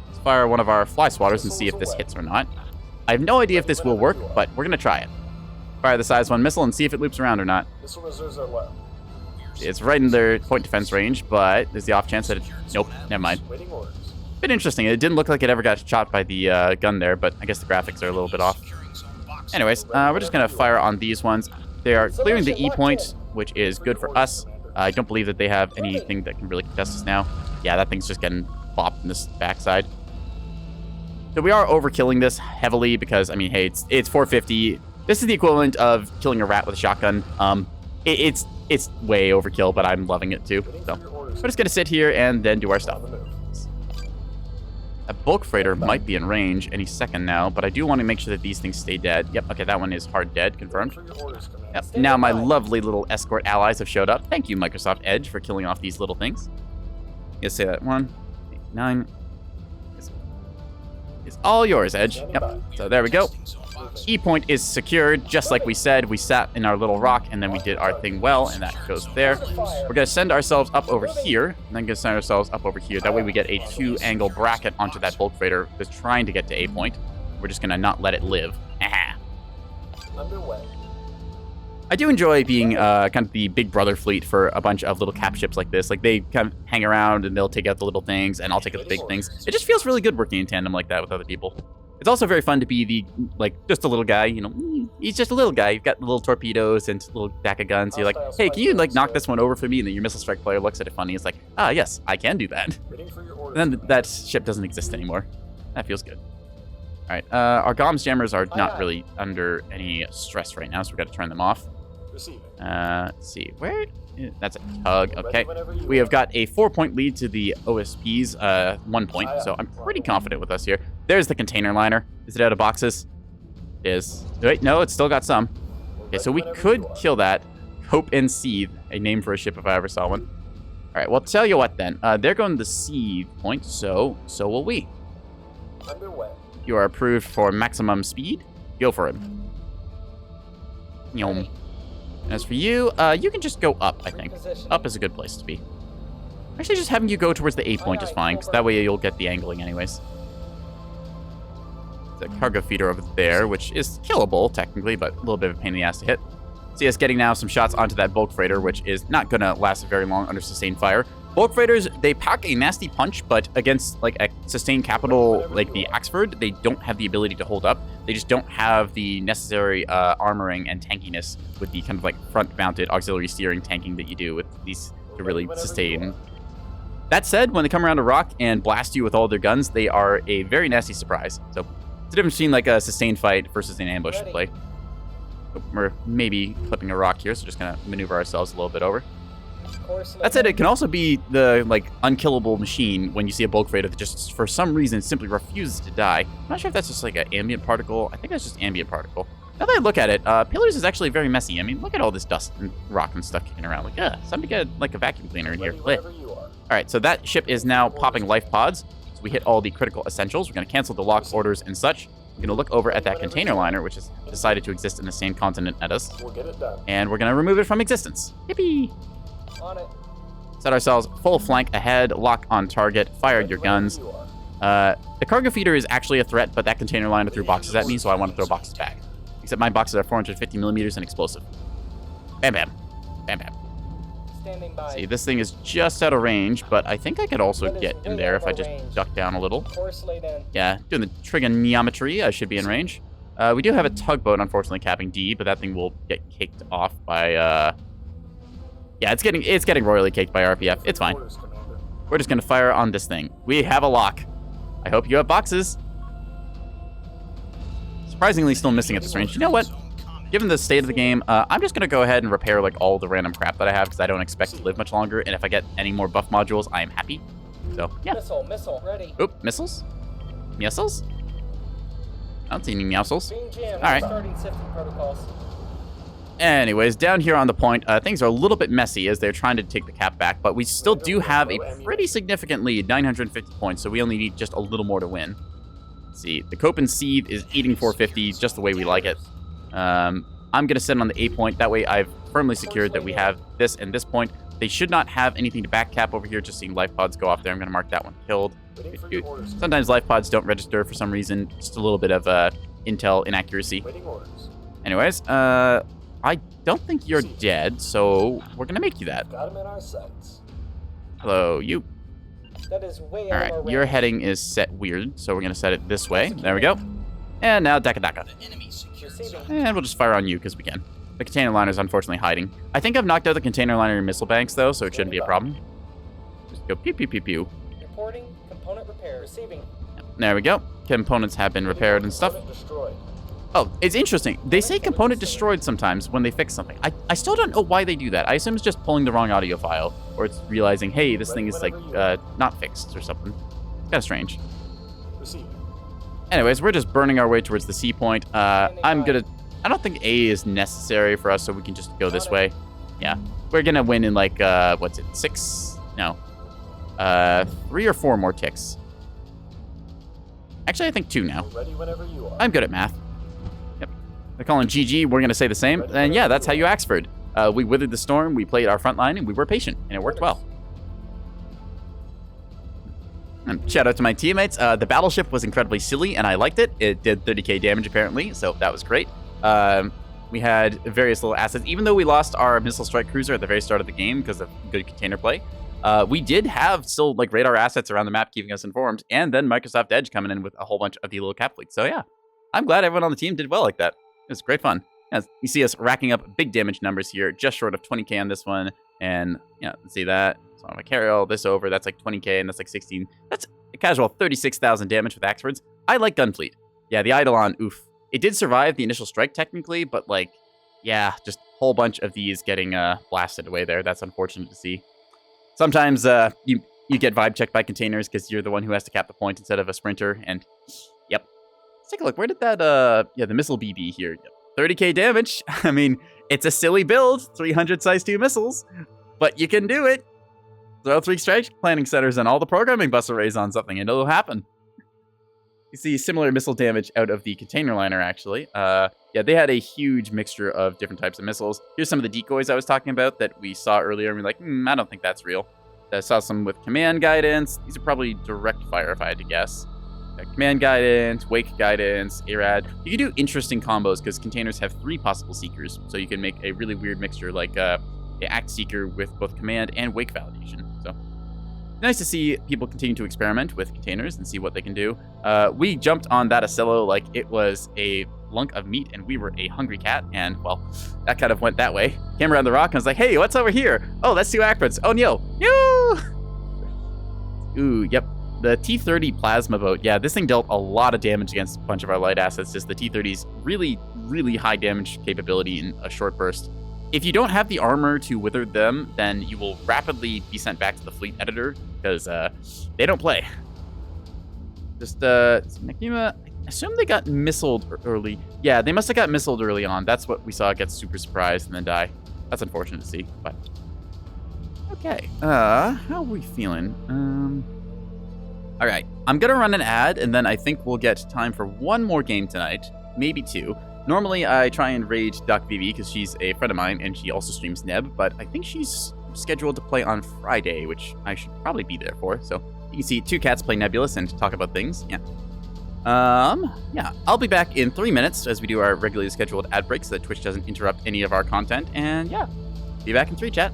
A: Let's fire one of our fly swatters and see if this hits or not. I have no idea if this will work, but we're going to try it. Fire the size 1 missile and see if it loops around or not.
B: Missile reserves are low.
A: It's right in their point defense range, but there's the off chance that it... Nope, never mind.
B: Waiting orders.
A: Bit interesting. It didn't look like it ever got shot by the gun there, but I guess the graphics are a little bit off. Anyways, we're just going to fire on these ones. They are clearing the E point, which is good for us. I don't believe that they have anything that can really contest us now. Yeah, that thing's just getting bopped in this backside. So we are overkilling this heavily because, I mean, hey, it's 450. This is the equivalent of killing a rat with a shotgun. It's way overkill, but I'm loving it too. So we're just going to sit here and then do our stuff. A bulk freighter might be in range any second now, but I do want to make sure that these things stay dead. Yep, okay, that one is hard dead, confirmed. Yep. Now my lovely little escort allies have showed up. Thank you, Microsoft Edge, for killing off these little things. Let's say that 1, 8, 9. It's all yours, Edge. Yep. So there we go. E point is secured, just like we said. We sat in our little rock, and then we did our thing well, and that goes there. We're going to send ourselves up over here, and then going to send ourselves up over here. That way we get a 2-angle bracket onto that bulk freighter that's trying to get to A point. We're just going to not let it live. Aha.
B: Underway.
A: I do enjoy being kind of the big brother fleet for a bunch of little cap ships like this. Like, they kind of hang around, and they'll take out the little things, and I'll take out the big things. It just feels really good working in tandem like that with other people. It's also very fun to be the, like, just a little guy, you know, he's just a little guy. You've got little torpedoes and little back of guns. So you're like, hey, can you, like, knock this one over for me? And then your missile strike player looks at it funny. It's like, ah, yes, I can do that. And then that ship doesn't exist anymore. That feels good. All right, our comms jammers are not really under any stress right now, so we've got to turn them off. Let's see, where? That's a tug. Okay, we have got a 4-point lead to the OSP's 1 point, so I'm pretty confident with us here. There's the container liner. Is it out of boxes? It is. Wait, no, it's still got some. Okay, so we could kill that. Hope and Seethe, a name for a ship if I ever saw one. All right, well, tell you what then. They're going to the Seethe point, so will we.
B: Underway.
A: You are approved for maximum speed. Go for it. Yum. As for you, you can just go up, I think. Up is a good place to be. Actually, just having you go towards the A point is fine, because that way you'll get the angling anyways. The cargo feeder over there, which is killable, technically, but a little bit of a pain in the ass to hit. See us getting now some shots onto that bulk freighter, which is not going to last very long under sustained fire. Bulk freighters, they pack a nasty punch, but against, like, a sustained capital like the Axford, they don't have the ability to hold up. They just don't have the necessary armoring and tankiness with the kind of, like, front-mounted auxiliary steering tanking that you do with these to really sustain. That said, when they come around a rock and blast you with all their guns, they are a very nasty surprise. So it's the difference between, like, a sustained fight versus an ambush play. We're maybe clipping a rock here, so just kind of maneuver ourselves a little bit over. That said, it can also be the, like, unkillable machine when you see a bulk freighter that just, for some reason, simply refuses to die. I'm not sure if that's just, like, an ambient particle. I think that's just ambient particle. Now that I look at it, Pillars is actually very messy. I mean, look at all this dust and rock and stuff kicking around. Like, somebody get, like, a vacuum cleaner in here. All right, so that ship is now popping life pods. So we hit all the critical essentials. We're going to cancel the lock orders and such. We're going to look over at that container liner, which has decided to exist in the same continent as us.
B: We'll get it done.
A: And we're going to remove it from existence. Yippee!
C: On it.
A: Set ourselves full flank ahead, lock on target, fired your guns. The cargo feeder is actually a threat, but that container liner threw boxes at me, so I want to throw boxes back. Except my boxes are 450 millimeters and explosive. Bam, bam. Bam, bam.
C: Standing by.
A: See, this thing is just out of range, but I think I could also
C: That is
A: get in
C: way
A: there
C: out
A: if I
C: of
A: just
C: range.
A: duck down a little.
C: Course laid in.
A: Yeah, doing the trigonometry, I should be in range. We do have a tugboat, unfortunately, capping D, but that thing will get caked off by, yeah, it's getting royally caked by RPF. It's fine.
B: Orders, Commander.
A: We're just gonna fire on this thing. We have a lock. I hope you have boxes. Surprisingly, still missing at this range. You know what? Given the state of the game, I'm just gonna go ahead and repair like all the random crap that I have because I don't expect to live much longer. And if I get any more buff modules, I am happy. So yeah.
C: Missile, ready.
A: Oop, missiles? Missiles? I don't see any missiles.
C: Being jammed.
A: All right.
C: Starting sifting protocols.
A: Anyways, down here on the point, things are a little bit messy as they're trying to take the cap back, but we still do have a pretty significant lead, 950 points, so we only need just a little more to win. Let's see, the Copen Seed is eating 450, just the way we like it. I'm going to sit on the A point, that way I've firmly secured that we have this and this point. They should not have anything to back cap over here, just seeing life pods go off there. I'm going to mark that one killed.
B: Waiting for your orders.
A: Sometimes life pods don't register for some reason, just a little bit of intel inaccuracy.
B: Waiting orders.
A: Anyways, I don't think you're dead, so we're gonna make you that.
B: Got him in our sights.
A: Hello, you.
C: That is way out
A: Alright,
C: of our
A: your
C: range.
A: heading is set weird, so we're gonna set it this way. There we go. And now Daka Daka.
C: Receiving.
A: And we'll just fire on you, because we can. The container liner is unfortunately hiding. I think I've knocked out the container liner and missile banks, though, so it shouldn't be a problem. Just go pew pew pew pew.
C: Reporting. Component repair. Receiving.
A: There we go. Components have been repaired and stuff.
B: Component destroyed.
A: Oh, it's interesting. They say component destroyed sometimes when they fix something. I still don't know why they do that. I assume it's just pulling the wrong audio file, or it's realizing, hey, this thing is like not fixed or something. It's kind of strange.
B: Receiving.
A: Anyways, we're just burning our way towards the C point. I don't think A is necessary for us, so we can just go this way. Yeah, we're gonna win in like what's it? 6? No, 3 or 4 more ticks. Actually, I think 2 now.
B: Ready whenever you are.
A: I'm good at math. Yep. They're calling GG. We're going to say the same. And yeah, that's how you Axford. We withered the storm, we played our front line, and we were patient, and it worked well. And shout out to my teammates. The battleship was incredibly silly, and I liked it. It did 30k damage, apparently, so that was great. We had various little assets. Even though we lost our missile strike cruiser at the very start of the game because of good container play, we did have still like radar assets around the map keeping us informed, and then Microsoft Edge coming in with a whole bunch of the little cap fleets. So yeah, I'm glad everyone on the team did well like that. It was great fun. As you see us racking up big damage numbers here, just short of 20k on this one, and yeah, see that. So if I carry all this over, that's like 20k, and that's like 16. That's a casual 36,000 damage with Axfords. I like Gunfleet. Yeah, the Eidolon, oof. It did survive the initial strike technically, but like, yeah, just a whole bunch of these getting blasted away there. That's unfortunate to see. Sometimes you get vibe checked by containers because you're the one who has to cap the point instead of a sprinter. And yep, let's take a look. Where did that yeah, the missile BB here? 30k damage. I mean, it's a silly build, 300 size 2 missiles, but you can do it. Throw 3 strike planning centers and all the programming bus arrays on something, and it'll happen. You see similar missile damage out of the container liner, actually. Yeah, they had a huge mixture of different types of missiles. Here's some of the decoys I was talking about that we saw earlier, and we're like, I don't think that's real. I saw some with command guidance. These are probably direct fire, if I had to guess. Command guidance, wake guidance, ARAD. You can do interesting combos, because containers have 3 possible seekers, so you can make a really weird mixture, like an act seeker with both command and wake validation. So nice to see people continue to experiment with containers and see what they can do. We jumped on that Acello like it was a lunk of meat and we were a hungry cat, and well, that kind of went that way. Came around the rock and was like, hey, what's over here? Oh, that's 2 Acrons. Oh, no. Ooh, yep. The T-30 plasma boat. Yeah, this thing dealt a lot of damage against a bunch of our light assets. Just the T-30's really, really high damage capability in a short burst. If you don't have the armor to wither them, then you will rapidly be sent back to the fleet editor, because they don't play. Just, Nekima, I assume they got missiled early. Yeah, they must have got missiled early on. That's what we saw, get super surprised and then die. That's unfortunate to see, but... Okay, how are we feeling? Alright, I'm gonna run an ad, and then I think we'll get time for 1 more game tonight, maybe 2. Normally, I try and raid DuckVV because she's a friend of mine, and she also streams Neb, but I think she's scheduled to play on Friday, which I should probably be there for. So you can see 2 cats play Nebulous and talk about things. Yeah. Yeah, I'll be back in 3 minutes as we do our regularly scheduled ad break so that Twitch doesn't interrupt any of our content. And yeah, be back in 3, chat.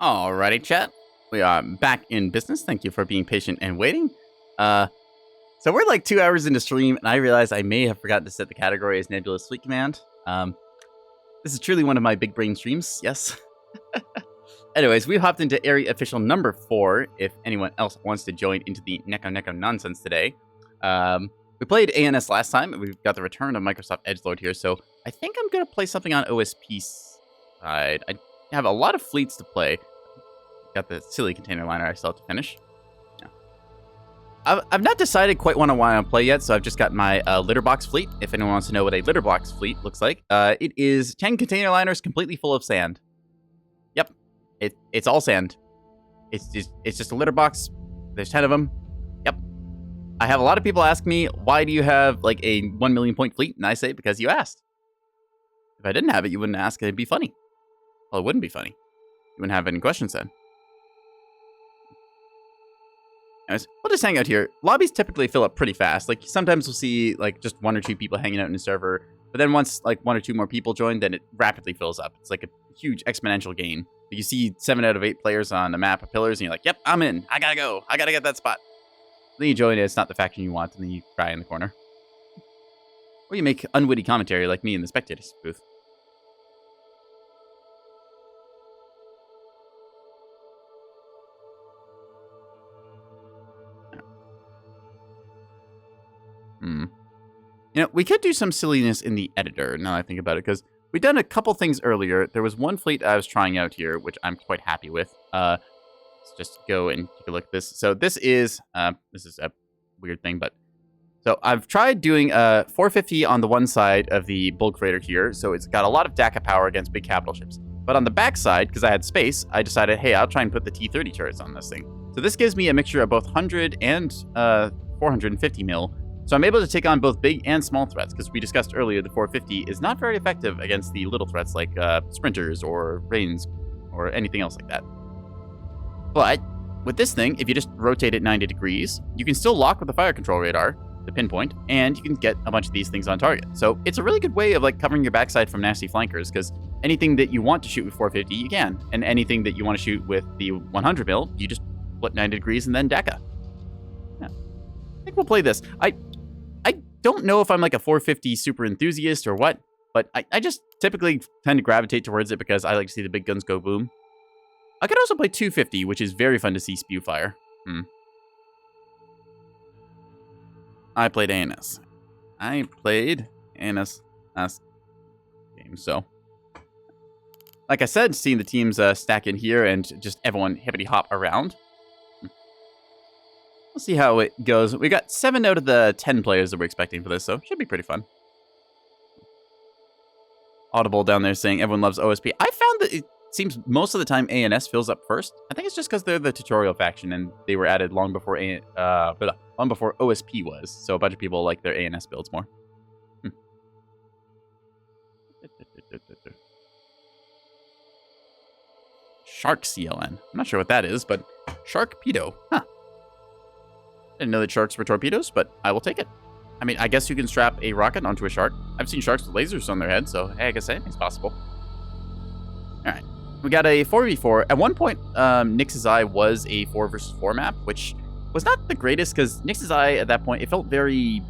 A: Alrighty, chat. We are back in business. Thank you for being patient and waiting. So we're like 2 hours into stream, and I realize I may have forgotten to set the category as Nebulous Fleet Command. This is truly one of my big brain streams, yes. Anyways, we hopped into area official number 4, if anyone else wants to join into the Neko nonsense today. We played ANS last time, and we've got the return of Microsoft Edgelord here, so I think I'm going to play something on OSP side. I have a lot of fleets to play. Got the silly container liner I still have to finish. Yeah. I've not decided quite what I want to play yet, so I've just got my litter box fleet. If anyone wants to know what a litter box fleet looks like, it is 10 container liners completely full of sand. Yep, it's all sand. It's just a litter box. There's 10 of them. Yep. I have a lot of people ask me, why do you have like a 1 million point fleet? And I say, because you asked. If I didn't have it, you wouldn't ask, and it'd be funny. Well, it wouldn't be funny. You wouldn't have any questions then. Anyways, we'll just hang out here. Lobbies typically fill up pretty fast. Like, sometimes we'll see, like, just 1 or 2 people hanging out in a server. But then once, like, 1 or 2 more people join, then it rapidly fills up. It's like a huge exponential gain. You see 7 out of 8 players on a map of pillars, and you're like, yep, I'm in. I gotta go. I gotta get that spot. Then you join it. It's not the faction you want, and then you cry in the corner. Or you make unwitty commentary like me in the spectators booth. You know, we could do some silliness in the editor, now that I think about it, because we've done a couple things earlier. There was one fleet I was trying out here, which I'm quite happy with. Let's just go and take a look at this. So this is a weird thing, but... So I've tried doing 450 on the one side of the bulk freighter here, so it's got a lot of DACA power against big capital ships. But on the back side, because I had space, I decided, hey, I'll try and put the T-30 turrets on this thing. So this gives me a mixture of both 100 and 450 mil. So I'm able to take on both big and small threats, because we discussed earlier the 450 is not very effective against the little threats like sprinters or rains or anything else like that. But with this thing, if you just rotate it 90 degrees, you can still lock with the fire control radar, the pinpoint, and you can get a bunch of these things on target. So it's a really good way of like covering your backside from nasty flankers, because anything that you want to shoot with 450, you can. And anything that you want to shoot with the 100 mil, you just flip 90 degrees and then DECA. Yeah. I think we'll play this. I don't know if I'm like a 450 super enthusiast or what, but I just typically tend to gravitate towards it because I like to see the big guns go boom. I could also play 250, which is very fun to see spew fire. I played ANS. I played ANS last game, so... Like I said, seeing the teams stack in here and just everyone hippity-hop around. We'll see how it goes. We got 7 out of the 10 players that we're expecting for this, so should be pretty fun. Audible down there saying everyone loves OSP. I found that it seems most of the time ANS fills up first. I think it's just because they're the tutorial faction and they were added long before OSP was. So a bunch of people like their ANS builds more. Shark CLN. I'm not sure what that is, but Sharkpedo. Huh. Didn't know that sharks were torpedoes, but I will take it. I mean, I guess you can strap a rocket onto a shark. I've seen sharks with lasers on their head, so hey, I guess anything's possible. Alright. We got a 4v4. At one point, Nix's Eye was a 4 versus 4 map, which was not the greatest, because Nix's Eye, at that point, it felt very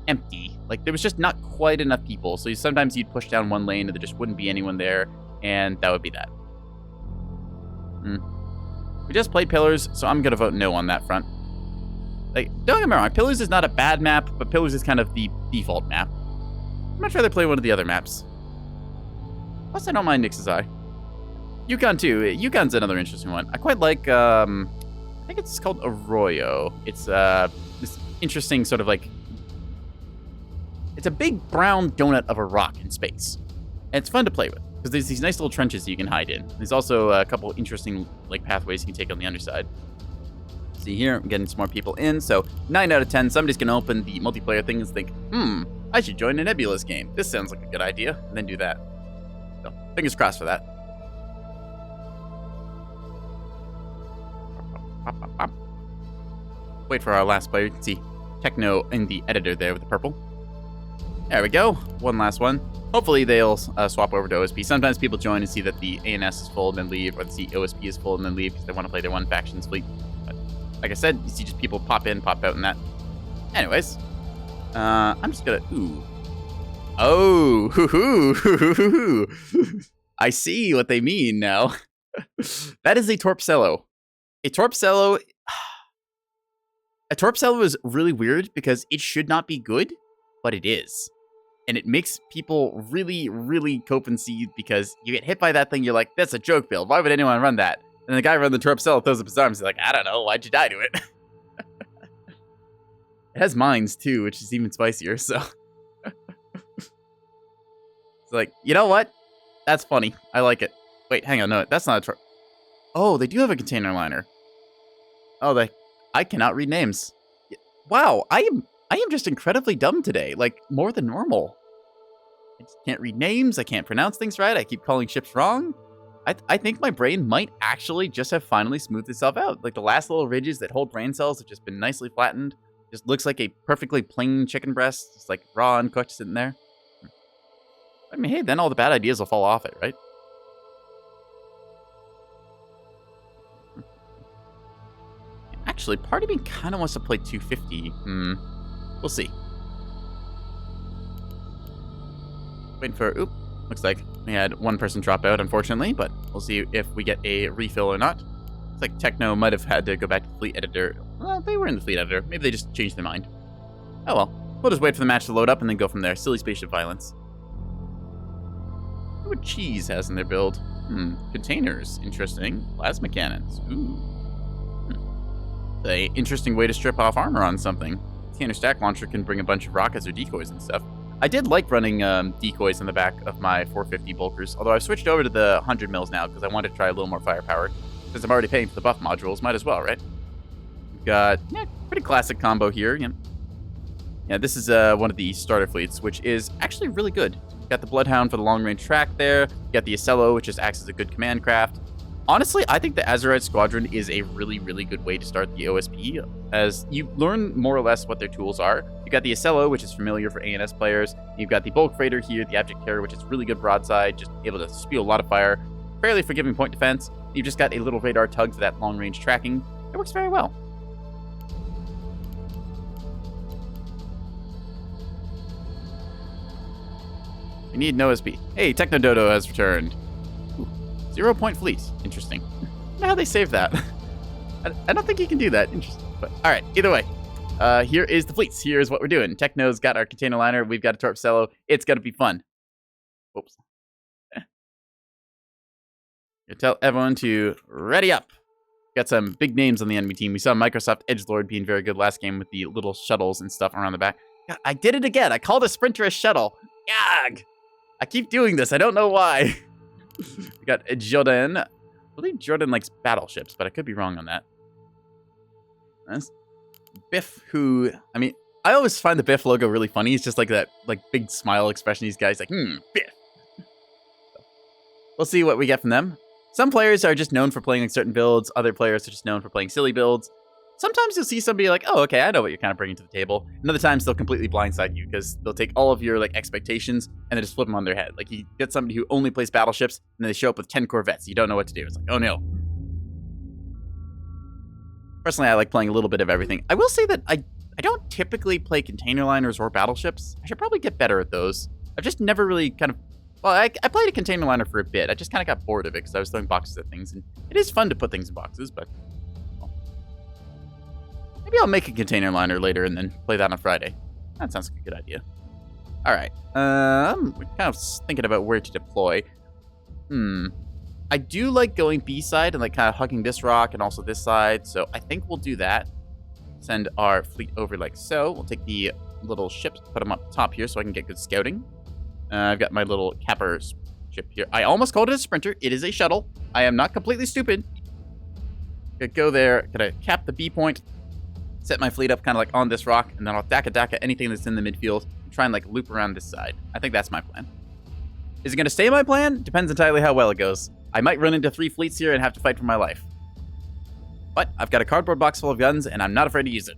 A: empty. Like, there was just not quite enough people, so sometimes you'd push down one lane and there just wouldn't be anyone there, and that would be that. We just played Pillars, so I'm gonna vote no on that front. Like, don't get me wrong, Pillars is not a bad map, but Pillars is kind of the default map. I'd much rather play one of the other maps. Plus, I don't mind Nix's Eye. Yukon too. Yukon's another interesting one. I quite like, I think it's called Arroyo. It's this interesting sort of like, it's a big brown donut of a rock in space. And it's fun to play with, because there's these nice little trenches that you can hide in. There's also a couple interesting like pathways you can take on the underside. See here, I'm getting some more people in, so 9 out of 10, somebody's gonna open the multiplayer thing and think, I should join a Nebulous game. This sounds like a good idea, and then do that. So, fingers crossed for that. Wait for our last player. You can see Techno in the editor there with the purple. There we go. One last one. Hopefully they'll swap over to OSP. Sometimes people join and see that the ANS is full and then leave, or see OSP is full and then leave because they want to play their one faction's fleet. But like I said, you see just people pop in, pop out, and that. Anyways, I'm just gonna hoo. I see what they mean now. That is a Torpcello. A Torpcello is really weird because it should not be good, but it is. And it makes people really, really cope and seethe because you get hit by that thing, you're like, that's a joke build. Why would anyone run that? And the guy running the Torpcello throws up his arms, he's like, I don't know, why'd you die to it? It has mines too, which is even spicier, so. It's like, you know what? That's funny. I like it. Wait, hang on, no, that's not a Torp. Oh, they do have a container liner. Oh, I cannot read names. Wow, I am just incredibly dumb today, like more than normal. I just can't read names, I can't pronounce things right, I keep calling ships wrong. I think my brain might actually just have finally smoothed itself out. Like the last little ridges that hold brain cells have just been nicely flattened. Just looks like a perfectly plain chicken breast, just like raw, uncooked, sitting there. I mean, hey, then all the bad ideas will fall off it, right? Actually, part of me kind of wants to play 250. We'll see. Waiting for... Oop. Looks like we had one person drop out, unfortunately, but we'll see if we get a refill or not. Looks like Techno might have had to go back to the fleet editor. Well, they were in the fleet editor. Maybe they just changed their mind. Oh well. We'll just wait for the match to load up and then go from there. Silly spaceship violence. What Cheese has in their build? Containers. Interesting. Plasma cannons. Ooh. An interesting way to strip off armor on something. Container stack launcher can bring a bunch of rockets or decoys and stuff. I did like running decoys in the back of my 450 bulkers, although I've switched over to the 100 mils now because I wanted to try a little more firepower. Since I'm already paying for the buff modules, might as well, right? We've got pretty classic combo here. Yeah, this is one of the starter fleets, which is actually really good. You've got the Bloodhound for the long-range track there. You got the Acello, which just acts as a good command craft. Honestly, I think the Azerite Squadron is a really, really good way to start the OSP, as you learn more or less what their tools are. You've got the Acello, which is familiar for ANS players. You've got the Bulk Freighter here, the Abject Terror, which is really good broadside, just able to spew a lot of fire. Fairly forgiving point defense. You've just got a little radar tug for that long-range tracking. It works very well. We need an OSP. Hey, Technododo has returned. 0-point fleet. Interesting. I don't know how they save that. I don't think you can do that. Interesting. But all right, either way. Here is the fleets. Here's what we're doing. Techno's got our container liner. We've got a Torpcello. It's going to be fun. Oops. I tell everyone to ready up. Got some big names on the enemy team. We saw Microsoft Edgelord being very good last game with the little shuttles and stuff around the back. God, I did it again. I called a sprinter a shuttle. Yag! I keep doing this. I don't know why. We got Jordan. I believe Jordan likes battleships, but I could be wrong on that. That's Biff, who, I mean, I always find the Biff logo really funny. It's just like that big smile expression. These guys like, Biff. We'll see what we get from them. Some players are just known for playing like certain builds. Other players are just known for playing silly builds. Sometimes you'll see somebody like, oh, okay, I know what you're kind of bringing to the table. And other times they'll completely blindside you because they'll take all of your expectations and then just flip them on their head. Like you get somebody who only plays battleships and then they show up with 10 Corvettes. You don't know what to do. It's like, oh no. Personally, I like playing a little bit of everything. I will say that I don't typically play container liners or battleships. I should probably get better at those. I've just never really kind of... Well, I played a container liner for a bit. I just kind of got bored of it because I was throwing boxes at things. And it is fun to put things in boxes, but... Maybe I'll make a container liner later and then play that on Friday. That sounds like a good idea. All right. I'm kind of thinking about where to deploy. I do like going B-side and kind of hugging this rock and also this side. So I think we'll do that. Send our fleet over like so. We'll take the little ships, put them up top here so I can get good scouting. I've got my little capper ship here. I almost called it a sprinter. It is a shuttle. I am not completely stupid. Gonna go there. Gonna cap the B point. Set my fleet up kind of on this rock, and then I'll daka anything that's in the midfield and try and loop around this side. I think that's my plan. Is it going to stay my plan? Depends entirely how well it goes. I might run into 3 fleets here and have to fight for my life. But I've got a cardboard box full of guns, and I'm not afraid to use it.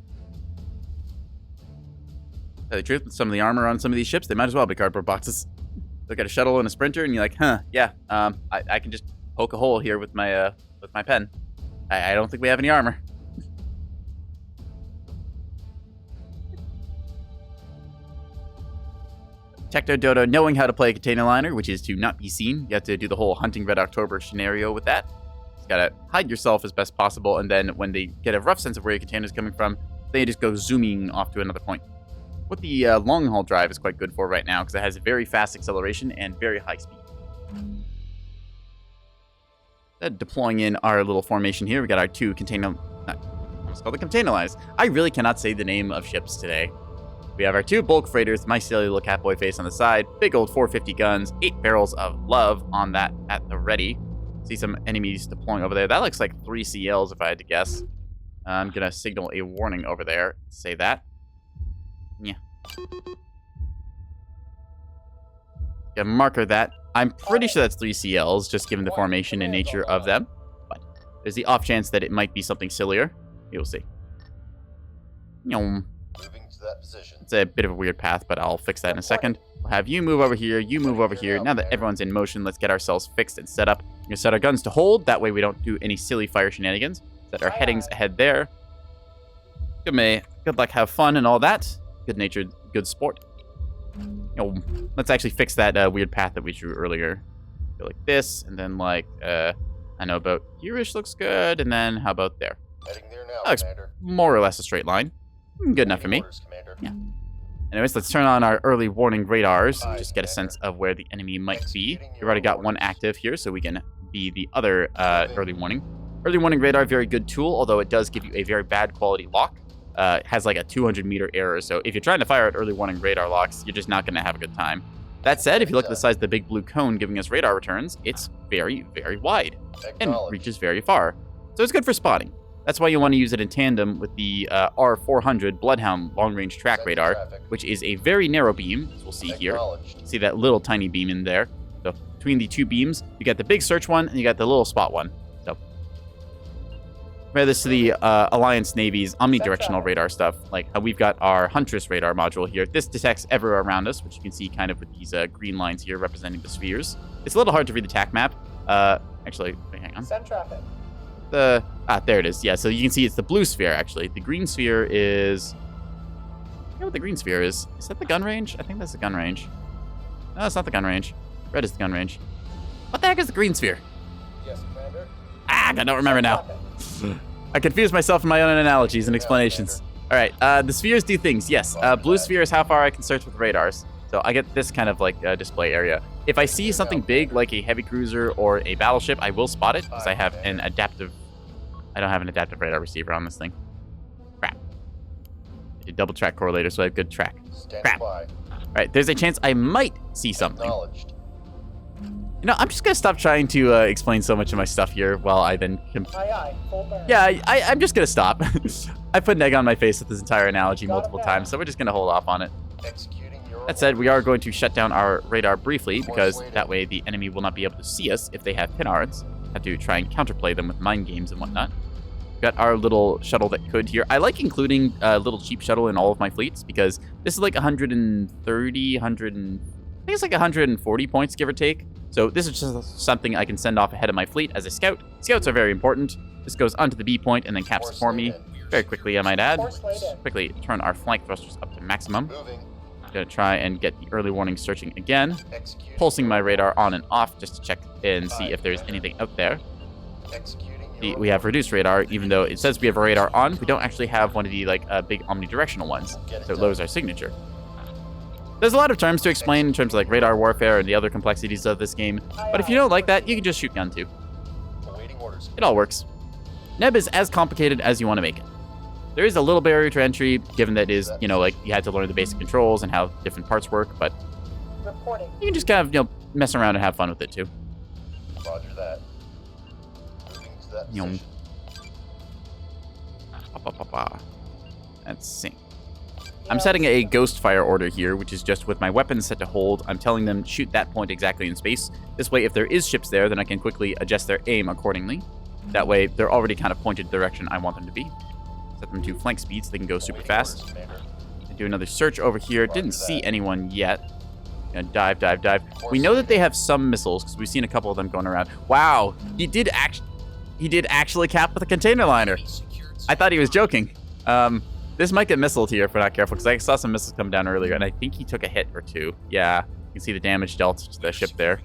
A: To tell you the truth, with some of the armor on some of these ships, they might as well be cardboard boxes. look at a shuttle and a sprinter, and you're like, huh, yeah, I can just poke a hole here with my pen. I don't think we have any armor. Techno Dodo knowing how to play a container liner, which is to not be seen. You have to do the whole hunting Red October scenario with that. You gotta hide yourself as best possible, and then when they get a rough sense of where your container is coming from, they just go zooming off to another point. What the long haul drive is quite good for right now, because it has very fast acceleration and very high speed. Deploying in our little formation here, we got our two container... Let's call the container lines. I really cannot say the name of ships today. We have our two bulk freighters, my silly little Catboy face on the side, big old 450 guns, 8 barrels of love on that at the ready. See some enemies deploying over there. That looks like 3 CLs if I had to guess. I'm going to signal a warning over there. Say that. Yeah. Gonna marker that. I'm pretty sure that's 3 CLs, just given the formation and nature of them. But there's the off chance that it might be something sillier. You'll see.
B: Moving to that position.
A: It's a bit of a weird path, but I'll fix that in a second. We'll have you move over here, you move over here. Now that everyone's in motion, let's get ourselves fixed and set up. We're going to set our guns to hold. That way we don't do any silly fire shenanigans. Set our headings ahead there. Good luck, have fun and all that. Good-natured, good sport. Let's actually fix that weird path that we drew earlier. Go like this, and then like, I know about here-ish looks good, and then how about there?
B: Heading there now,
A: That looks
B: Commander.
A: more or less a straight line. Good enough for me.
B: Orders, Commander.
A: Yeah. Anyways, let's turn on our early warning radars and just get a sense of where the enemy might be. We've already got one active here, so we can be the other early warning. Early warning radar, very good tool, although it does give you a very bad quality lock. It has like a 200-meter error, so if you're trying to fire at early warning radar locks, you're just not going to have a good time. That said, if you look at the size of the big blue cone giving us radar returns, it's very, very wide and reaches very far. So it's good for spotting. That's why you want to use it in tandem with the R400 Bloodhound long-range track radar, which is a very narrow beam, as we'll see here. See that little tiny beam in there. So between the two beams, you got the big search one, and you got the little spot one. So compare this to the Alliance Navy's omnidirectional radar stuff, like how we've got our Huntress radar module here. This detects everywhere around us, which you can see kind of with these green lines here representing the spheres. It's a little hard to read the TAC map. Actually, wait, hang on.
C: Send traffic.
A: There it is. Yeah, so you can see it's the blue sphere, actually. The green sphere is... I forget what the green sphere is. Is that the gun range? I think that's the gun range. No, it's not the gun range. Red is the gun range. What the heck is the green sphere?
B: Yes, Commander.
A: I don't remember now. I confuse myself in my own analogies and explanations. All right, the spheres do things, yes. Blue sphere is how far I can search with radars. So I get this kind of like display area. If I see something big like a heavy cruiser or a battleship, I will spot it because I have an adaptive... I don't have an adaptive radar receiver on this thing. Crap. I did double track correlator, so I have good track. Crap. All right, there's a chance I might see something. You know, I'm just gonna stop trying to explain so much of my stuff here while I then... Yeah, I'm just gonna stop. I put an egg on my face with this entire analogy multiple times, so we're just gonna hold off on it. That said, we are going to shut down our radar briefly, because that way the enemy will not be able to see us if they have pinards. Have to try and counterplay them with mind games and whatnot. We've got our little shuttle that could here. I like including a little cheap shuttle in all of my fleets, because this is like 130, I think it's like 140 points, give or take. So this is just something I can send off ahead of my fleet as a scout. Scouts are very important. This goes onto the B point and then caps for me very quickly, I might add. Quickly turn our flank thrusters up to maximum. Gonna try and get the early warning searching again. Pulsing my radar on and off just to check and see if there's anything out there. We have reduced radar, even though it says we have a radar on. We don't actually have one of the like big omnidirectional ones, so it lowers our signature. There's a lot of terms to explain in terms of like radar warfare and the other complexities of this game, but if you don't like that, you can just shoot gun too. It all works. Neb is as complicated as you want to make it. There is a little barrier to entry, given that it is, you know, like you had to learn the basic controls and how different parts work, but you can just kind of, you know, mess around and have fun with it too.
B: Roger that. Moving to that position.
A: Let's see. I'm setting a ghost fire order here, which is just with my weapons set to hold. I'm telling them shoot that point exactly in space. This way, if there is ships there, then I can quickly adjust their aim accordingly. That way, they're already kind of pointed the direction I want them to be. Set them to flank speed so they can go super fast. Do another search over here. Didn't see anyone yet. Gonna dive, dive, dive. We know that they have some missiles because we've seen a couple of them going around. Wow, he did actually cap with a container liner. I thought he was joking. This might get missiled here if we're not careful, because I saw some missiles come down earlier, and I think he took a hit or two. Yeah, you can see the damage dealt to the ship there.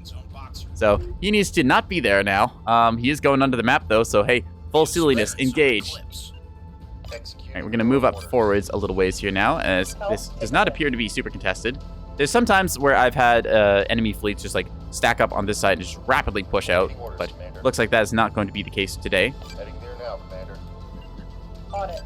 A: So he needs to not be there now. He is going under the map, though, so hey, full silliness, engage. All right, we're going to move up forwards a little ways here now, as this does not appear to be super contested. There's some times where I've had enemy fleets just like stack up on this side and just rapidly push out, but looks like that is not going to be the case today.
B: Heading there now, Commander.
C: On it.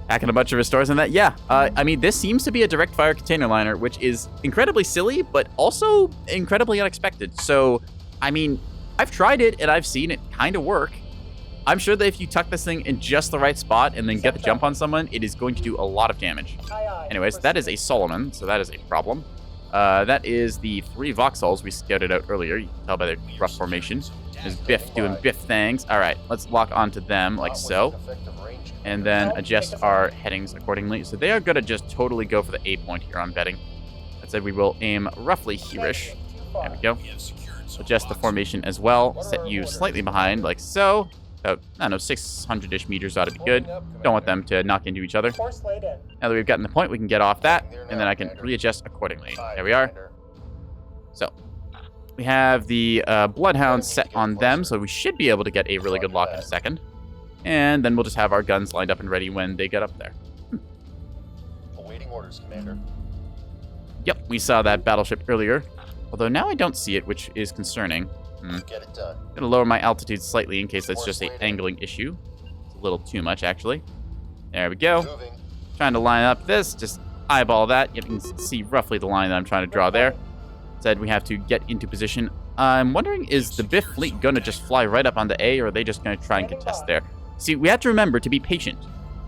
A: Hacking a bunch of restores and that. Yeah, I mean, this seems to be a direct fire container liner, which is incredibly silly, but also incredibly unexpected. So, I mean, I've tried it and I've seen it kind of work. I'm sure that if you tuck this thing in just the right spot and then get the jump on someone, it is going to do a lot of damage. Anyways, that is a Solomon, so that is a problem. That is the 3 Vauxhalls we scouted out earlier. You can tell by the rough formation. There's Biff doing Biff things. All right, let's lock onto them like so. And then adjust our headings accordingly. So they are going to just totally go for the A point here, I'm betting. That said, we will aim roughly here-ish. There we go. Adjust the formation as well. Set you slightly behind, like so. About, I don't know, 600-ish meters ought to be good. Don't want them to knock into each other. Now that we've gotten the point, we can get off that, and then I can readjust accordingly. There we are. So, we have the Bloodhounds set on them, so we should be able to get a really good lock in a second. And then we'll just have our guns lined up and ready when they get up there.
B: Awaiting orders, Commander.
A: Yep, we saw that battleship earlier. Although now I don't see it, which is concerning.
B: Get it done.
A: I'm gonna lower my altitude slightly in case that's just an angling issue. It's a little too much, actually. There we go.
B: Moving.
A: Trying to line up this, just eyeball that. You can see roughly the line that I'm trying to draw there. Said we have to get into position. I'm wondering, is the Biff fleet gonna just fly right up onto A, or are they just gonna try and contest there? See, we have to remember to be patient.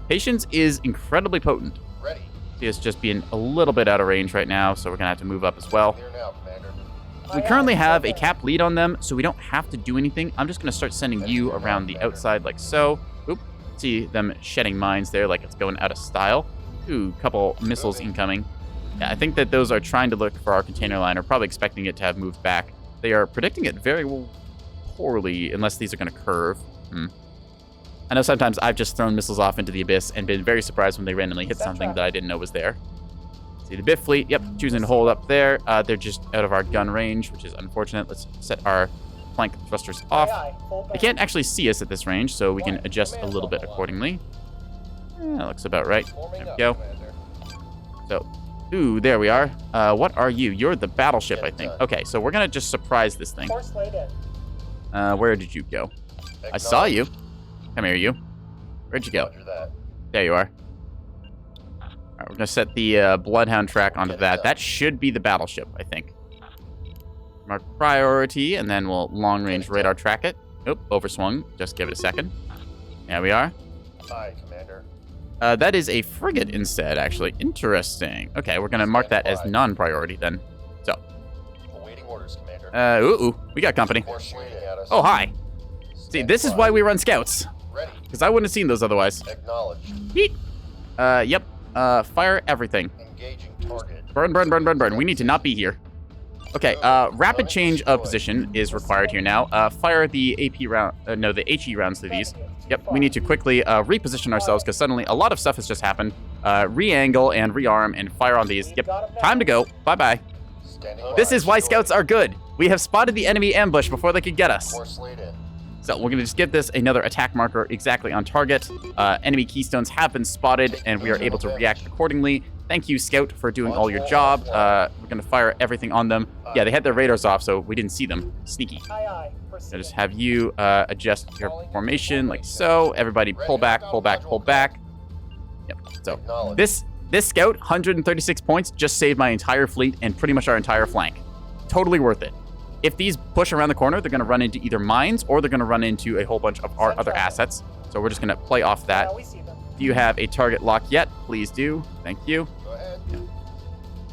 A: Patience is incredibly potent.
B: Ready.
A: See us just being a little bit out of range right now, so we're gonna have to move up as well.
B: Here now, Commander.
A: We currently have a cap lead on them, so we don't have to do anything. I'm just gonna start sending you around the outside like so. Oop. See them shedding mines there like it's going out of style. Ooh, couple missiles incoming. Yeah, I think that those are trying to look for our container liner, probably expecting it to have moved back. They are predicting it very poorly, unless these are gonna curve. I know sometimes I've just thrown missiles off into the abyss and been very surprised when they randomly hit something that I didn't know was there. See the Biff fleet, yep, choosing to hold up there. They're just out of our gun range, which is unfortunate. Let's set our flank thrusters off. They can't actually see us at this range, so we can adjust a little bit accordingly. That looks about right. There we go. So, ooh, there we are. What are you? You're the battleship, I think. Okay, so we're gonna just surprise this thing. Where did you go? I saw you. Come here, you. Where'd you go? There you are. All right, we're gonna set the Bloodhound track onto that. That should be the battleship, I think. Mark priority, and then we'll long-range radar track it. Oop, overswung. Just give it a second. There we are.
B: Aye, Commander.
A: That is a frigate instead, actually. Interesting. Okay, we're gonna mark that as non-priority then. So.
B: Awaiting orders, Commander.
A: Ooh, we got company. Oh, hi. See, this is why we run scouts.
B: Ready.
A: Because I wouldn't have seen those otherwise.
B: Acknowledged.
A: Yeet. Yep. Fire everything.
B: Engaging target.
A: Burn, burn, burn, burn, burn. We need to not be here. Okay, rapid change of position is required here now. Fire the AP round, no, the HE rounds through these. Yep, we need to quickly reposition ourselves because suddenly a lot of stuff has just happened. Re-angle and rearm and fire on these. Yep, time to go. Bye-bye. This is why scouts are good. We have spotted the enemy ambush before they could get us. So we're going to just give this another attack marker exactly on target. Enemy keystones have been spotted, and we are able to react accordingly. Thank you, Scout, for doing all your job. We're going to fire everything on them. Yeah, they had their radars off, so we didn't see them. Sneaky. I'll just have you adjust your formation like so. Everybody pull back, pull back, pull back. Yep. So this Scout, 136 points, just saved my entire fleet and pretty much our entire flank. Totally worth it. If these push around the corner, they're going to run into either mines or they're going to run into a whole bunch of our other assets. So we're just going to play off that. If you have a target lock yet, please do. Thank you.
B: Go ahead.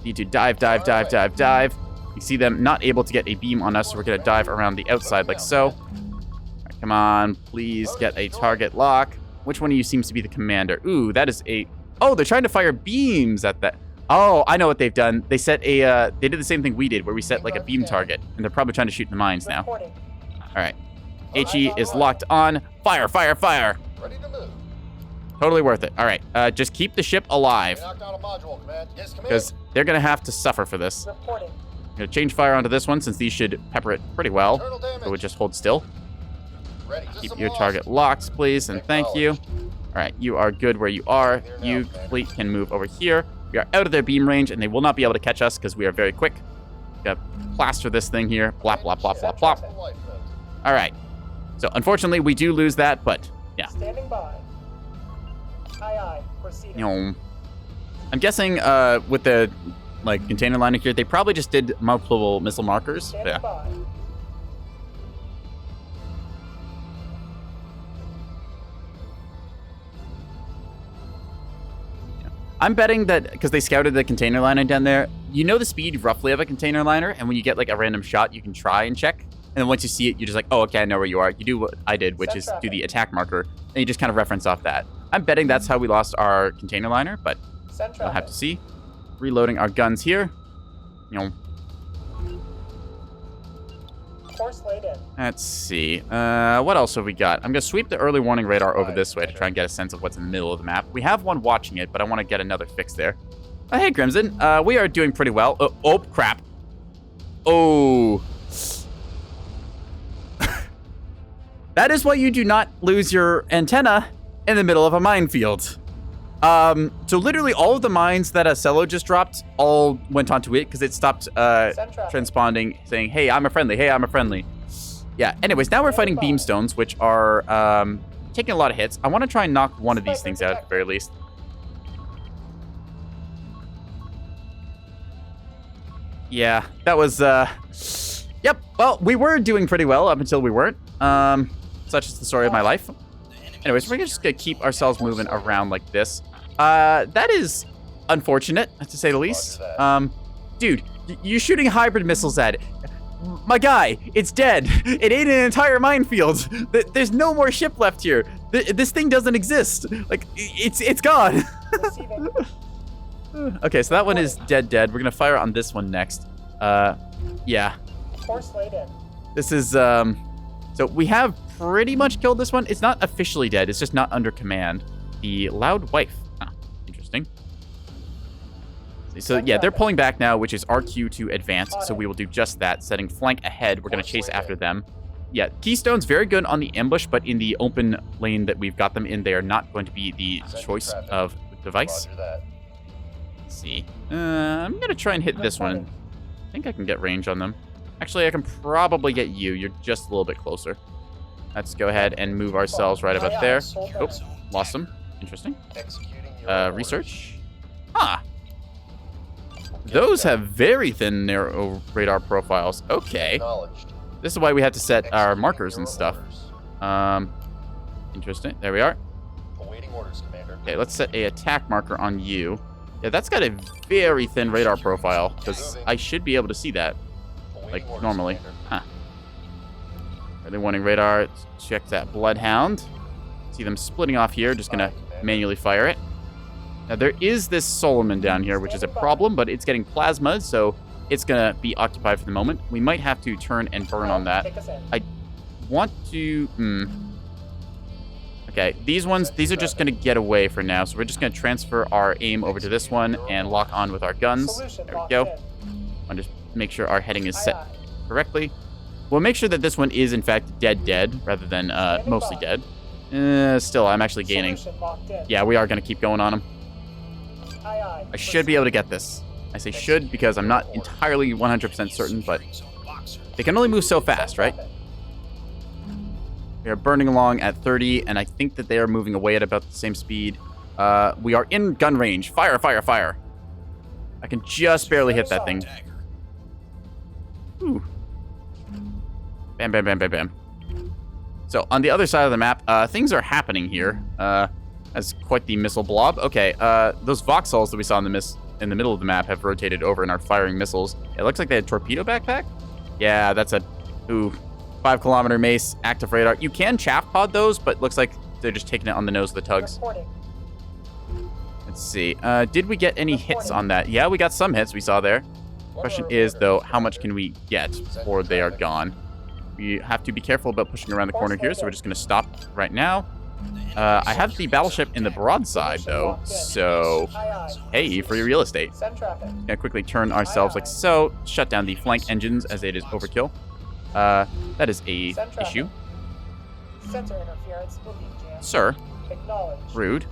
A: Need to dive, dive, dive, dive, dive. You see them not able to get a beam on us, so we're going to dive around the outside like so. All right, come on, please get a target lock. Which one of you seems to be the commander? Ooh, that is a... Oh, they're trying to fire beams at that. Oh, I know what they've done. They set a, they did the same thing we did, where we set like a beam target, and they're probably trying to shoot the mines now.
C: Reporting.
A: All right. HE is locked on. Fire, fire, fire.
B: Ready to move.
A: Totally worth it. All right. Just keep the ship alive,
B: We knocked down a module, command. Yes, command.
A: because they're going to have to suffer for this.
C: Reporting.
A: I'm going to change fire onto this one, since these should pepper it pretty well.
B: Internal damage.
A: So we just hold still.
B: Ready.
A: Keep your target locked, please, and thank you. All right, you are good where you are. You, fleet, can move over here. We are out of their beam range, and they will not be able to catch us because we are very quick. Gonna plaster this thing here. Blop, blop, blop, blop, blop. All right. So, unfortunately, we do lose that, but yeah.
C: Standing by. Aye, aye. Proceeding.
A: Yum. I'm guessing with the like container liner here, they probably just did multiple missile markers.
C: Standing
A: Yeah.
C: by.
A: I'm betting that because they scouted the container liner down there, you know the speed roughly of a container liner, and when you get like a random shot, you can try and check. And then once you see it, you're just like, oh, okay, I know where you are. You do what I did, which is do the attack marker, and you just kind of reference off that. I'm betting that's how we lost our container liner, but
C: Send
A: we'll have
C: traffic.
A: to see. Reloading our guns here. You know,
C: Course laid in.
A: let's see. What else have we got? I'm going to sweep the early warning radar over this way to try and get a sense of what's in the middle of the map. We have one watching it, but I want to get another fix there. Hey, Crimson. We are doing pretty well. Oh, crap. Oh. That is why you do not lose your antenna in the middle of a minefield. So literally all of the mines that Cello just dropped all went onto it because it stopped
C: Send traffic.
A: transponding, saying, hey, I'm a friendly, hey, I'm a friendly. Yeah, anyways, now we're fighting beamstones, which are taking a lot of hits. I want to try and knock one of these things out at the very least. Yeah, that was, yep, well, we were doing pretty well up until we weren't. Such is the story of my life. Anyways, we're just gonna keep ourselves moving around like this. That is unfortunate, to say the least. Dude, you're shooting hybrid missiles at it. My guy, it's dead. It ate an entire minefield. There's no more ship left here. This thing doesn't exist. Like, it's gone.
C: Receiving.
A: Okay, so that one is dead. We're gonna fire on this one next. Yeah.
C: Course laid in.
A: This is, so we have pretty much killed this one. It's not officially dead. It's just not under command. The Loud Wife. Huh, interesting. So yeah, they're pulling back now, which is our cue to advance. So we will do just that, setting flank ahead. We're going to chase after them. Yeah, Keystone's very good on the ambush, but in the open lane that we've got them in, they are not going to be the choice of device. Let's see. I'm going to try and hit this one. I think I can get range on them. Actually, I can probably get you. You're just a little bit closer. Let's go ahead and move ourselves right about there. Oh, lost them. Interesting. Research. Huh. Those have very thin narrow radar profiles. Okay. This is why we have to set our markers and stuff. Interesting. There we are.
B: Awaiting orders, Commander.
A: Okay, let's set a attack marker on you. Yeah, that's got a very thin radar profile, because I should be able to see that, like, normally. Huh. Early warning radar. Let's check that Bloodhound. See them splitting off here. Just gonna manually fire it. Now, there is this Solomon down here, which is a problem, but it's getting plasma, so it's gonna be occupied for the moment. We might have to turn and burn on that. I want to... Okay, these are just gonna get away for now, so we're just gonna transfer our aim over to this one and lock on with our guns. There we go. And just make sure our heading is set correctly. We'll make sure that this one is, in fact, dead, rather than mostly dead. Still, I'm actually gaining. Yeah, we are gonna keep going on them. I should be able to get this. I say should because I'm not entirely 100% certain, but they can only move so fast, right? They are burning along at 30, and I think that they are moving away at about the same speed. We are in gun range. Fire, fire, fire. I can just barely hit that thing. Ooh. Bam, bam, bam, bam, bam. So, on the other side of the map, things are happening here. That's quite the missile blob. Okay, those Vauxhalls that we saw in the middle of the map have rotated over and are firing missiles. It looks like they had torpedo backpack. Yeah, that's a 5-kilometer mace, active radar. You can chaff pod those, but looks like they're just taking it on the nose of the tugs. Let's Let's see. Did we get any hits on that? Yeah, we got some hits we saw there. Question is, though, how much can we get before they are gone? We have to be careful about pushing around the corner here, so we're just going to stop right now. I have the battleship in the broadside, though, so hey, free real estate. Gonna quickly turn ourselves like so, shut down the flank engines as it is overkill. That is a issue.
C: Sensor interference will be jammed.
A: Sir.
C: Acknowledged.
A: Rude.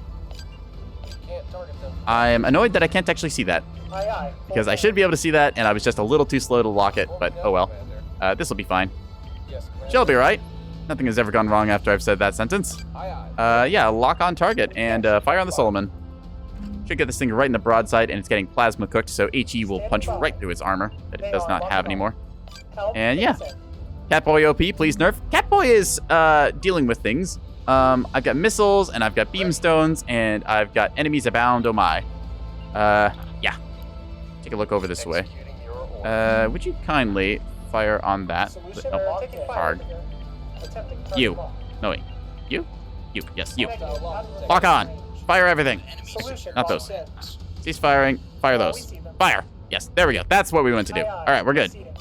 B: Can't target them.
A: I am annoyed that I can't actually see that,
C: Aye, aye.
A: because I should be able to see that, and I was just a little too slow to lock it, but oh well. This will be fine.
B: Yes, Commander.
A: She'll be right. Nothing has ever gone wrong after I've said that sentence.
B: Aye, aye.
A: Yeah, lock on target and fire on the Solomon. Should get this thing right in the broadside, and it's getting plasma cooked, so HE will punch right through its armor that it does not have anymore.
C: Help
A: And yeah.
C: fix it.
A: Catboy OP, please nerf. Catboy is dealing with things. I've got missiles, and I've got beamstones, and I've got enemies abound, oh my. Yeah. Take a look over this way.
B: Executing your order.
A: Would you kindly fire on that?
C: Solution
A: Oh,
C: or taking fire
A: hard.
C: trigger. Attempting to turn
A: You.
C: them off.
A: No, wait. You? You. Yes, you.
C: Negative. Not
A: Lock on. Fire everything.
C: Solution
A: Not
C: locked
A: those.
C: in.
A: Cease firing. Fire
C: We
A: those.
C: see them.
A: Fire. Yes, there we go. That's what we want to do.
C: Aye,
A: All
C: aye.
A: right, we're good.
C: Proceeding.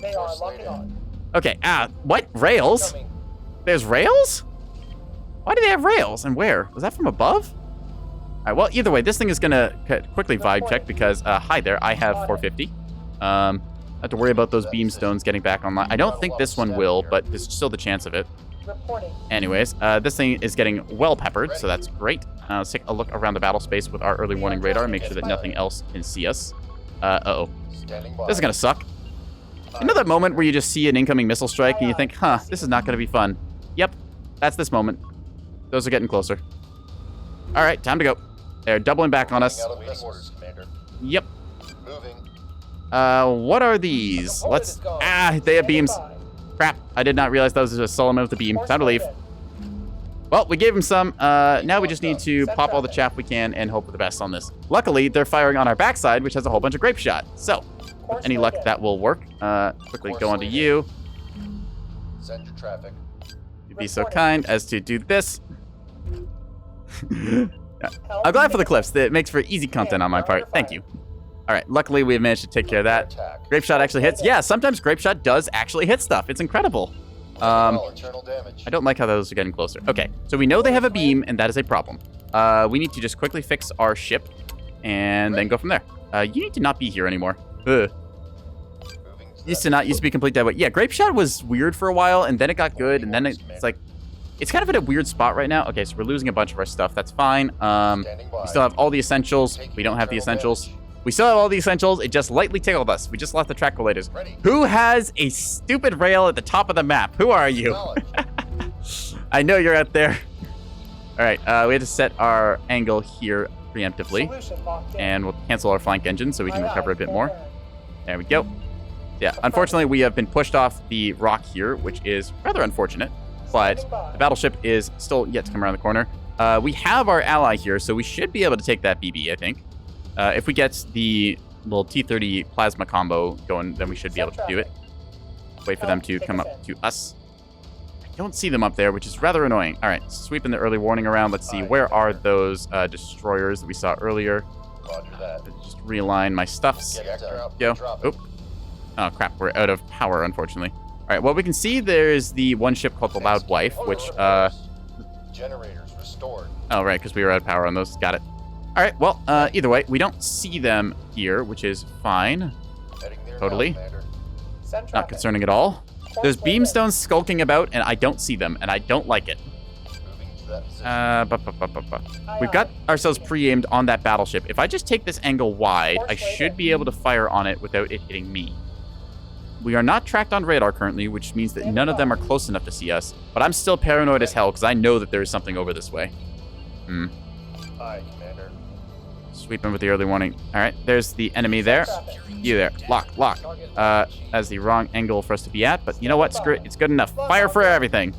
C: They are locking on.
A: Okay, what? Rails?
B: Coming.
A: There's rails? Why do they have rails? And where? Was that from above? All right, well, either way, this thing is going to quickly vibe check because, hi there, I have 450. I have to worry about those beamstones getting back online. I don't think this one will, but there's still the chance of it.
C: Reporting.
A: Anyways, this thing is getting well peppered, so that's great. Let's take a look around the battle space with our early warning radar, make sure that nothing else can see us. Uh-oh.
B: Standing by.
A: This is going to suck. You know that moment where you just see an incoming missile strike and you think, huh, this is not going to be fun. Yep, that's this moment. Those are getting closer. All right, time to go. They're doubling back on us.
B: Out of missiles, Commander.
A: Yep.
B: Moving.
A: What are these? Let's... they have beams. Crap, I did not realize that was a Solomon with a beam. Time to leave. Well, we gave him some. Now we just need to pop all the chaff we can and hope for the best on this. Luckily, they're firing on our backside, which has a whole bunch of grape shot. So, with any luck, that will work. Quickly go on to you.
B: Send your traffic.
A: You'd be so kind as to do this. I'm glad for the clips. That makes for easy content on my part. Thank you. All right, luckily we have managed to take care of that.
B: Attack.
A: Grape shot actually hits. Yeah, sometimes grape shot does actually hit stuff. It's incredible.
B: All internal damage.
A: I don't like how those are getting closer. Okay, so we know they have a beam, and that is a problem. We need to just quickly fix our ship, and then go from there. You need to not be here anymore. Ugh.
B: Moving
A: Used to not be complete dead weight. Yeah, grape shot was weird for a while, and then it got good, and then it's like, it's kind of at a weird spot right now. Okay, so we're losing a bunch of our stuff. That's fine.
B: Standing by.
A: We still have all the essentials. We don't have the essentials. We still have all the essentials. It just lightly tickled us. We just lost the track relators.
B: Ready.
A: Who has a stupid rail at the top of the map? Who are you?
B: Acknowledged.
A: I know you're out there. All right, we have to set our angle here preemptively,
C: Solution locked in.
A: and we'll cancel our flank engine so we can
C: Aye,
A: recover
C: aye.
A: a bit more.
C: Confirmed.
A: There we go. Yeah, unfortunately, we have been pushed off the rock here, which is rather unfortunate, but
C: Standing by.
A: the battleship is still yet to come around the corner. We have our ally here, so we should be able to take that BB, I think. If we get the little T-30 plasma combo going, then we should be able to do it. Wait for them to come up to us. I don't see them up there, which is rather annoying. All right, sweeping the early warning around. Let's see, where are those destroyers that we saw earlier?
B: Roger that.
A: Just realign my stuffs.
B: Reactor out.
A: Go.
B: Drop it.
A: Oop. Oh, crap, we're out of power, unfortunately. All right, well, we can see there's the one ship called the Loud Wife, which,
B: Generators restored.
A: oh, right, because we were out of power on those. Got it. All right, well, either way, we don't see them here, which is fine.
B: Heading there
A: Totally.
B: now, Commander.
C: Send
A: Not
C: traffic.
A: concerning at all. There's
C: Course laid in.
A: beamstones skulking about, and I don't see them, and I don't like it.
B: Moving to that position.
C: Aye,
A: We've
C: aye.
A: got ourselves pre-aimed on that battleship. If I just take this angle wide, I
C: Course laid
A: should
C: in.
A: be able to fire on it without it hitting me. We are not tracked on radar currently, which means that none of them are close enough to see us, but I'm still paranoid as hell because I know that there is something over this way.
B: Aye, Commander.
A: Sweeping with the early warning. All right, there's the enemy there.
C: Traffic.
A: You there. Lock. That's the wrong angle for us to be at, but you know what? Screw it. It's good enough. Fire for everything.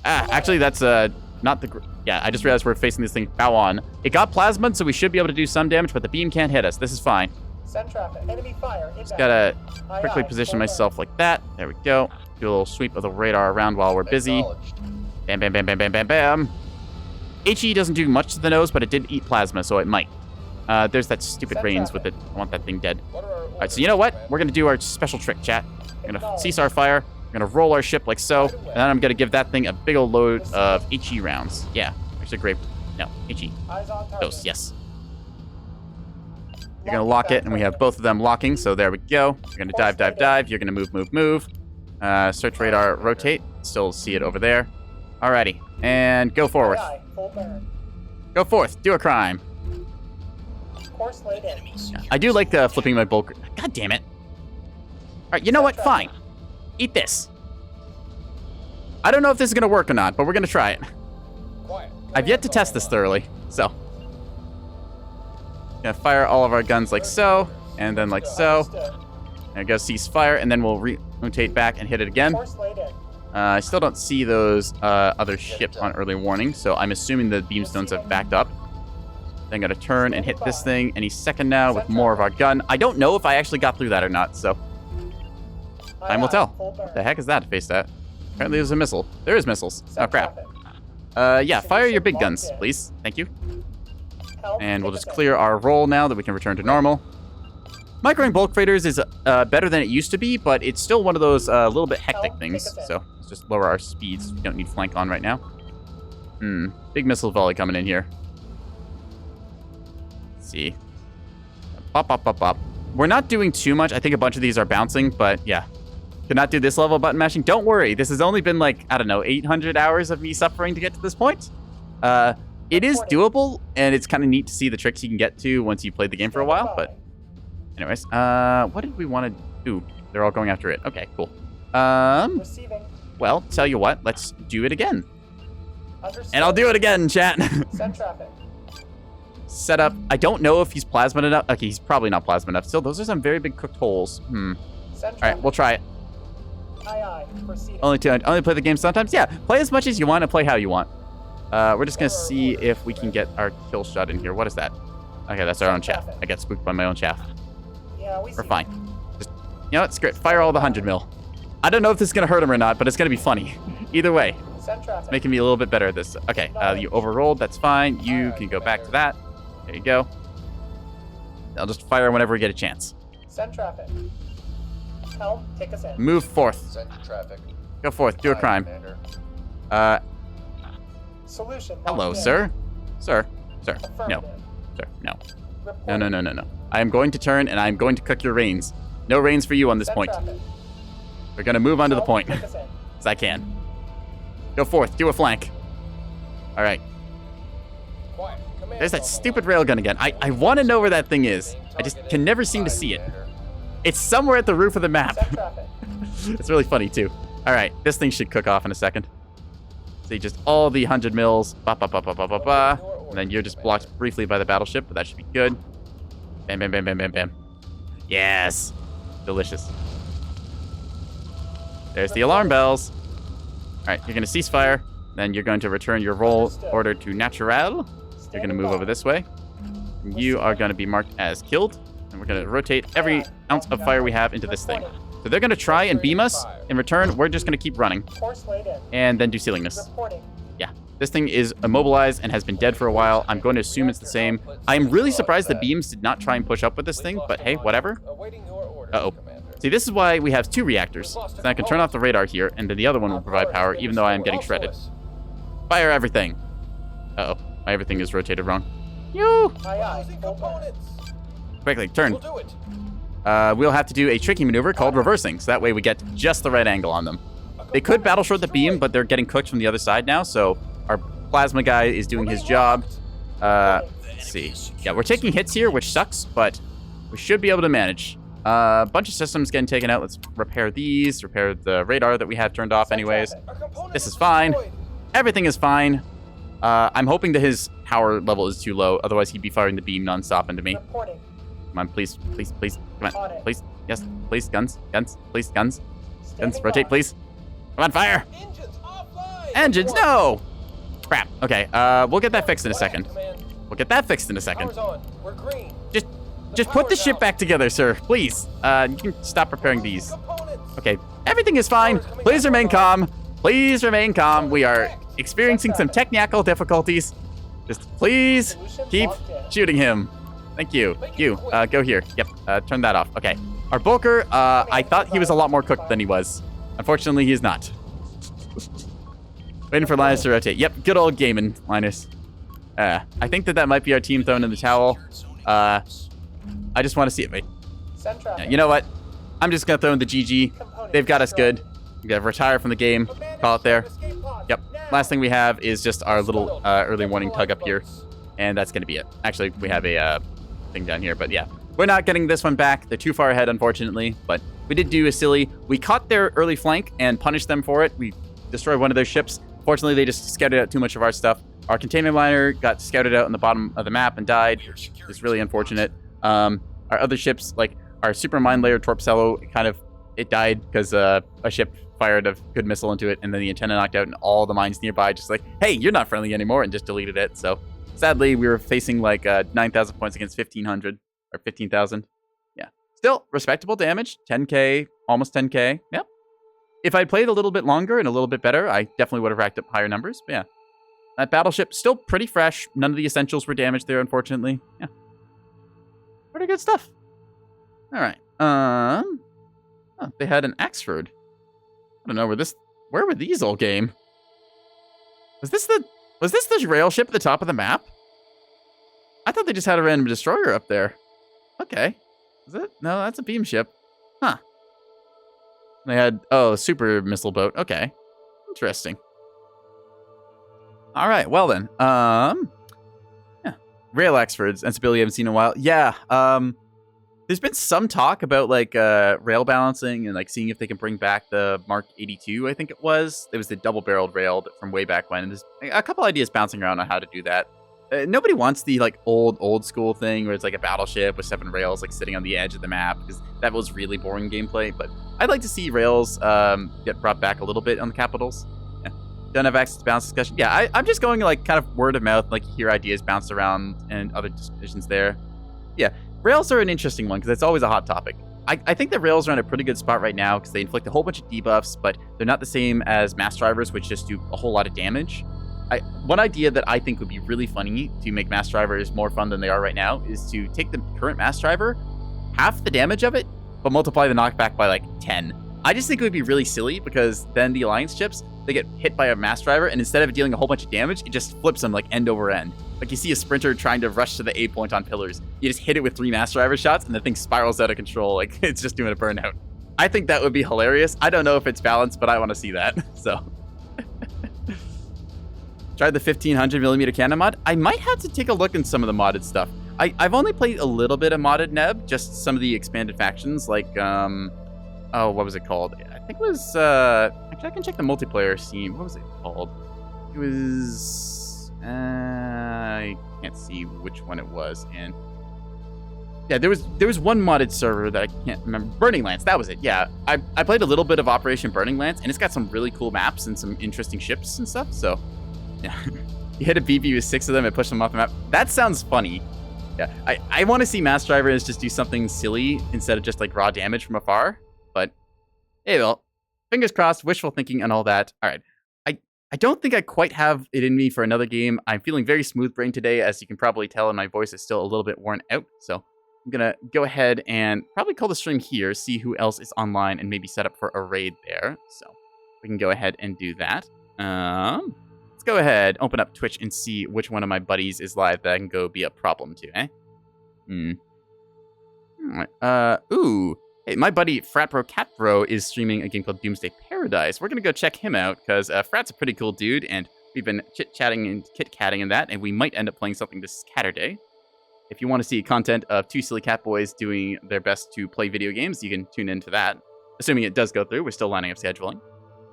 A: Actually, that's not the... Yeah, I just realized we're facing this thing bow on. It got plasmid, so we should be able to do some damage, but the beam can't hit us. This is fine.
C: Send traffic. Enemy fire.
A: Just gotta
C: Aye,
A: quickly
C: aye.
A: position
C: Confirmed.
A: myself like that. There we go. Do a little sweep of the radar around while we're busy.
B: Acknowledged.
A: Bam, bam, bam, bam, bam, bam, bam. HE doesn't do much to the nose, but it did eat plasma, so it might. There's that stupid rains with it. I want that thing dead. All right, so you know what? We're going to do our special trick, chat. We're going to cease our fire. We're going to roll our ship like so. And then I'm going to give that thing a big old load of HE rounds. Yeah, actually great. No, HE. Dose, yes. You're going to lock it, and we have both of them locking, so there we go. You're going to dive, dive, dive. You're going to move. Search radar, rotate. Still see it over there. Alrighty, and go forward. Go forth, do a crime.
C: Course laid in.
A: I do like flipping my bulk. God damn it. Alright, you know what? Fine. Eat this. I don't know if this is going to work or not, but we're going to try it. I've yet to test this thoroughly, so. Gonna fire all of our guns like so, and then like so. There goes cease fire, and then we'll rotate back and hit it again. I still don't see those other ships on early warning, so I'm assuming the beamstones have backed up. Then I'm gonna turn and hit this thing any second now with more of our gun. I don't know if I actually got through that or not, so time will tell. What the heck is that? Face that. Apparently there's a missile. There is missiles. Oh crap. Yeah, fire your big guns, please. Thank you. And we'll just clear our roll now that we can return to normal. Microing bulk freighters is better than it used to be, but it's still one of those little bit hectic things. So let's just lower our speeds. We don't need flank on right now. Big missile volley coming in here. Let's see. Pop, pop, pop, pop. We're not doing too much. I think a bunch of these are bouncing, but yeah. Could not do this level of button mashing. Don't worry. This has only been like, I don't know, 800 hours of me suffering to get to this point. It is doable, and it's kind of neat to see the tricks you can get to once you've played the game for a while, but anyways, what did we want to do? They're all going after it. Okay, cool. Well, tell you what, let's do it again. And I'll do it again, chat.
C: Send traffic.
A: Set up. I don't know if he's plasma enough. Okay, he's probably not plasma enough. Still, those are some very big cooked holes. All right, we'll try it.
C: Aye, proceeding.
A: Only play the game sometimes? Yeah, play as much as you want and play how you want. We're just going to see if we can get our kill shot in here. What is that? Okay, that's our own chaff. I got spooked by my own chaff.
C: Yeah,
A: we're fine. Just, you know what? Screw it. Fire all the 100 mil. I don't know if this is going to hurt him or not, but it's going to be funny. Either way. It's making me a little bit better at this. Okay, you overrolled. That's fine. You can go back to that. There you go. I'll just fire whenever we get a chance.
C: Send traffic. Helm, take us in.
A: Move forth.
B: Send traffic.
A: Go forth. Do a crime.
C: Solution.
A: Hello, sir. Sir. No. Sir, no. No. I am going to turn, and I am going to cook your reins. No reins for you on this point. We're going to move on to the point. As I can. Go forth. Do a flank. All right. There's that stupid railgun again. I want to know where that thing is. I just can never seem to see it. It's somewhere at the roof of the map. It's really funny, too. All right. This thing should cook off in a second. See, just all the 100 mils. And then you're just blocked briefly by the battleship, but that should be good. Bam, bam, bam, bam, bam, bam. Yes. Delicious. There's the alarm bells. All right, you're going to cease fire. Then you're going to return your roll order to natural. You're going to move over this way. You are going to be marked as killed. And we're going to rotate every ounce of fire we have into this thing. So they're going to try and beam us. In return, we're just going to keep running. And then do sealingness. Yeah. This thing is immobilized and has been dead for a while. I'm going to assume it's the same. I'm really surprised the beams did not try and push up with this thing, but hey, whatever. Uh-oh. See, this is why we have two reactors. So I can turn off the radar here, and then the other one will provide power, even though I am getting shredded. Fire everything. Uh-oh. My everything is rotated wrong. You. Quickly, turn. We'll have to do a tricky maneuver called reversing, so that way we get just the right angle on them. They could battle short the beam, but they're getting cooked from the other side now, so our plasma guy is doing his job. Let's see. Yeah, we're taking hits here, which sucks, but we should be able to manage. A bunch of systems getting taken out. Let's repair these, repair the radar that we have turned off anyways. This is fine. Everything is fine. I'm hoping that his power level is too low, otherwise he'd be firing the beam nonstop into me. Come on, please, please, please. Come on, please. Yes, please, guns, please, guns. Guns, rotate, please. Come on, fire! Engines, no! Crap. Okay, we'll get that fixed in a second. Just put the ship back together, sir. Please. You can stop repairing these. Okay, everything is fine. Please remain calm. We are experiencing some technical difficulties. Just please
C: Solution
A: keep
C: locked in.
A: shooting him. Thank you. You, go here. Yep, turn that off. Okay. Our bulker, I thought he was a lot more cooked than he was. Unfortunately, he is not. Waiting for Linus to rotate. Yep, good old gaming, Linus. I think that might be our team thrown in the towel. I just want to see it. Wait.
C: Send traffic.
A: Yeah, you know what? I'm just going to throw in the GG. They've got us good. We got to retire from the game. Call it there. Yep. Last thing we have is just our little early warning tug up here. And that's going to be it. Actually, we have a thing down here. But yeah, we're not getting this one back. They're too far ahead, unfortunately. But we did do a silly. We caught their early flank and punished them for it. We destroyed one of their ships. Fortunately, they just scouted out too much of our stuff. Our container liner got scouted out on the bottom of the map and died. It's really unfortunate. Our other ships, like our super mine layer Torpecello, it died because a ship fired a good missile into it, and then the antenna knocked out, and all the mines nearby just like, hey, you're not friendly anymore, and just deleted it. So sadly, we were facing like 9,000 points against 1,500 or 15,000. Yeah, still respectable damage. 10k, almost 10k. Yep. If I'd played a little bit longer and a little bit better, I definitely would have racked up higher numbers. But yeah, that battleship still pretty fresh. None of the essentials were damaged there, unfortunately. Yeah, pretty good stuff. All right. Oh, they had an Axford. I don't know where were these all game? Was this the rail ship at the top of the map? I thought they just had a random destroyer up there. Okay. Is it? No, that's a beam ship. Huh. They had, super missile boat. Okay. Interesting. All right, well then. Yeah. Rail Axfords, and Sibylla, haven't seen in a while. Yeah, there's been some talk about like rail balancing and like seeing if they can bring back the Mark 82, I think it was. It was the double-barreled rail from way back when. And there's a couple ideas bouncing around on how to do that. Nobody wants the like old school thing where it's like a battleship with 7 rails like sitting on the edge of the map, because that was really boring gameplay. But I'd like to see rails get brought back a little bit on the capitals. Yeah. Don't have access to balance discussion. Yeah, I'm just going like kind of word of mouth, like you hear ideas bounce around and other decisions there. Yeah. Rails are an interesting one because it's always a hot topic. I think that rails are in a pretty good spot right now because they inflict a whole bunch of debuffs, but they're not the same as mass drivers, which just do a whole lot of damage. One idea that I think would be really funny to make mass drivers more fun than they are right now is to take the current mass driver, half the damage of it, but multiply the knockback by like 10. I just think it would be really silly because then the Alliance ships, they get hit by a mass driver, and instead of dealing a whole bunch of damage, it just flips them like end over end. Like you see a sprinter trying to rush to the A point on pillars. You just hit it with 3 mass driver shots, and the thing spirals out of control. Like it's just doing a burnout. I think that would be hilarious. I don't know if it's balanced, but I want to see that. So. Tried the 1500mm cannon mod. I might have to take a look in some of the modded stuff. I've only played a little bit of modded Neb, just some of the expanded factions, like, what was it called? I think it was, actually I can check the multiplayer scene. What was it called? It was, I can't see which one it was, and yeah, there was one modded server that I can't remember. Burning Lance, that was it. Yeah, I played a little bit of Operation Burning Lance, and it's got some really cool maps and some interesting ships and stuff, so yeah. You hit a BB with 6 of them and push them off the map. That sounds funny. Yeah, I want to see mass drivers just do something silly instead of just like raw damage from afar. But hey, well, fingers crossed, wishful thinking and all that. All right, I don't think I quite have it in me for another game. I'm feeling very smooth brain today, as you can probably tell, and my voice is still a little bit worn out. So I'm gonna go ahead and probably call the stream here, see who else is online, and maybe set up for a raid there. So we can go ahead and do that. Let's go ahead, open up Twitch, and see which one of my buddies is live that I can go be a problem to, eh? Ooh. Hey, my buddy Fratbro Catbro is streaming a game called Doomsday Paradise. We're gonna go check him out, because Frat's a pretty cool dude, and we've been chit-chatting and kit-catting in that, and we might end up playing something this Saturday. If you want to see content of 2 silly cat boys doing their best to play video games, you can tune into that. Assuming it does go through, we're still lining up scheduling.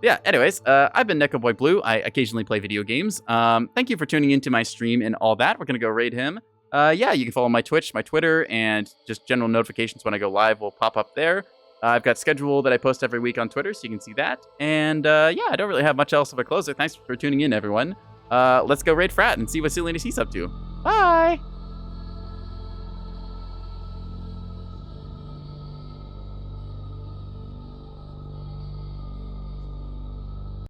A: Yeah, anyways, I've been NekoboyBlue. I occasionally play video games. Thank you for tuning into my stream and all that. We're going to go raid him. Yeah, you can follow my Twitch, my Twitter, and just general notifications when I go live will pop up there. I've got schedule that I post every week on Twitter, so you can see that. And yeah, I don't really have much else of a closer. Thanks for tuning in, everyone. Let's go raid Frat and see what silliness he's up to. Bye!